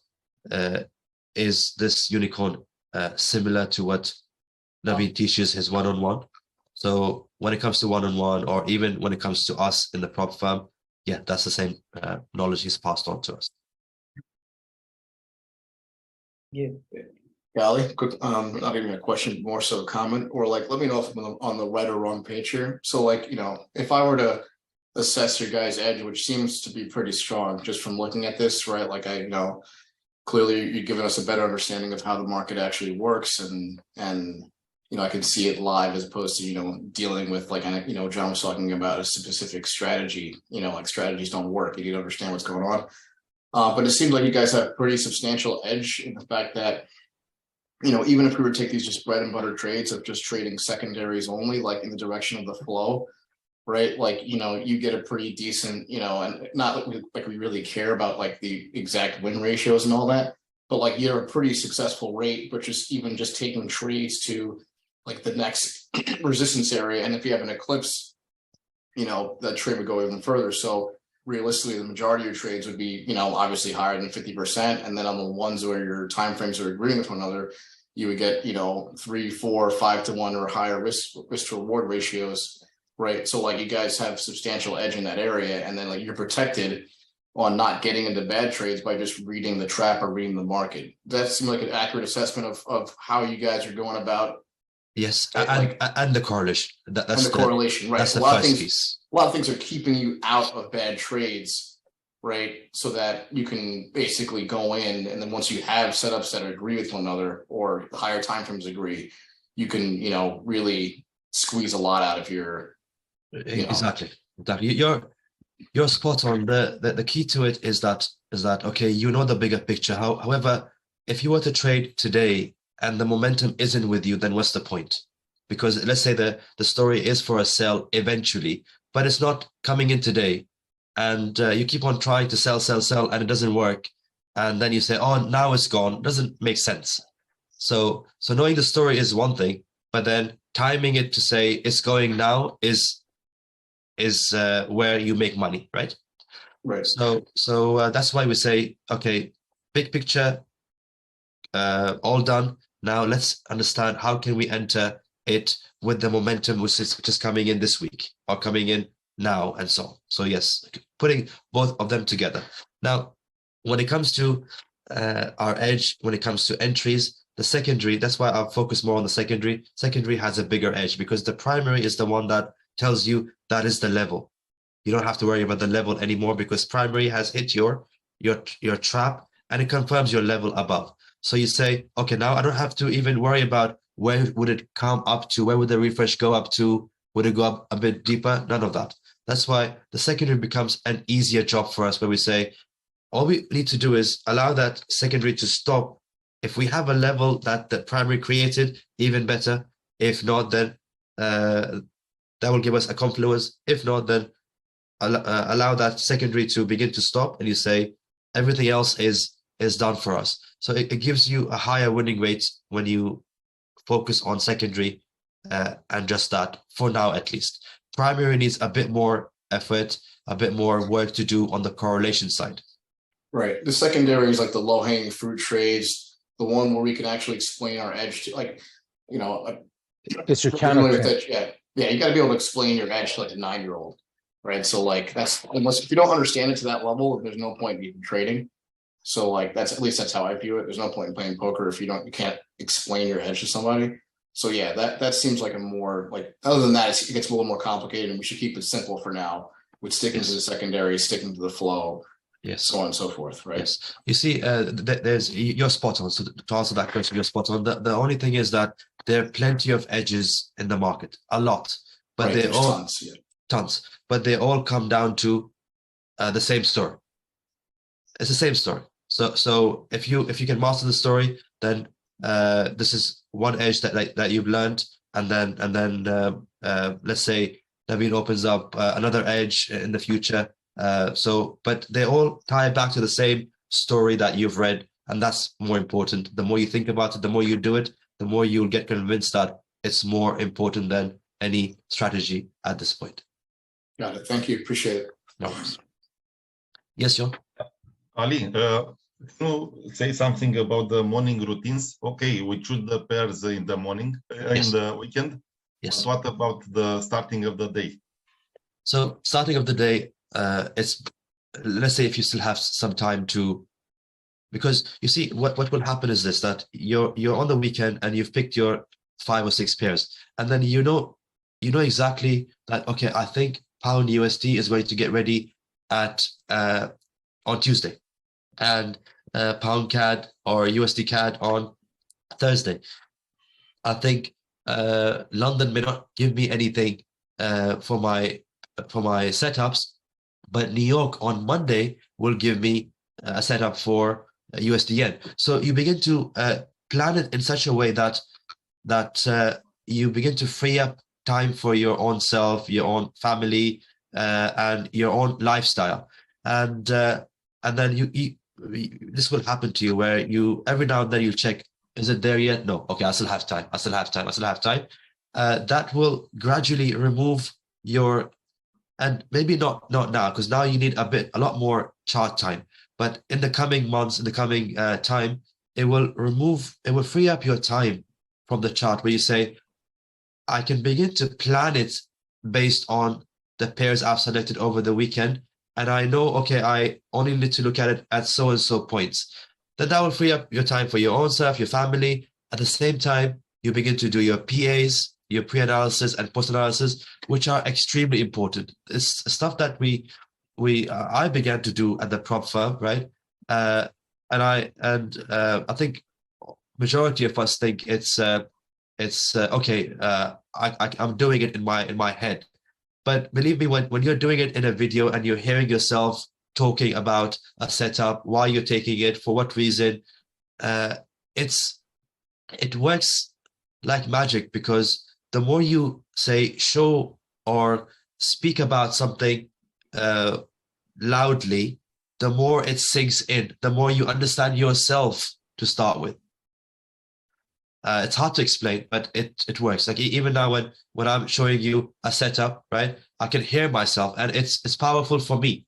is this Unicorn similar to what Naveen teaches his one-on-one? So when it comes to one-on-one, or even when it comes to us in the prop firm, yeah, that's the same knowledge he's passed on to us. Yeah. Ali, quick, not even a question, more so a comment, or like, let me know if I'm on the right or wrong page here. So like, if I were to assess your guys' edge, which seems to be pretty strong just from looking at this, right? Like clearly you've given us a better understanding of how the market actually works, and I can see it live as opposed to dealing with, like, John was talking about a specific strategy. Like, strategies don't work. You need to understand what's going on. But it seems like you guys have pretty substantial edge in the fact that even if we were to take these just bread and butter trades of just trading secondaries only, like in the direction of the flow, right? Like, you get a pretty decent, and not like we really care about like the exact win ratios and all that, but like you're a pretty successful rate, but even just taking trades to like the next resistance area. And if you have an eclipse, that trade would go even further. So realistically, the majority of your trades would be, obviously higher than 50%. And then on the ones where your timeframes are agreeing with one another, you would get, 3, 4, 5 to 1 or higher risk to reward ratios, right? So like you guys have substantial edge in that area, and then like you're protected on not getting into bad trades by just reading the trap or reading the market. That seems like an accurate assessment of how you guys are going about. Yes, and the correlation. That's the correlation, right? That's the first piece. A lot of things are keeping you out of bad trades, right? So that you can basically go in, and then once you have setups that agree with one another, or the higher timeframes agree, you can, really squeeze a lot out of your. Exactly. You're spot on. The key to it is that okay, the bigger picture. However, if you were to trade today and the momentum isn't with you, then what's the point? Because let's say the story is for a sell eventually, but it's not coming in today, and you keep on trying to sell, and it doesn't work, and then you say, oh, now it's gone. Doesn't make sense. So knowing the story is one thing, but then timing it to say it's going now is where you make money, right? Right. So that's why we say, okay, big picture, all done. Now let's understand how can we enter it with the momentum which is coming in this week or coming in now and so on. So yes, putting both of them together. Now, when it comes to our edge, when it comes to entries, the secondary, that's why I'll focus more on the secondary. Secondary has a bigger edge because the primary is the one that tells you that is the level. You don't have to worry about the level anymore because primary has hit your trap and it confirms your level above. So you say, okay, now I don't have to even worry about where would it come up to, where would the refresh go up to, would it go up a bit deeper? None of that. That's why the secondary becomes an easier job for us, where we say, all we need to do is allow that secondary to stop. If we have a level that the primary created, even better. If not, then that will give us a confluence. If not, then allow that secondary to begin to stop, and you say everything else is done for us. So it gives you a higher winning rate when you focus on secondary and just that, for now at least. Primary needs a bit more effort, a bit more work to do on the correlation side. Right. The secondary is like the low-hanging fruit trades, the one where we can actually explain our edge to, like, you know, It's your familiar with counter. that, yeah, you got to be able to explain your edge to like a 9-year-old, right? So like that's, unless if you don't understand it to that level, there's no point in even trading. So like that's, at least that's how I view it. There's no point in playing poker if you can't explain your edge to somebody. So yeah, that seems like a more, like, other than that, it gets a little more complicated, and we should keep it simple for now with sticking to the secondary, sticking to the flow. Yes. So on and so forth, right? Yes. You see, there's, you're spot on. So to answer that question, you're spot on. The only thing is that there are plenty of edges in the market, a lot, but Right, they there's all tons, but they all come down to the same story. It's the same story. So if you can master the story, then this is one edge that you've learned, and then let's say Naveen opens up another edge in the future. But they all tie back to the same story that you've read, and that's more important. The more you think about it, the more you do it, the more you'll get convinced that it's more important than any strategy at this point. Got it. Thank you. Appreciate it. No worries. Yes, John. Ali, can you say something about the morning routines? Okay, we choose the pairs in the morning, in the weekend. Yes. But what about the starting of the day? So starting of the day, it's, let's say if you still have some time to, because you see what will happen is this, that you're on the weekend and you've picked your 5 or 6 pairs, and then you know exactly that, okay, I think pound USD is going to get ready at on Tuesday, and pound CAD or USD CAD on Thursday. I think London may not give me anything for my setups, but New York on Monday will give me a setup for USD yen. So you begin to plan it in such a way that you begin to free up time for your own self, your own family, and your own lifestyle. And then you this will happen to you, where you every now and then you'll check, is it there yet? No. Okay, I still have time. That will gradually remove your, and maybe not now, because now you need a lot more chart time. But in the coming months, in the coming time, it will free up your time from the chart, where you say, I can begin to plan it based on the pairs I've selected over the weekend. And I know, okay, I only need to look at it at so-and-so points. Then that will free up your time for your own self, your family. At the same time, you begin to do your PAs, your pre-analysis and post-analysis, which are extremely important. It's stuff that I began to do at the prop firm, right? And I think majority of us think it's okay. I'm doing it in my head, but believe me, when you're doing it in a video and you're hearing yourself talking about a setup, why you're taking it, for what reason, it works like magic, because the more you show or speak about something loudly, the more it sinks in, the more you understand yourself to start with. It's hard to explain, but it works. Like even now when I'm showing you a setup, right, I can hear myself, and it's powerful for me,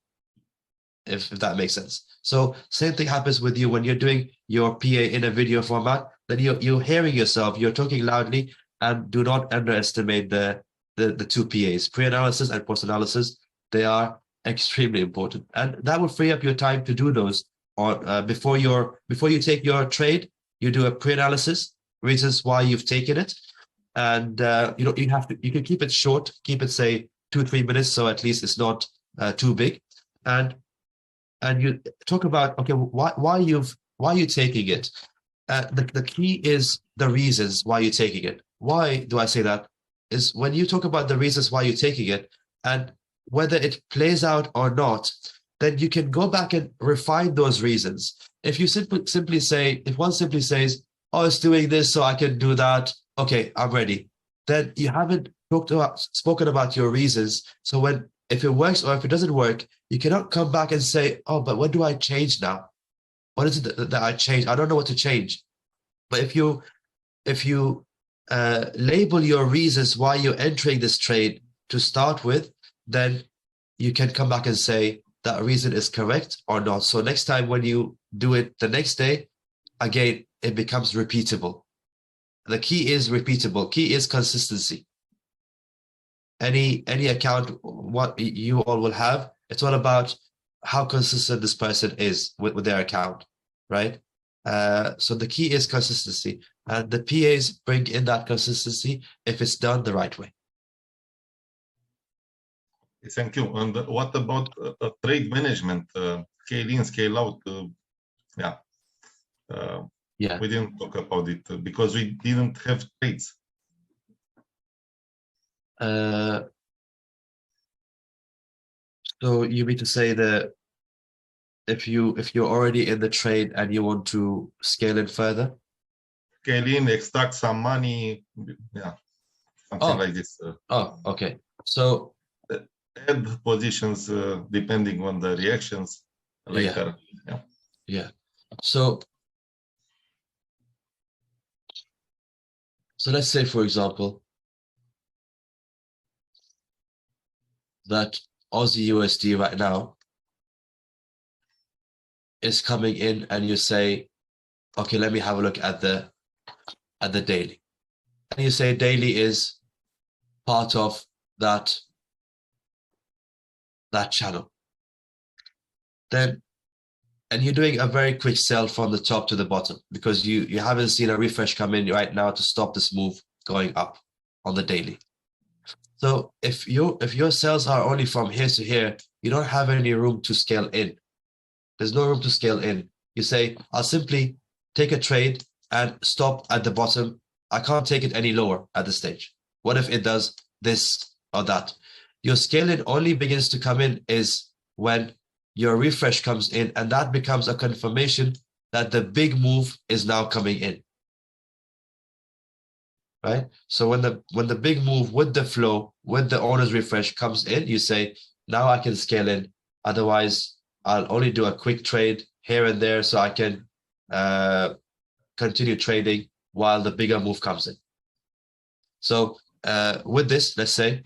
if that makes sense. So same thing happens with you when you're doing your PA in a video format. Then you're hearing yourself, you're talking loudly, and do not underestimate the the two PAs, pre-analysis and post-analysis. They are extremely important, and that will free up your time to do those on before you take your trade. You do a pre-analysis, reasons why you've taken it, and you can keep it short, keep it say 2-3 minutes, so at least it's not too big, and you talk about, okay, why are you taking it. The key is the reasons why you're taking it. Why do I say that? Is when you talk about the reasons why you're taking it and whether it plays out or not, then you can go back and refine those reasons. If you simply say, if one simply says, oh, it's doing this, so I can do that, okay, I'm ready, then you haven't spoken about your reasons. So if it works or if it doesn't work, you cannot come back and say, oh, but what do I change now? What is it that I change? I don't know what to change. But if you label your reasons why you're entering this trade to start with, then you can come back and say that reason is correct or not. So next time when you do it the next day, again, it becomes repeatable. The key is repeatable. Key is consistency. Any account, what you all will have, it's all about how consistent this person is with their account, right? So the key is consistency, and the PAs bring in that consistency if it's done the right way. Thank you. And what about trade management, scale in, scale out? Yeah, we didn't talk about it because we didn't have trades. So you mean to say that if you're already in the trade and you want to scale in further? Scale in, extract some money, something like this. Oh, okay. So add positions depending on the reactions later. Yeah. So let's say, for example, that Aussie USD right now is coming in, and you say, okay, let me have a look at the daily, and you say daily is part of that channel. Then, and you're doing a very quick sell from the top to the bottom because you haven't seen a refresh come in right now to stop this move going up on the daily. So if your sales are only from here to here, you don't have any room to scale in. There's no room to scale in. You say, I'll simply take a trade and stop at the bottom. I can't take it any lower at this stage. What if it does this or that? Your scaling only begins to come in is when your refresh comes in, and that becomes a confirmation that the big move is now coming in. Right? So when the big move with the flow, with the owner's refresh comes in, you say, now I can scale in. Otherwise, I'll only do a quick trade here and there so I can continue trading while the bigger move comes in. So with this, let's say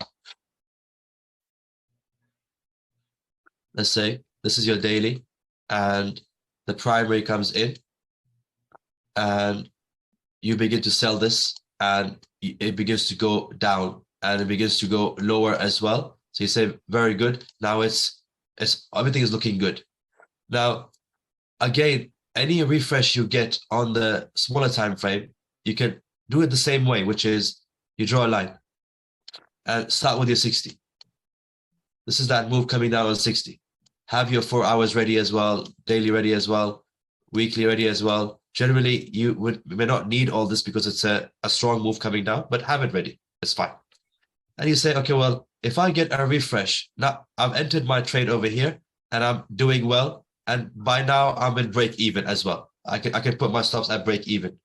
this is your daily and the primary comes in and you begin to sell this and it begins to go down and it begins to go lower as well. So you say, very good. Now it's everything is looking good. Now, again, any refresh you get on the smaller time frame, you can do it the same way, which is you draw a line and start with your 60. This is that move coming down on 60. Have your 4 hours ready as well, daily ready as well, weekly ready as well. Generally, you may not need all this because it's a strong move coming down, but have it ready. It's fine. And you say, okay, well, if I get a refresh, now I've entered my trade over here and I'm doing well. And by now I'm in break even as well. I can put my stops at break even.